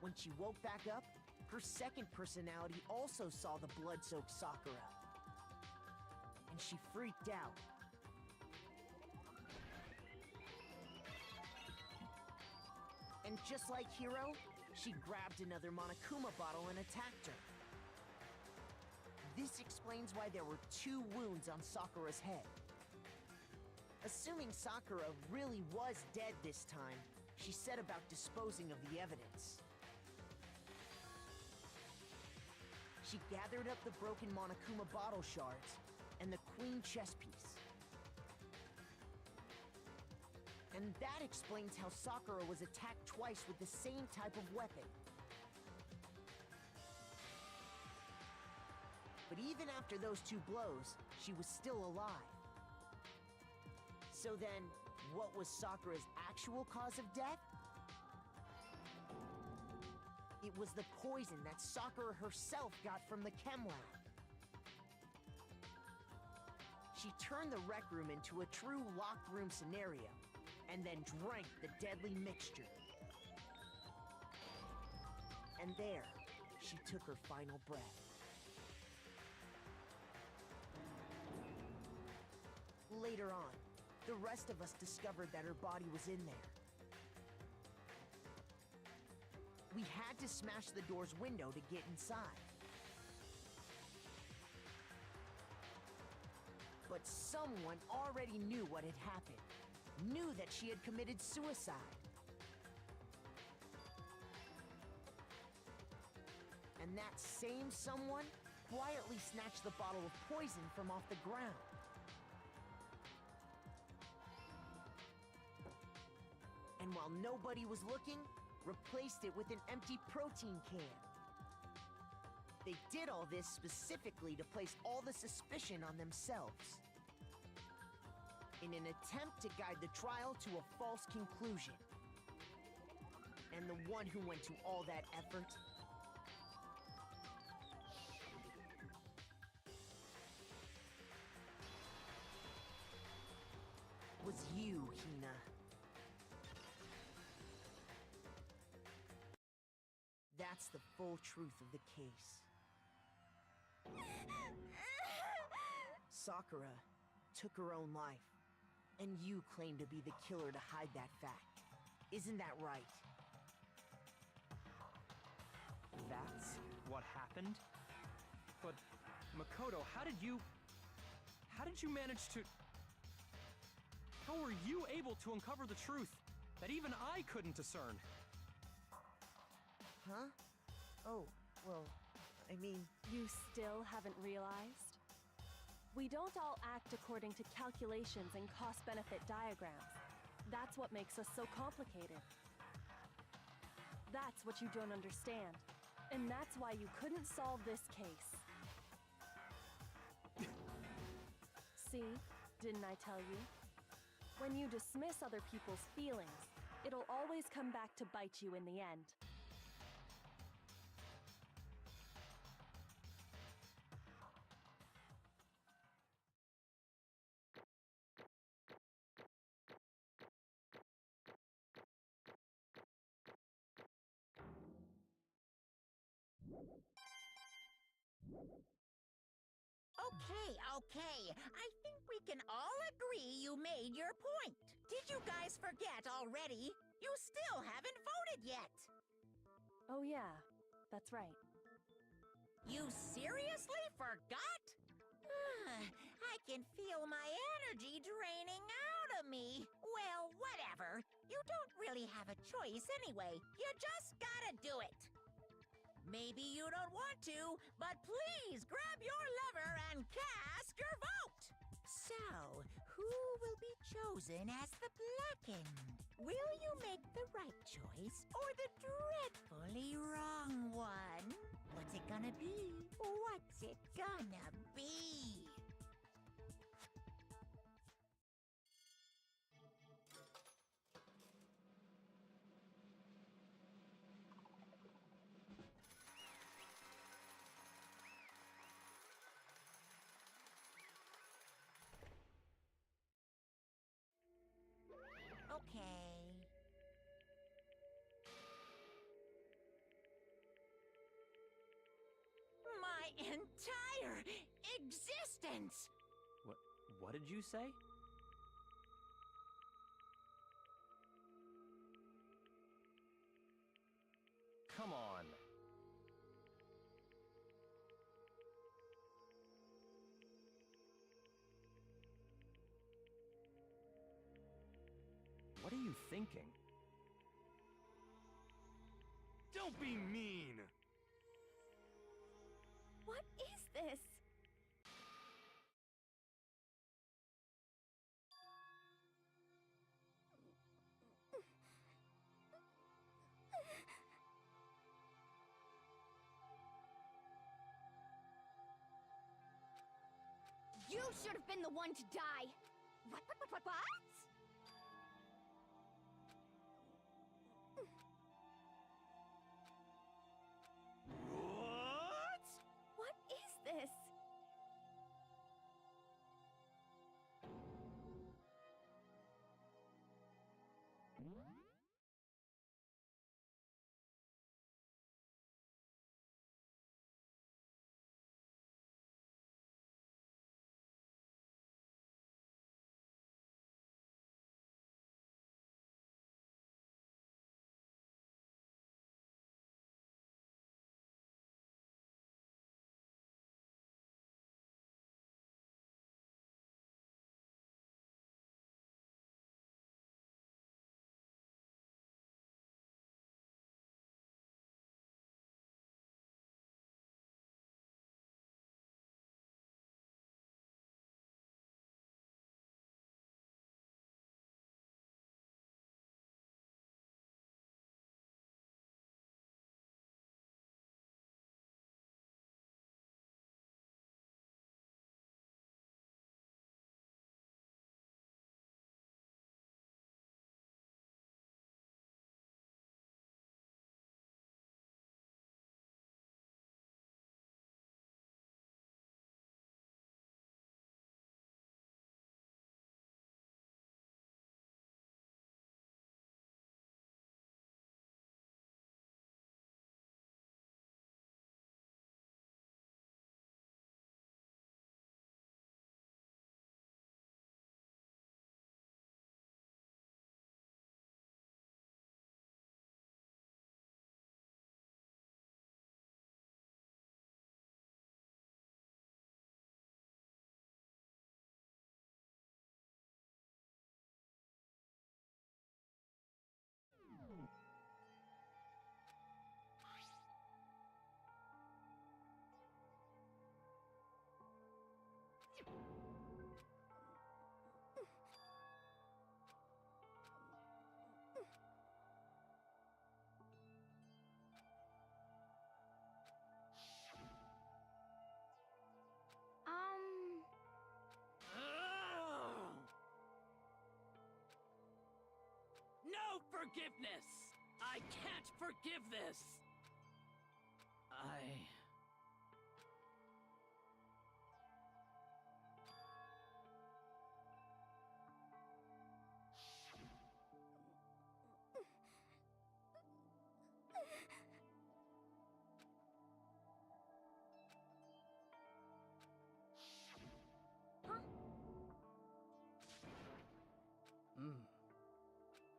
When she woke back up, her second personality also saw the blood-soaked Sakura. And she freaked out. And just like Hiro, she grabbed another Monokuma bottle and attacked her. This explains why there were 2 wounds on Sakura's head. Assuming Sakura really was dead this time, she set about disposing of the evidence. She gathered up the broken Monokuma bottle shards and the queen chess piece. And that explains how Sakura was attacked twice with the same type of weapon. But even after those 2 blows, she was still alive. So then, what was Sakura's actual cause of death? It was the poison that Sakura herself got from the chem lab. She turned the rec room into a true locked room scenario, and then drank the deadly mixture. And there, she took her final breath. Later on, the rest of us discovered that her body was in there. We had to smash the door's window to get inside. But someone already knew what had happened, knew that she had committed suicide. And that same someone quietly snatched the bottle of poison from off the ground. And while nobody was looking, replaced it with an empty protein can. They did all this specifically to place all the suspicion on themselves, in an attempt to guide the trial to a false conclusion. And the one who went to all that effort was you, Hina. That's the full truth of the case. Sakura took her own life, and you claim to be the killer to hide that fact. Isn't that right? That's what happened? But, Makoto, how did you manage to... How were you able to uncover the truth that even I couldn't discern? Huh? Oh, well, I mean... You still haven't realized? We don't all act according to calculations and cost-benefit diagrams. That's what makes us so complicated. That's what you don't understand. And that's why you couldn't solve this case. See? Didn't I tell you? When you dismiss other people's feelings, it'll always come back to bite you in the end. Okay. I think we can all agree you made your point. Did you guys forget already? You still haven't voted yet. Oh yeah, that's right. You seriously forgot? I can feel my energy draining out of me. Well, whatever. You don't really have a choice anyway. You just gotta do it. Maybe you don't want to, but please grab your lever and cast your vote! So, who will be chosen as the blackened? Will you make the right choice or the dreadfully wrong one? What's it gonna be? What's it gonna be? Okay. My entire existence! What did you say? Come on. What are you thinking? Don't be mean! What is this? You should have been the one to die! What? What? What is this? No forgiveness! I can't forgive this!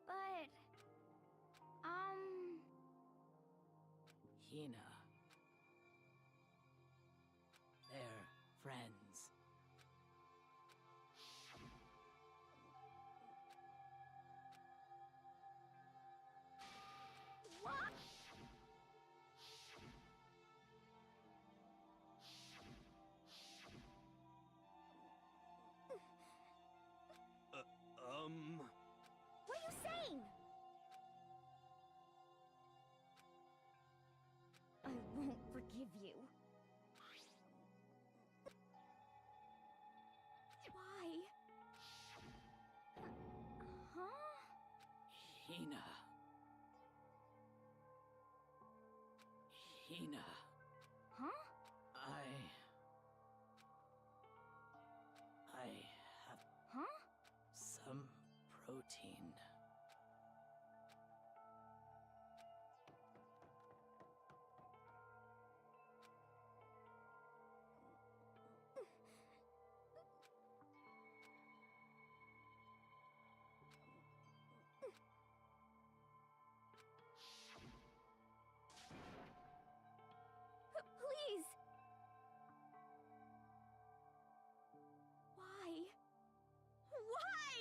But, Hina. Hina, Huh? I have Huh? some protein. Please! Why? Why?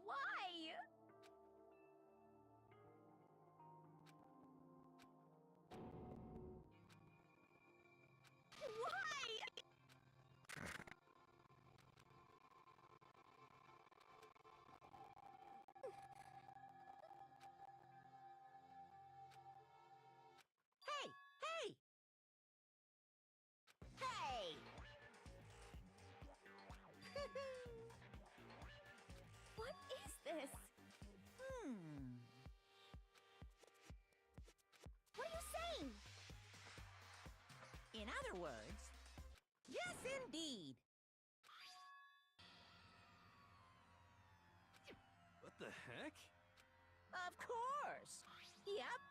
Why? Why? Hey! Hey! Hey! What is this? What are you saying? In other words, yes, indeed. What the heck? Of course. Yep.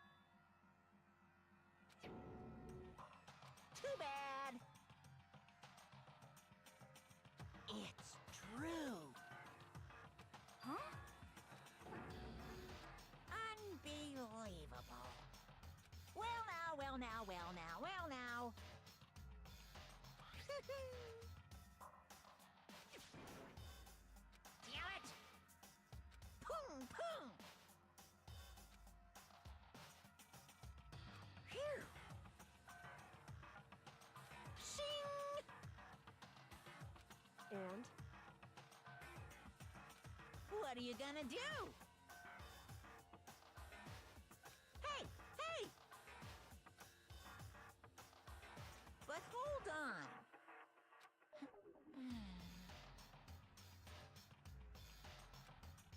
Too bad. It's true. Huh? Unbelievable. Well now, well now, well now, well now. Damn it! Pung, pung! Phew! Shing! And What are you gonna do? Hey! Hey! But hold on.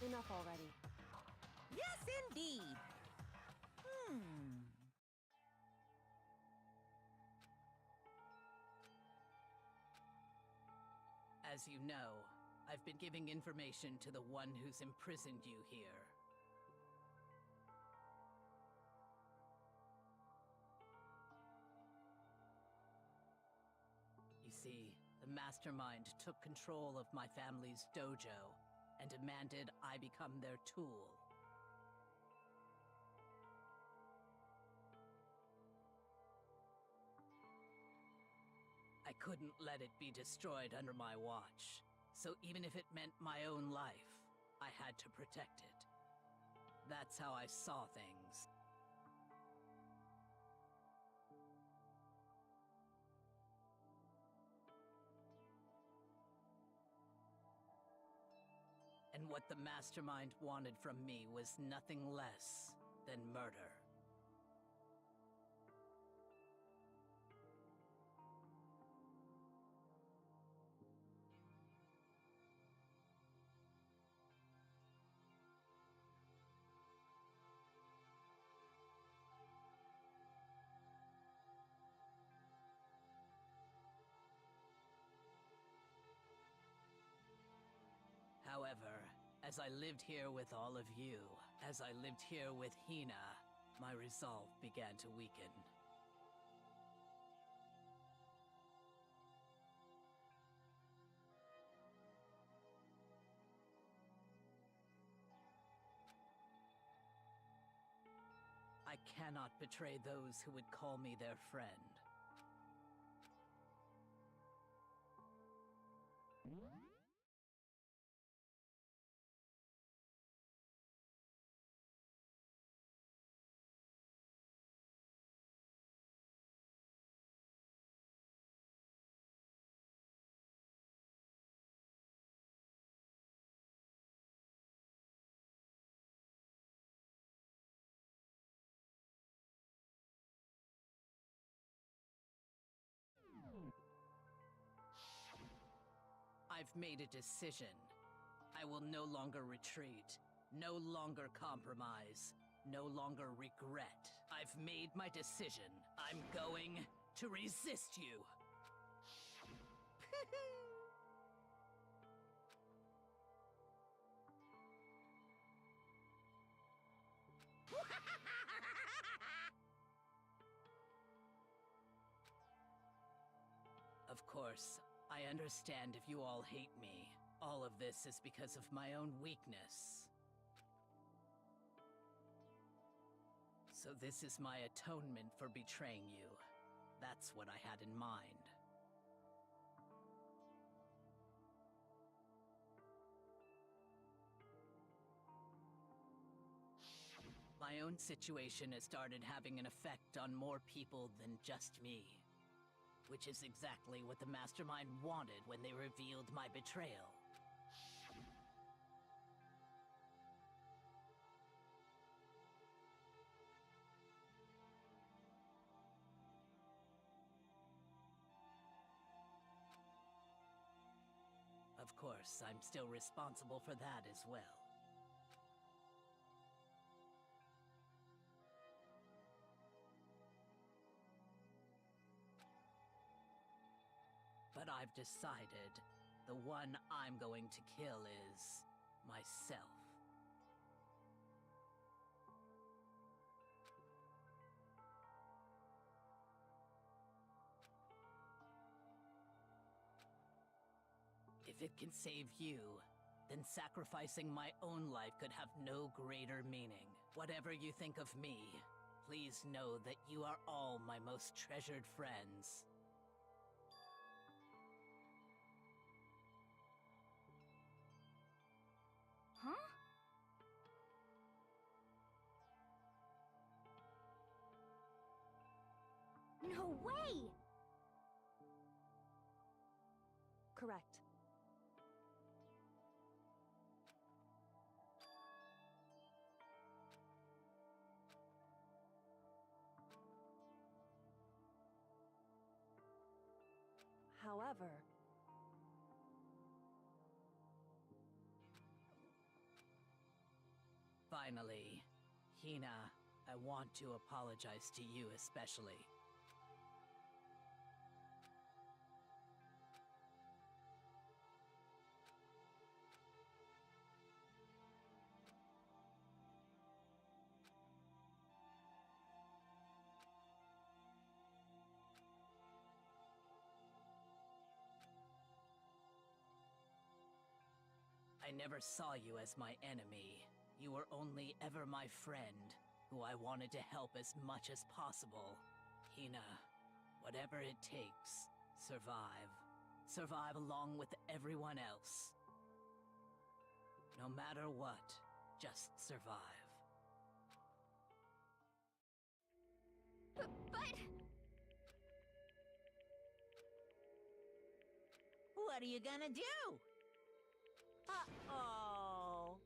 enough already. Yes, indeed. As you know, I've been giving information to the one who's imprisoned you here. You see, the mastermind took control of my family's dojo and demanded I become their tool. I couldn't let it be destroyed under my watch, so even if it meant my own life, I had to protect it. That's how I saw things. And what the mastermind wanted from me was nothing less than murder. However, as I lived here with all of you, as I lived here with Hina, my resolve began to weaken. I cannot betray those who would call me their friend. I I've made a decision. I will no longer retreat, no longer compromise, no longer regret. I've made my decision. I'm going to resist you. Of course, I understand if you all hate me. All of this is because of my own weakness. So this is my atonement for betraying you. That's what I had in mind. My own situation has started having an effect on more people than just me. Which is exactly what the Mastermind wanted when they revealed my betrayal. Of course, I'm still responsible for that as well. But I've decided the one I'm going to kill is myself. If it can save you, then sacrificing my own life could have no greater meaning. Whatever you think of me, please know that you are all my most treasured friends. Huh? No way! Correct. However, finally, Hina, I want to apologize to you especially. I never saw you as my enemy. You were only ever my friend, who I wanted to help as much as possible. Hina, whatever it takes, survive. Survive along with everyone else. No matter what, just survive. But... What are you gonna do? Uh-oh.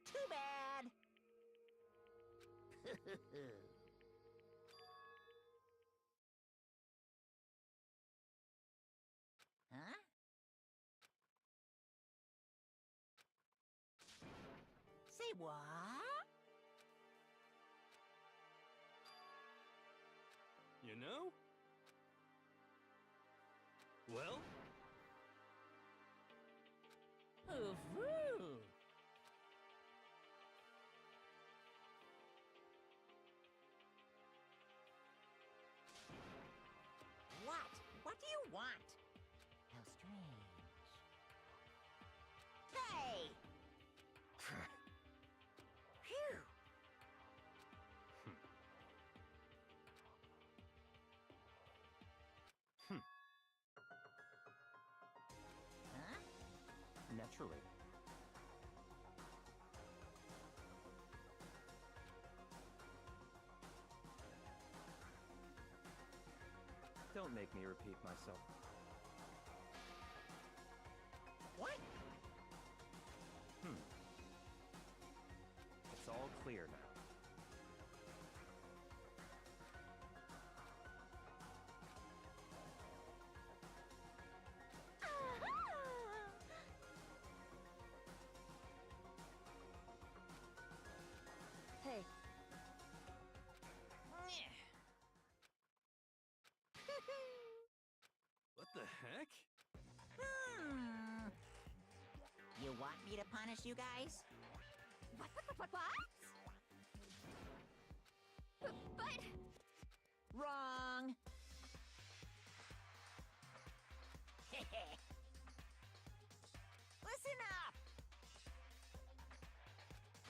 Too bad. Huh? Say what? You know? Well? Puhuhuhu. What? What do you want? How strange. Hey! Phew! Huh? Naturally. Don't make me repeat myself. What? It's all clear now. heck? You want me to punish you guys? What? But... Wrong. Listen up.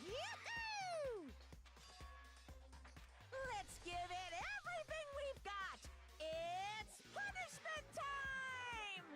Yoo-hoo! Let's give it everything we've got. It's punishment time!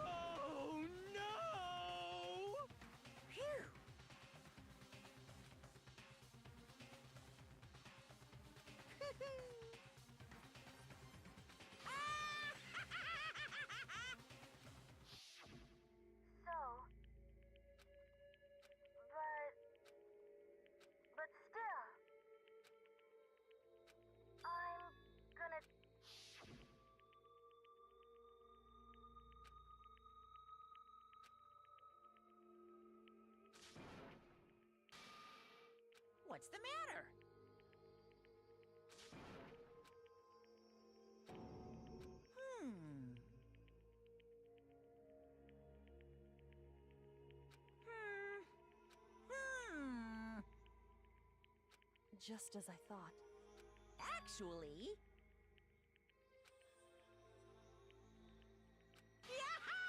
Oh no! Phew! So... But still... I'm gonna... What's the matter? Just as I thought. Actually... Yaha!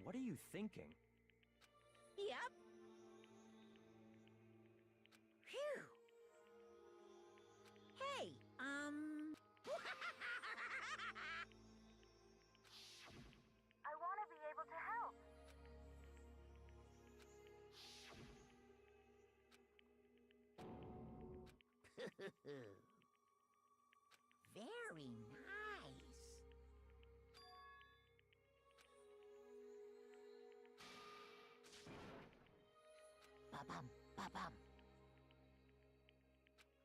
What are you thinking? Yep. Phew. Hey, I want to be able to help. Very nice. Ba-bum, ba-bum.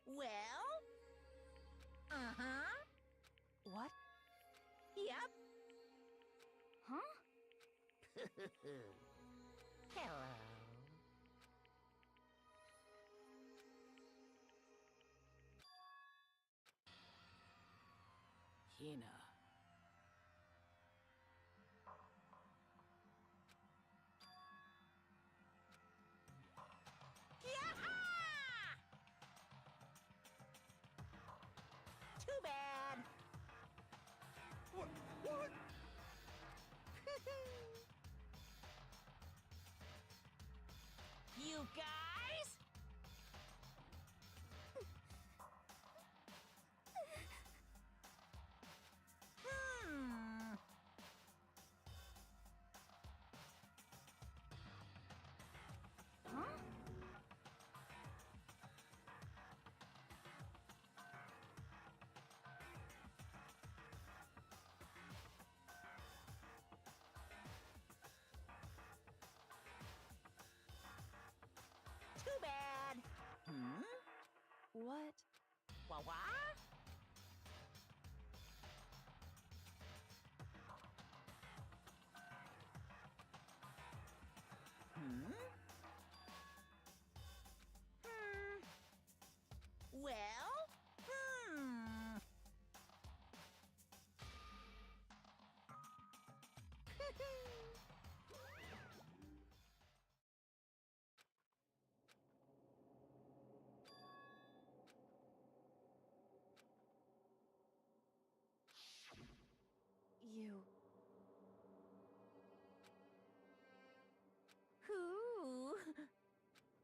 Well? Uh-huh. What? Yep. Huh? Hello. Hina. Yaha! Too bad. What? You guys? Huh? Too bad. What? Wah-wah? Well,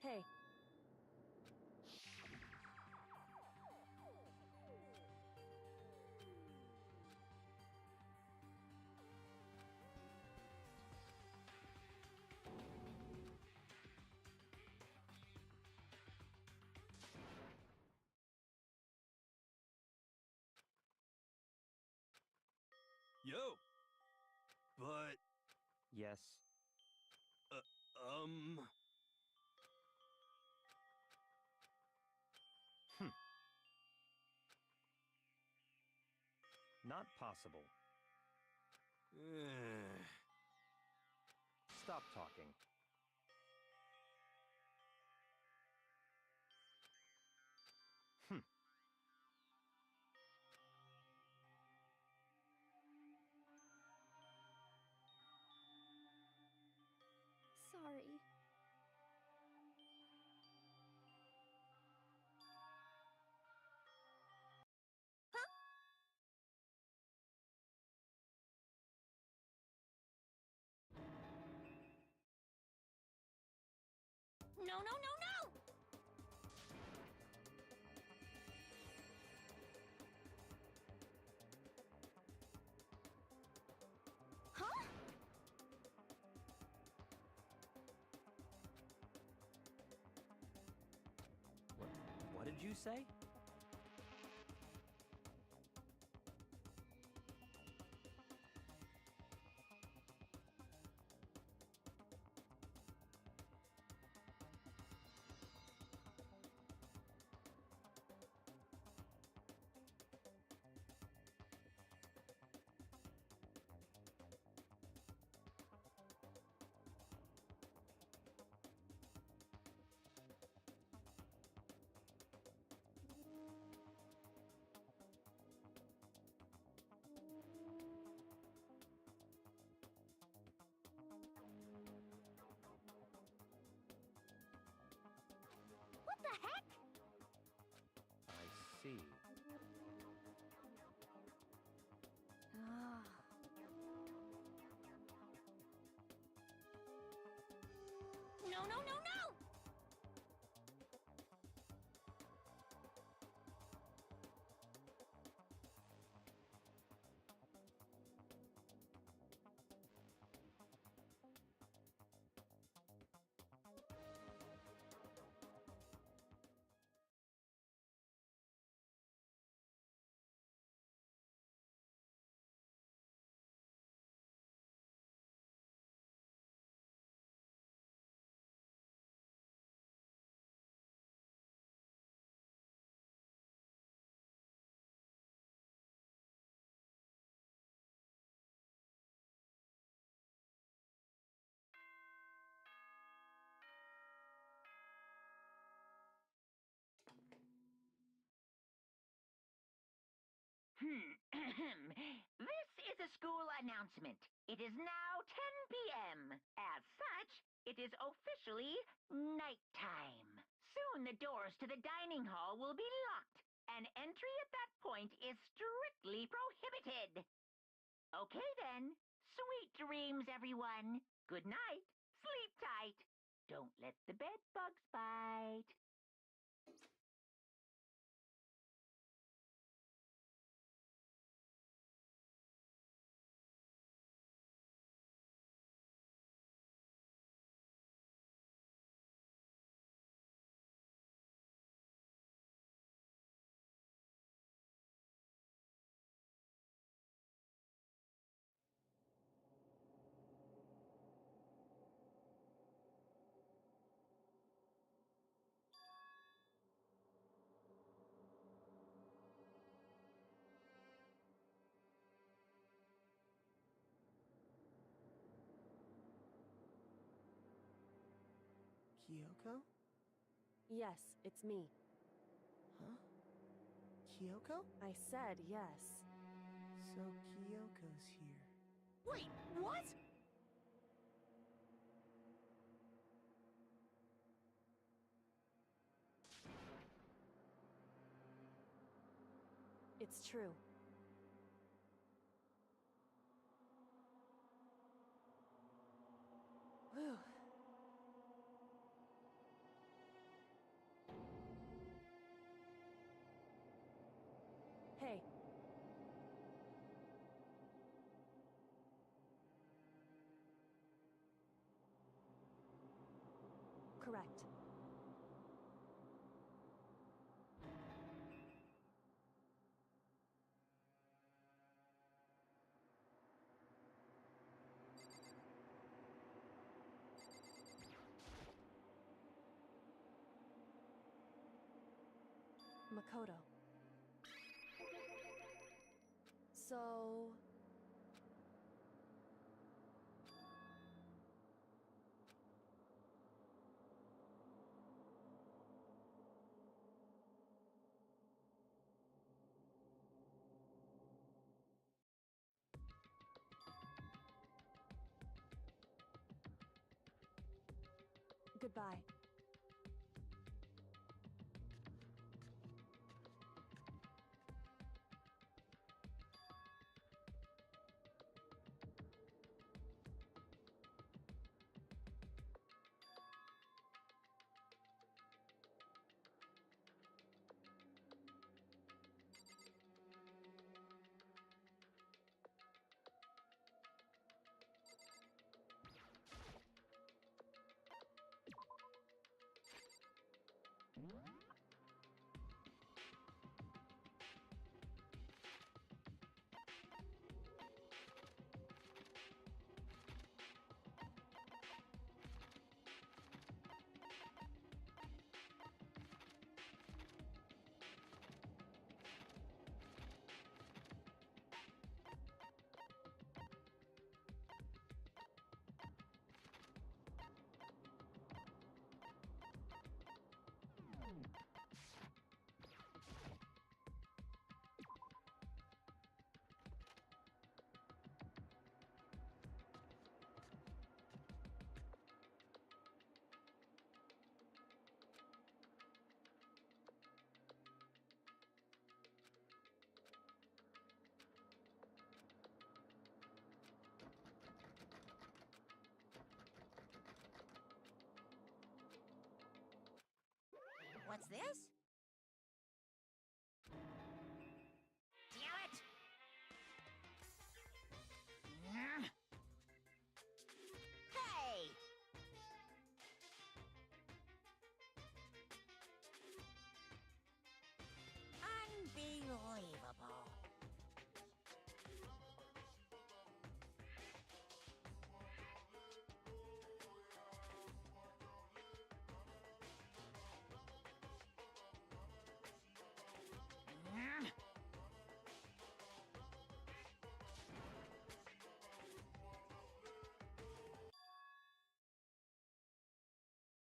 Hey. Yo! But, Yes. um... Not possible. eh. Stop talking. Sorry. No, no, no, no! Huh? What did you say? What the heck? I see. Ah. No, no, no, no! This is a school announcement. It is now 10 p.m. As such, it is officially nighttime. Soon the doors to the dining hall will be locked, and entry at that point is strictly prohibited. Okay then. Sweet dreams, everyone. Good night. Sleep tight. Don't let the bed bugs bite. Kyoko? Yes, it's me. Huh? Kyoko? I said yes. So Kyoko's here. Wait, what? It's true. Whew. correct. Makoto. So... Goodbye. What's this? Damn it! Hey! Unbelievable.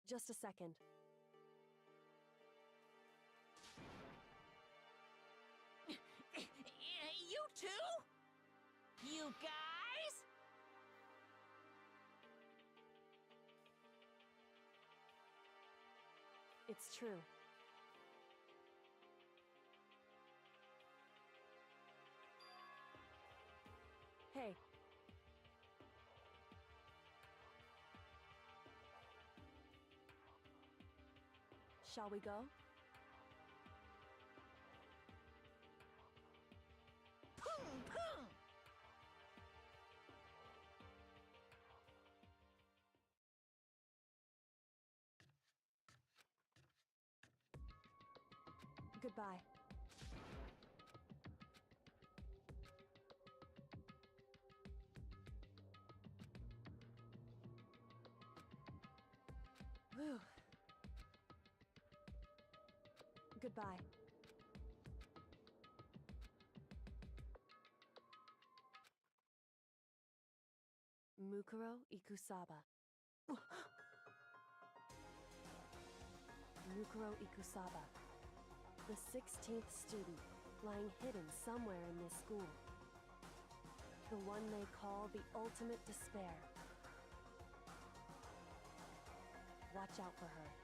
Just a second. You too? You guys? It's true. Hey. Shall we go? Pum, pum. Goodbye. Whew. Goodbye. Mukuro Ikusaba. Mukuro Ikusaba. The 16th student, lying hidden somewhere in this school. The one they call the ultimate despair. Watch out for her.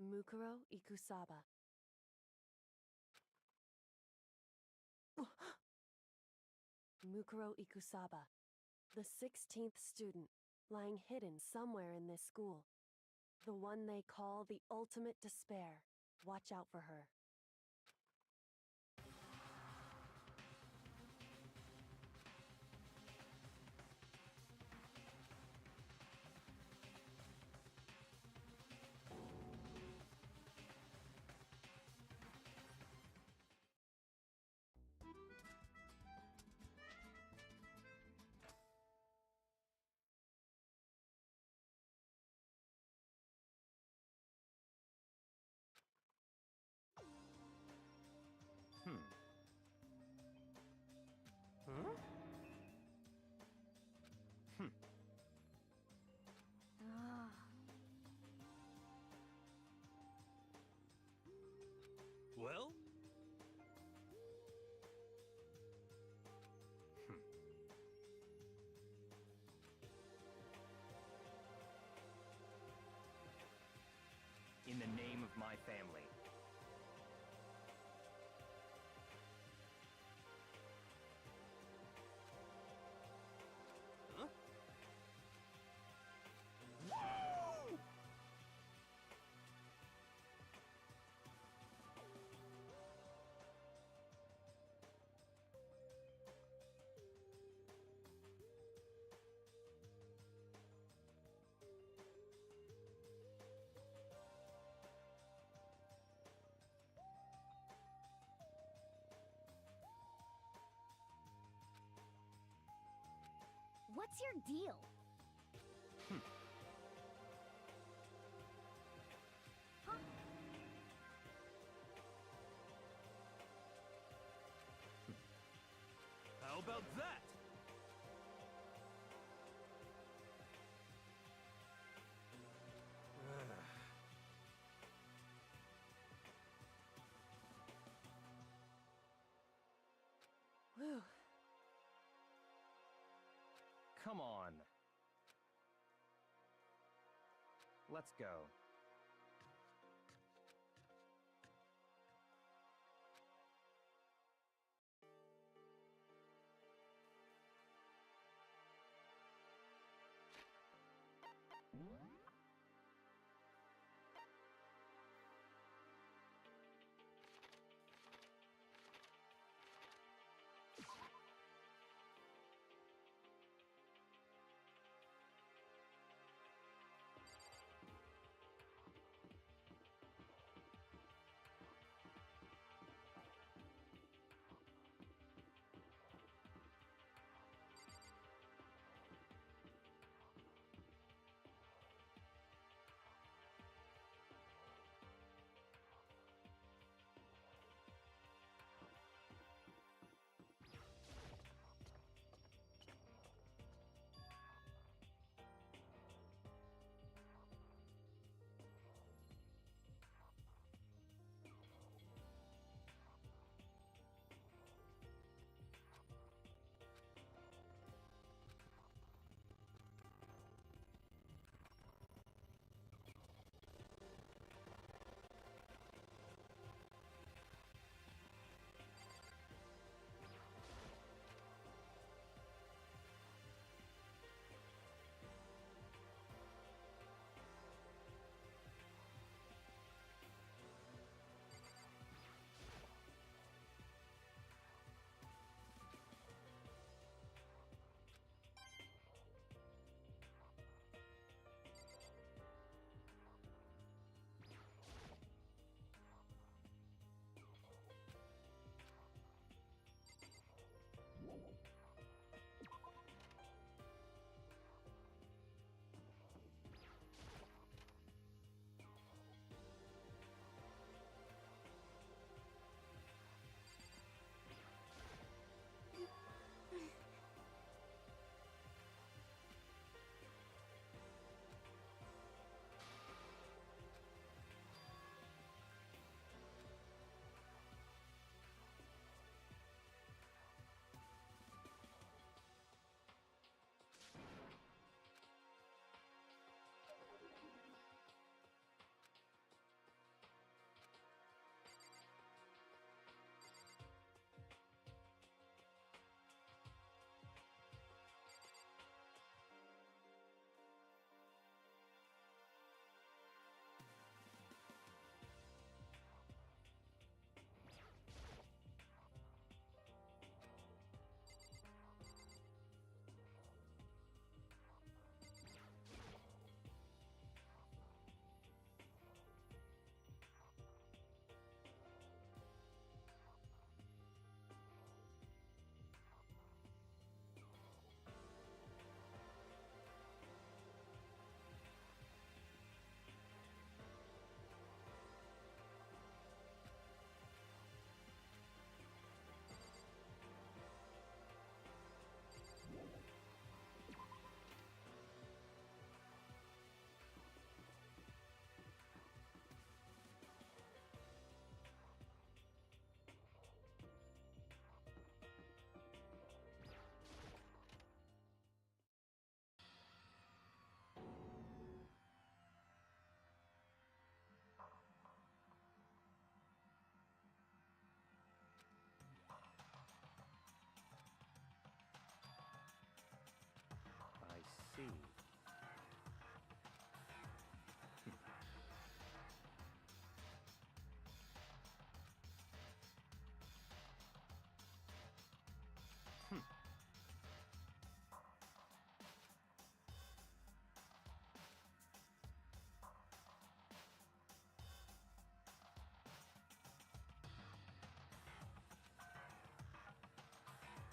Mukuro Ikusaba. Mukuro Ikusaba, the 16th student, lying hidden somewhere in this school. The one they call the ultimate despair. Watch out for her. Huh? Ah. Well? In the name of my family. Huh? What's your deal? Huh? How about that? Whew. Come on. Let's go.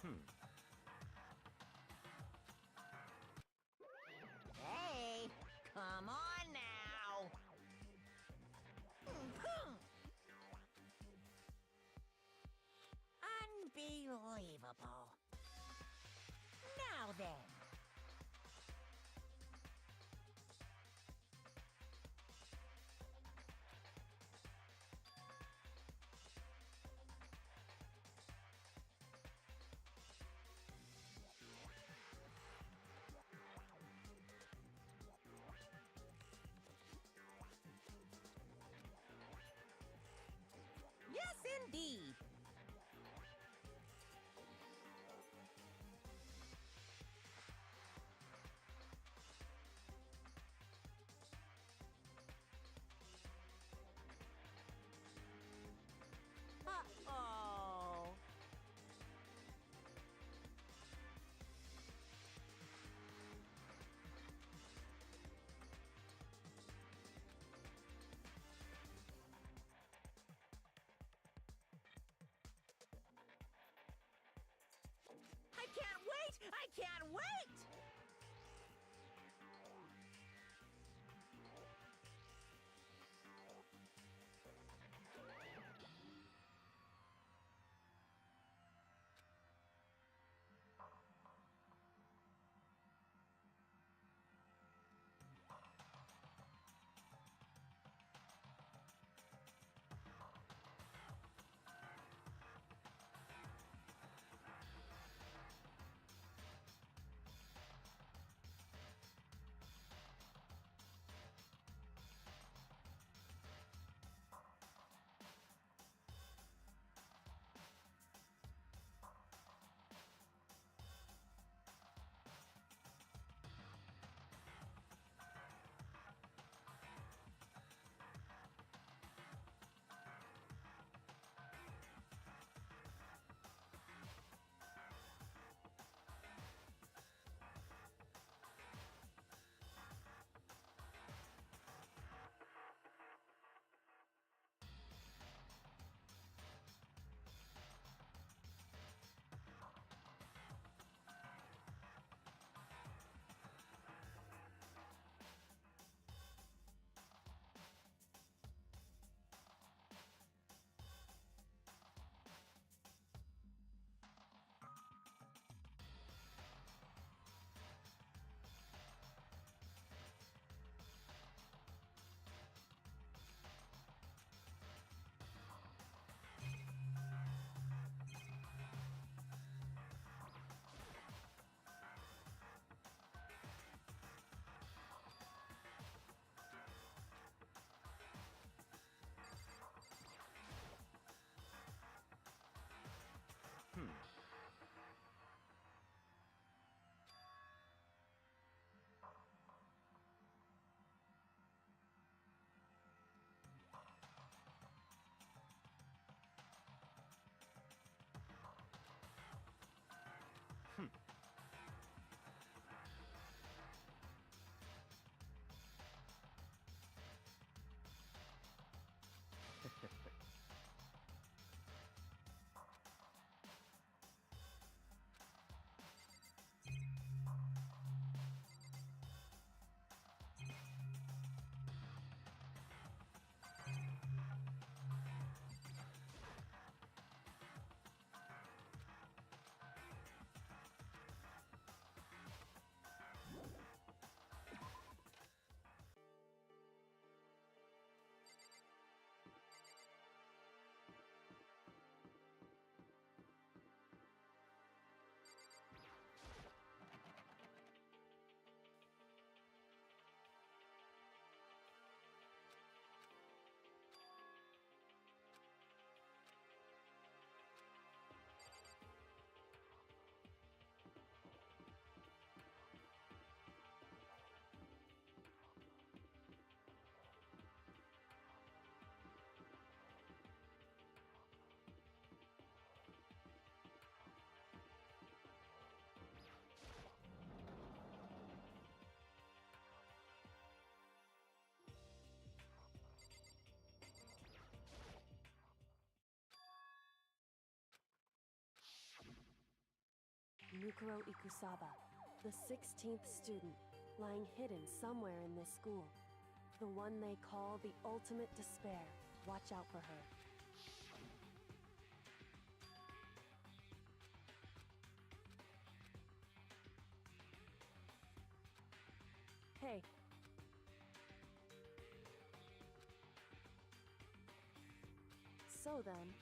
Hey, come on now. Unbelievable. Now then. Yes, indeed. Uh-oh. I can't wait! I can't wait! Yukiro Ikusaba, the 16th student, lying hidden somewhere in this school. The one they call the ultimate despair. Watch out for her. Hey. So then...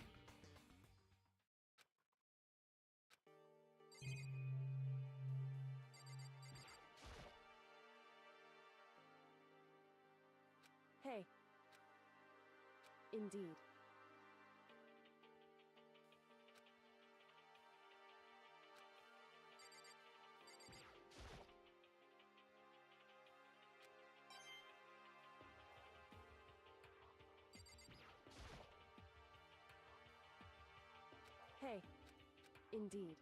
Hey. Indeed. Hey. Indeed.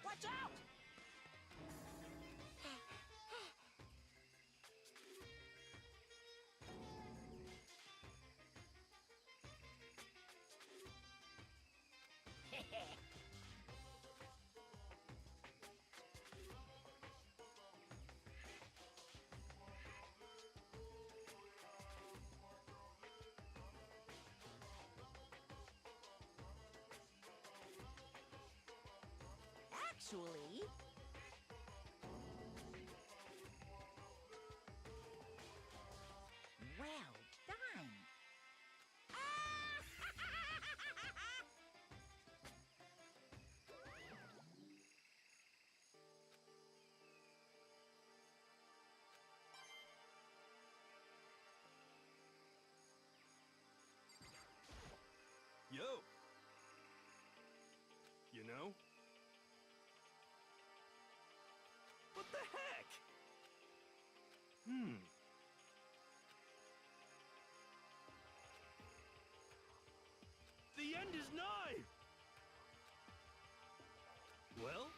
Watch out! Actually... Well done! Yo! You know? What the heck? The end is nigh! Well?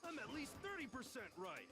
I'm at least 30% right.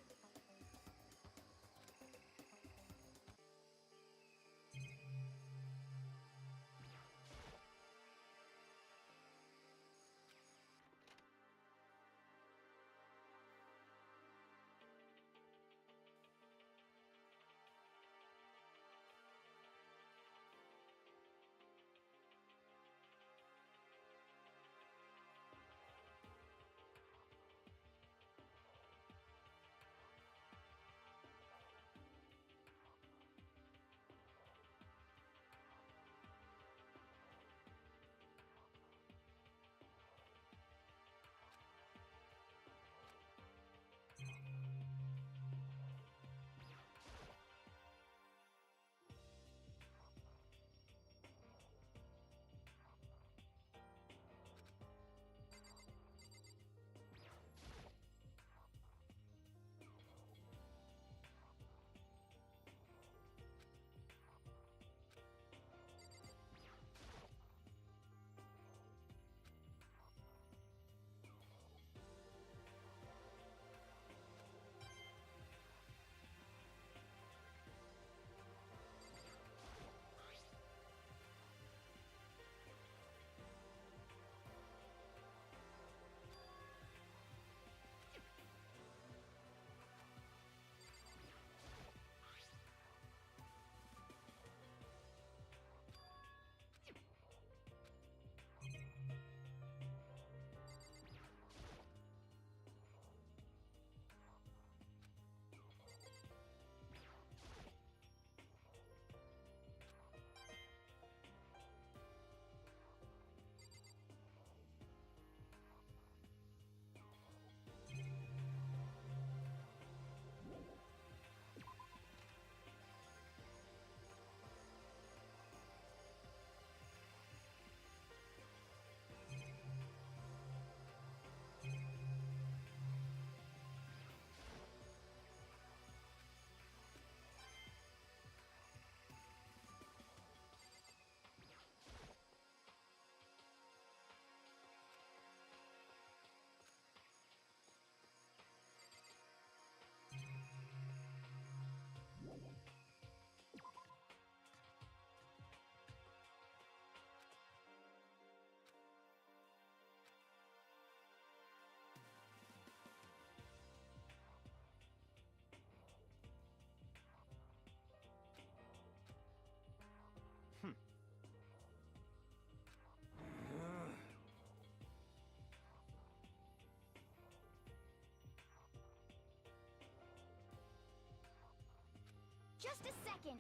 Just a second.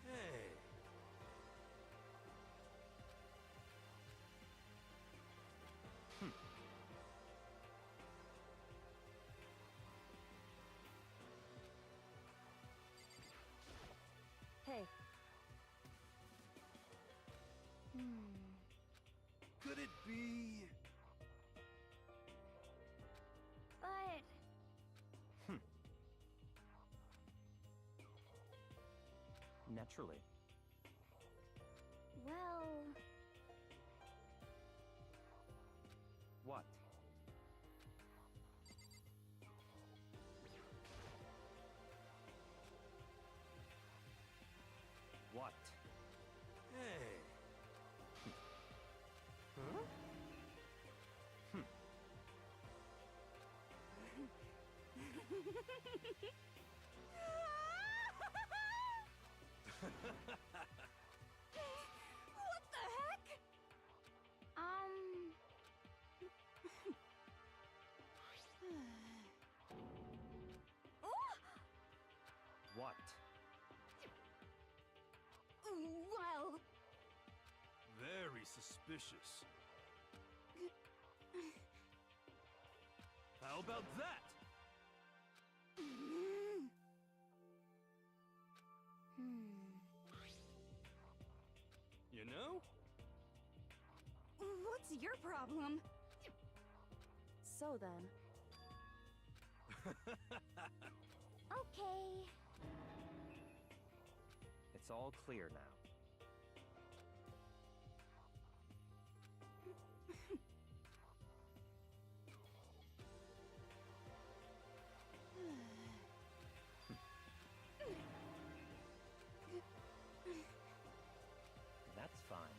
Hey. Hey, Could it be? But Naturally. well, What? What? Hey. Huh? What the heck? What? Well, Very suspicious. How about that? You know? what What's your problem? So then, Okay. It's all clear now. That's fine.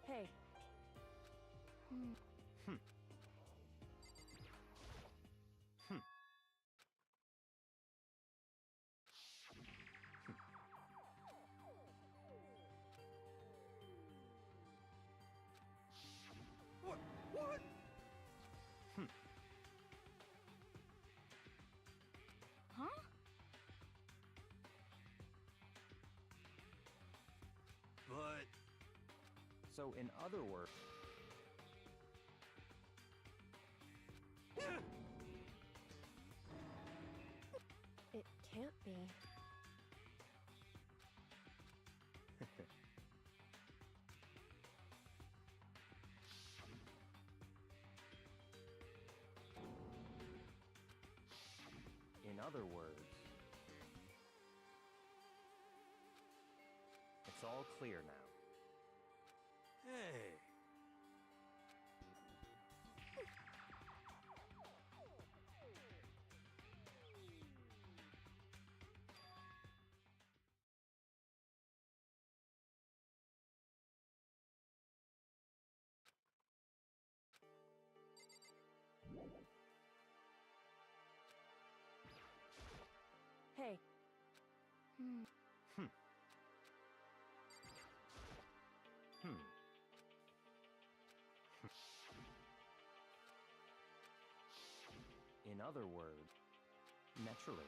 hey, What? What? Huh? But So, in other words, it can't be. in other words, it's all clear now. hey. Hey, Hmm. In other words, naturally.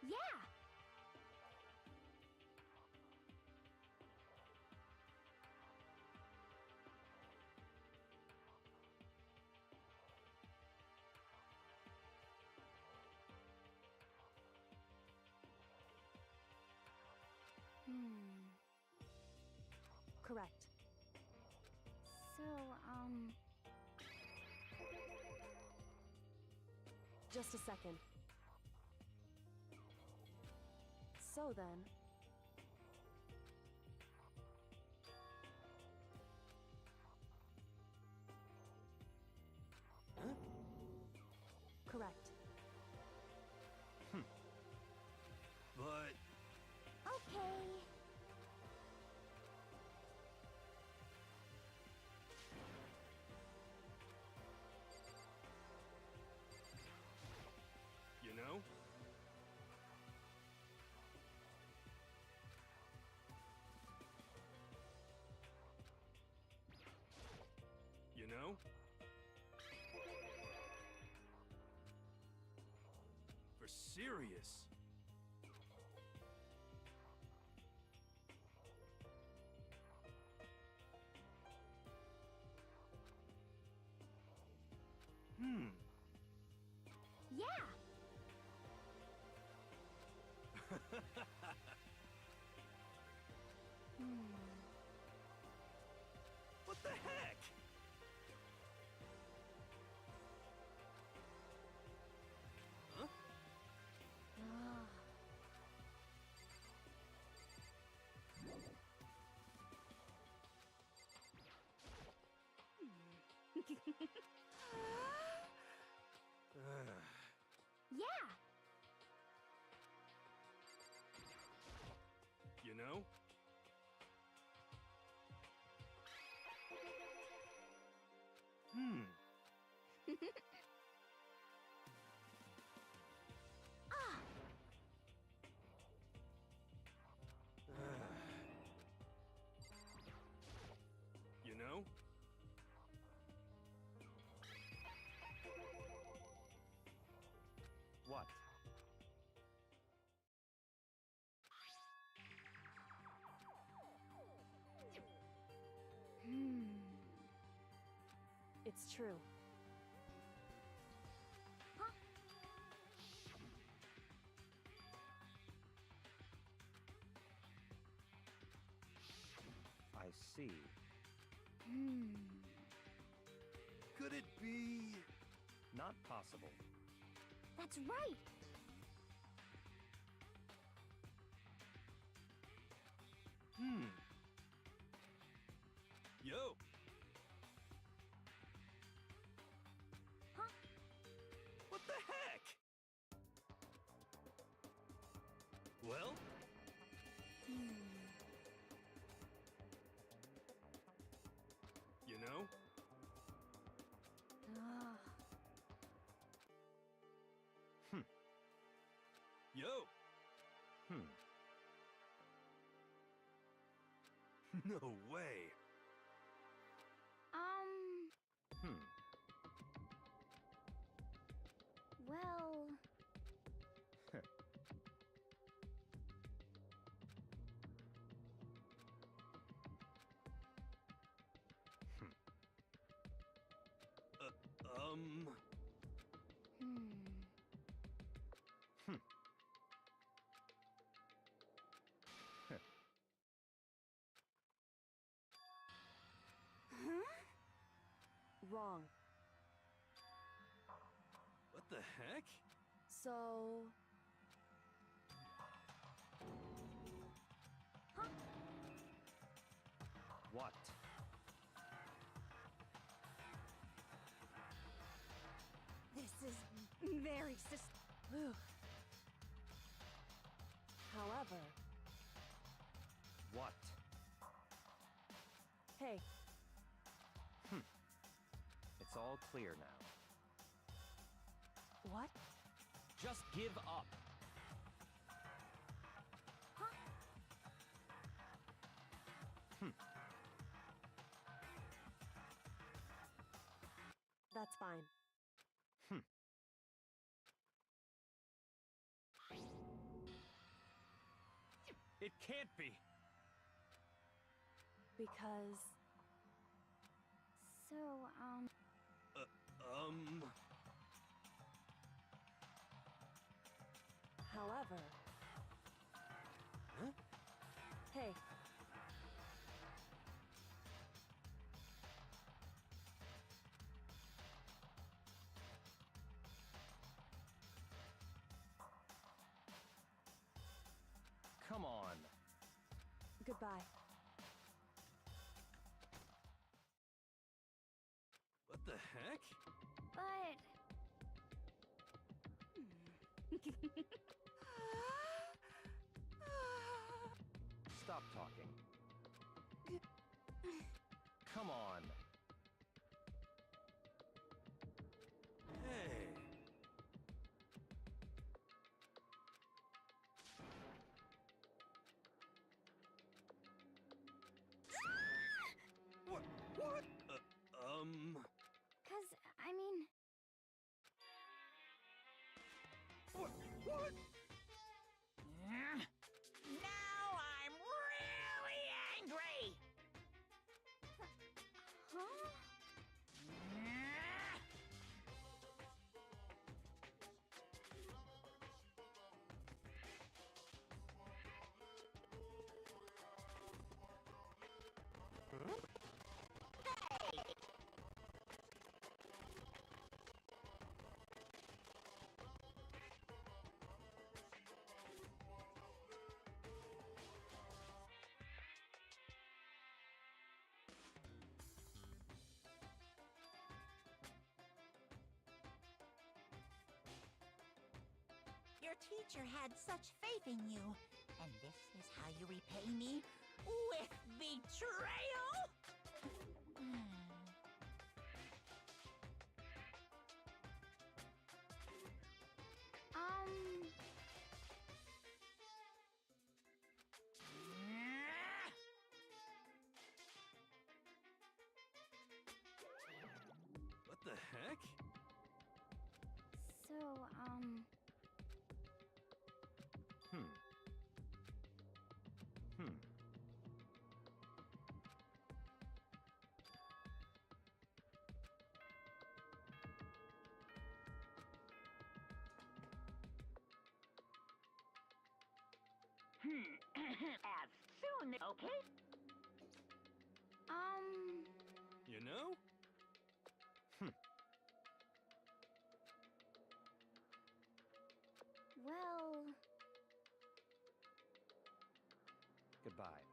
Yeah. correct. So, Just a second. So then, correct. But okay. you know? You know? For serious. Yeah. What the heck? Huh? Yeah. You know? Ah. true. I see. Could it be... Not possible. That's right. Yo! What the heck? Well? You know? Yo! No way! Well... Wrong. What the heck? So... What? This is very However... What? Hey, It's all clear now. what? Just give up. That's fine. It can't be. Because... So, However... Huh? Hey. Come on. Goodbye. What the heck? but... Stop talking. Come on. Hey. What? What? Cause, I mean... What? What? Now I'm really angry! Huh? Your teacher had such faith in you, and this is how you repay me? With betrayal? What the heck? So, As soon, okay? You know? Well, Goodbye.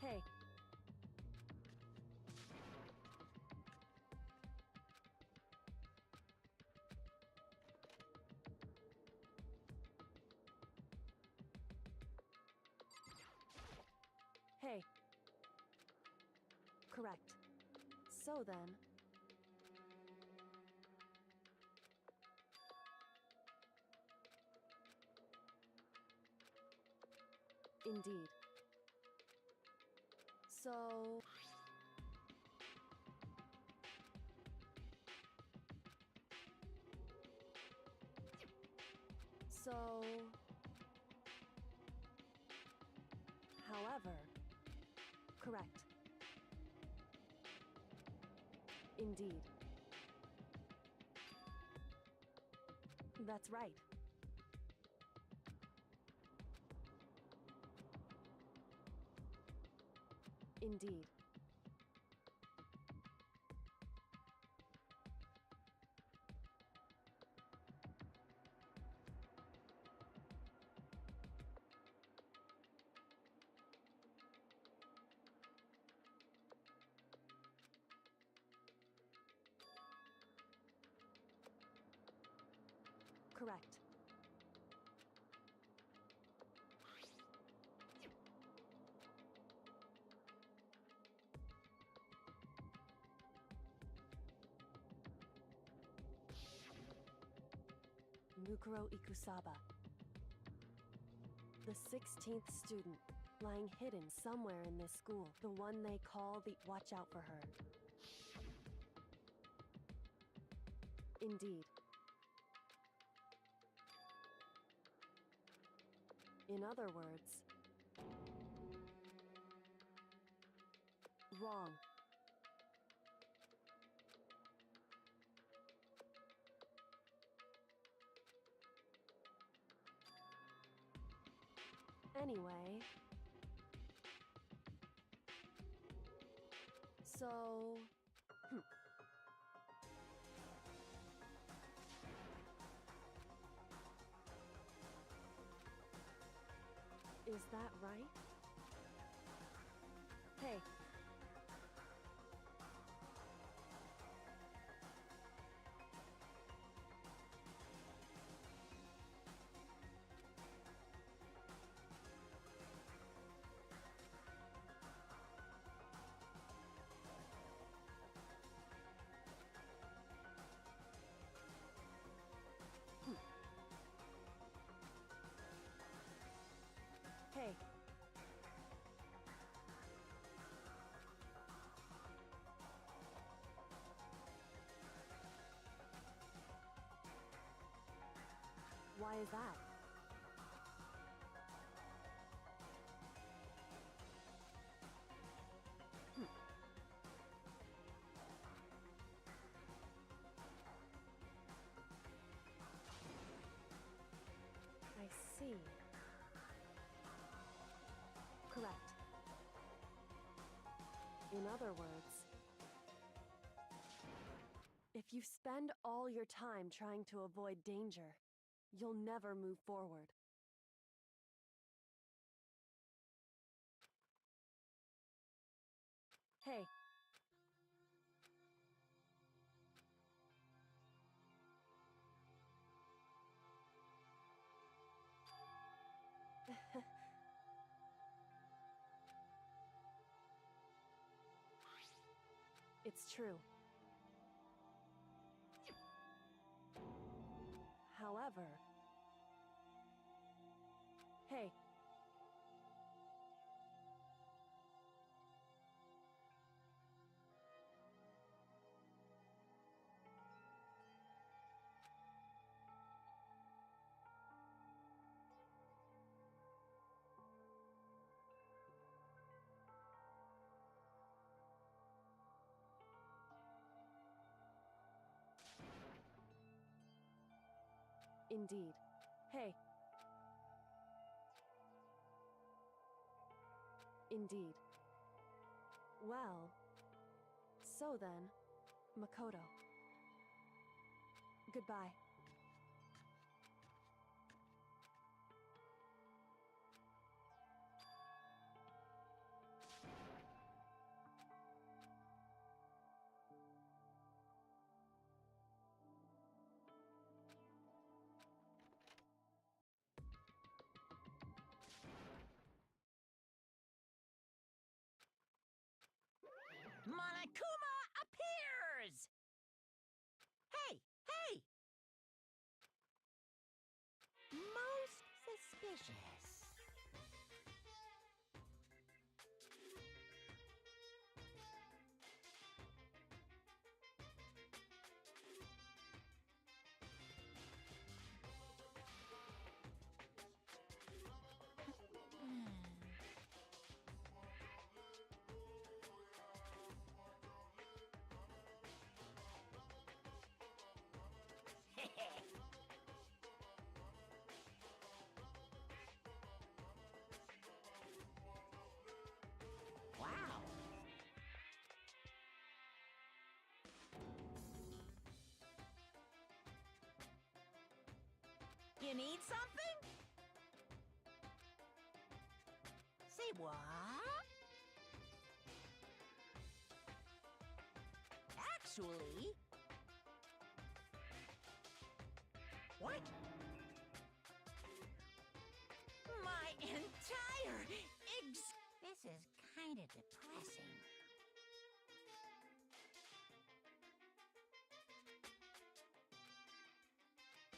Hey. Hey. Correct. So then... Indeed. So... So... However... Correct. Indeed. That's right. Indeed. Correct. Mukuro Ikusaba. The 16th student, lying hidden somewhere in this school. The one they call the Watch Out for Her. Indeed. In other words... Wrong. Anyway... So... Is that right? Hey. Hey. Why is that? I see. Correct. In other words, if you spend all your time trying to avoid danger, you'll never move forward. Hey. It's true. However... Hey. Indeed. Hey. Indeed. Well, so then, Makoto. Goodbye. Monokuma appears! Hey, hey! Most suspicious. Wow. You need something? Say what? Actually... What? My entire This is kinda depressing.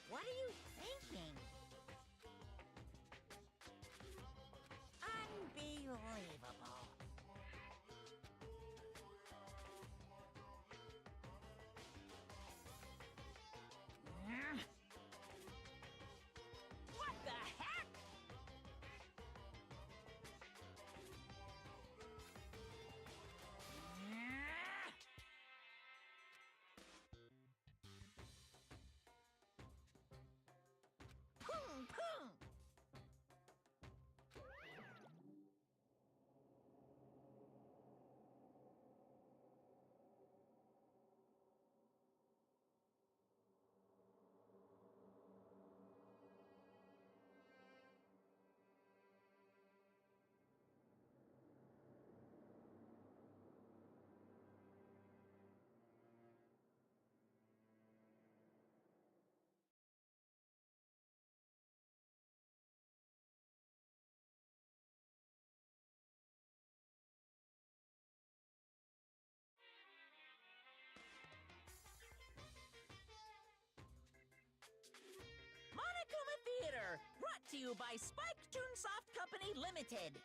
What are you thinking? Unbelievable. What the heck? Pung, pung. Monokuma Theater, brought to you by Spike Toonsoft Company Limited.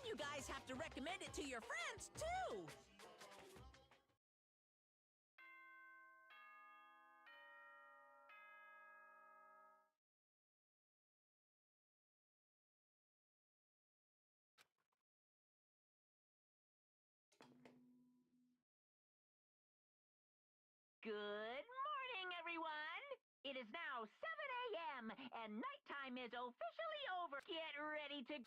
you guys have to recommend it to your friends, too! Good morning, everyone! It is now 7 a.m., and nighttime is officially over. Get ready to...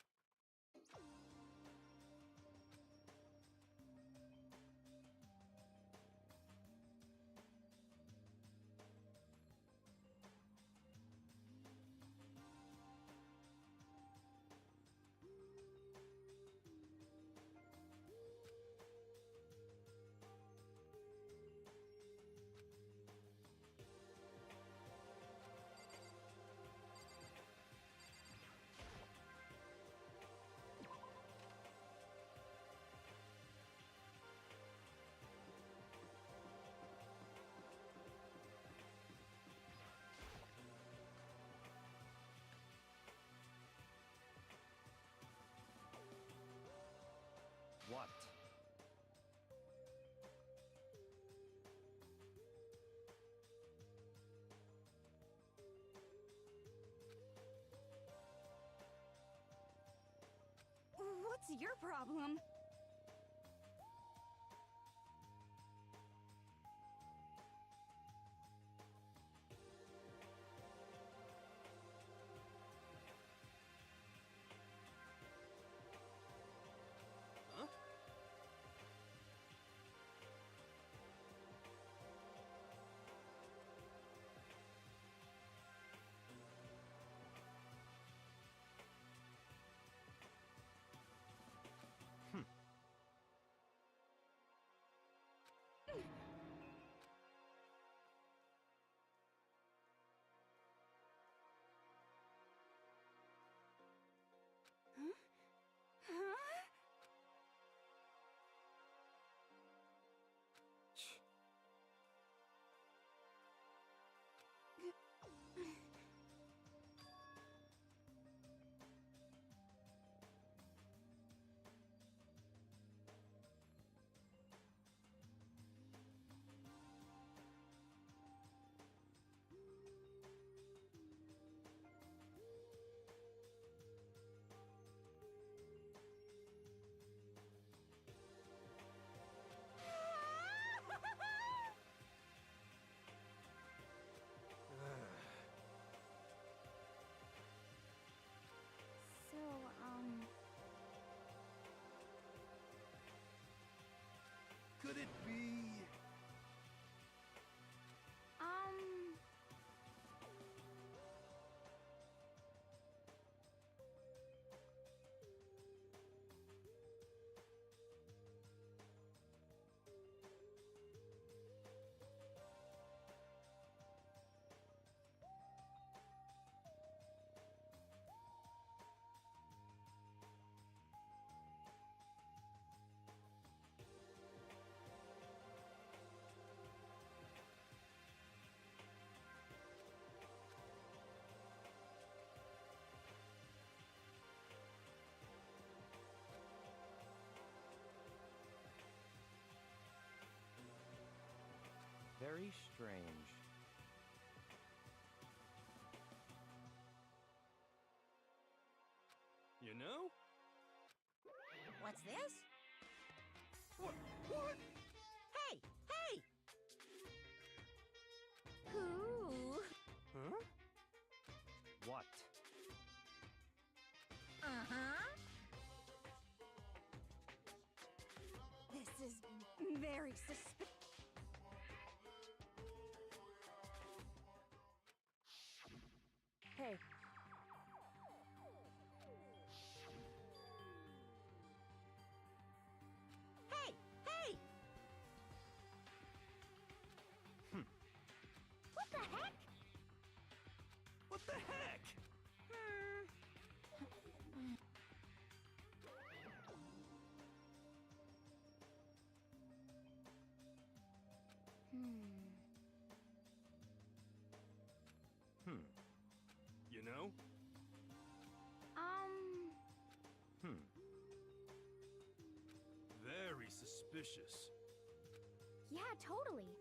What? What's your problem? Huh? Huh? So, Could it be... Very strange. You know? What's this? What? What? Hey! Hey! who? Huh? What? Uh-huh. This is very suspicious. Hey, Hey! Hey! What the heck? What the heck? Hmm. You suspicious. Yeah, totally.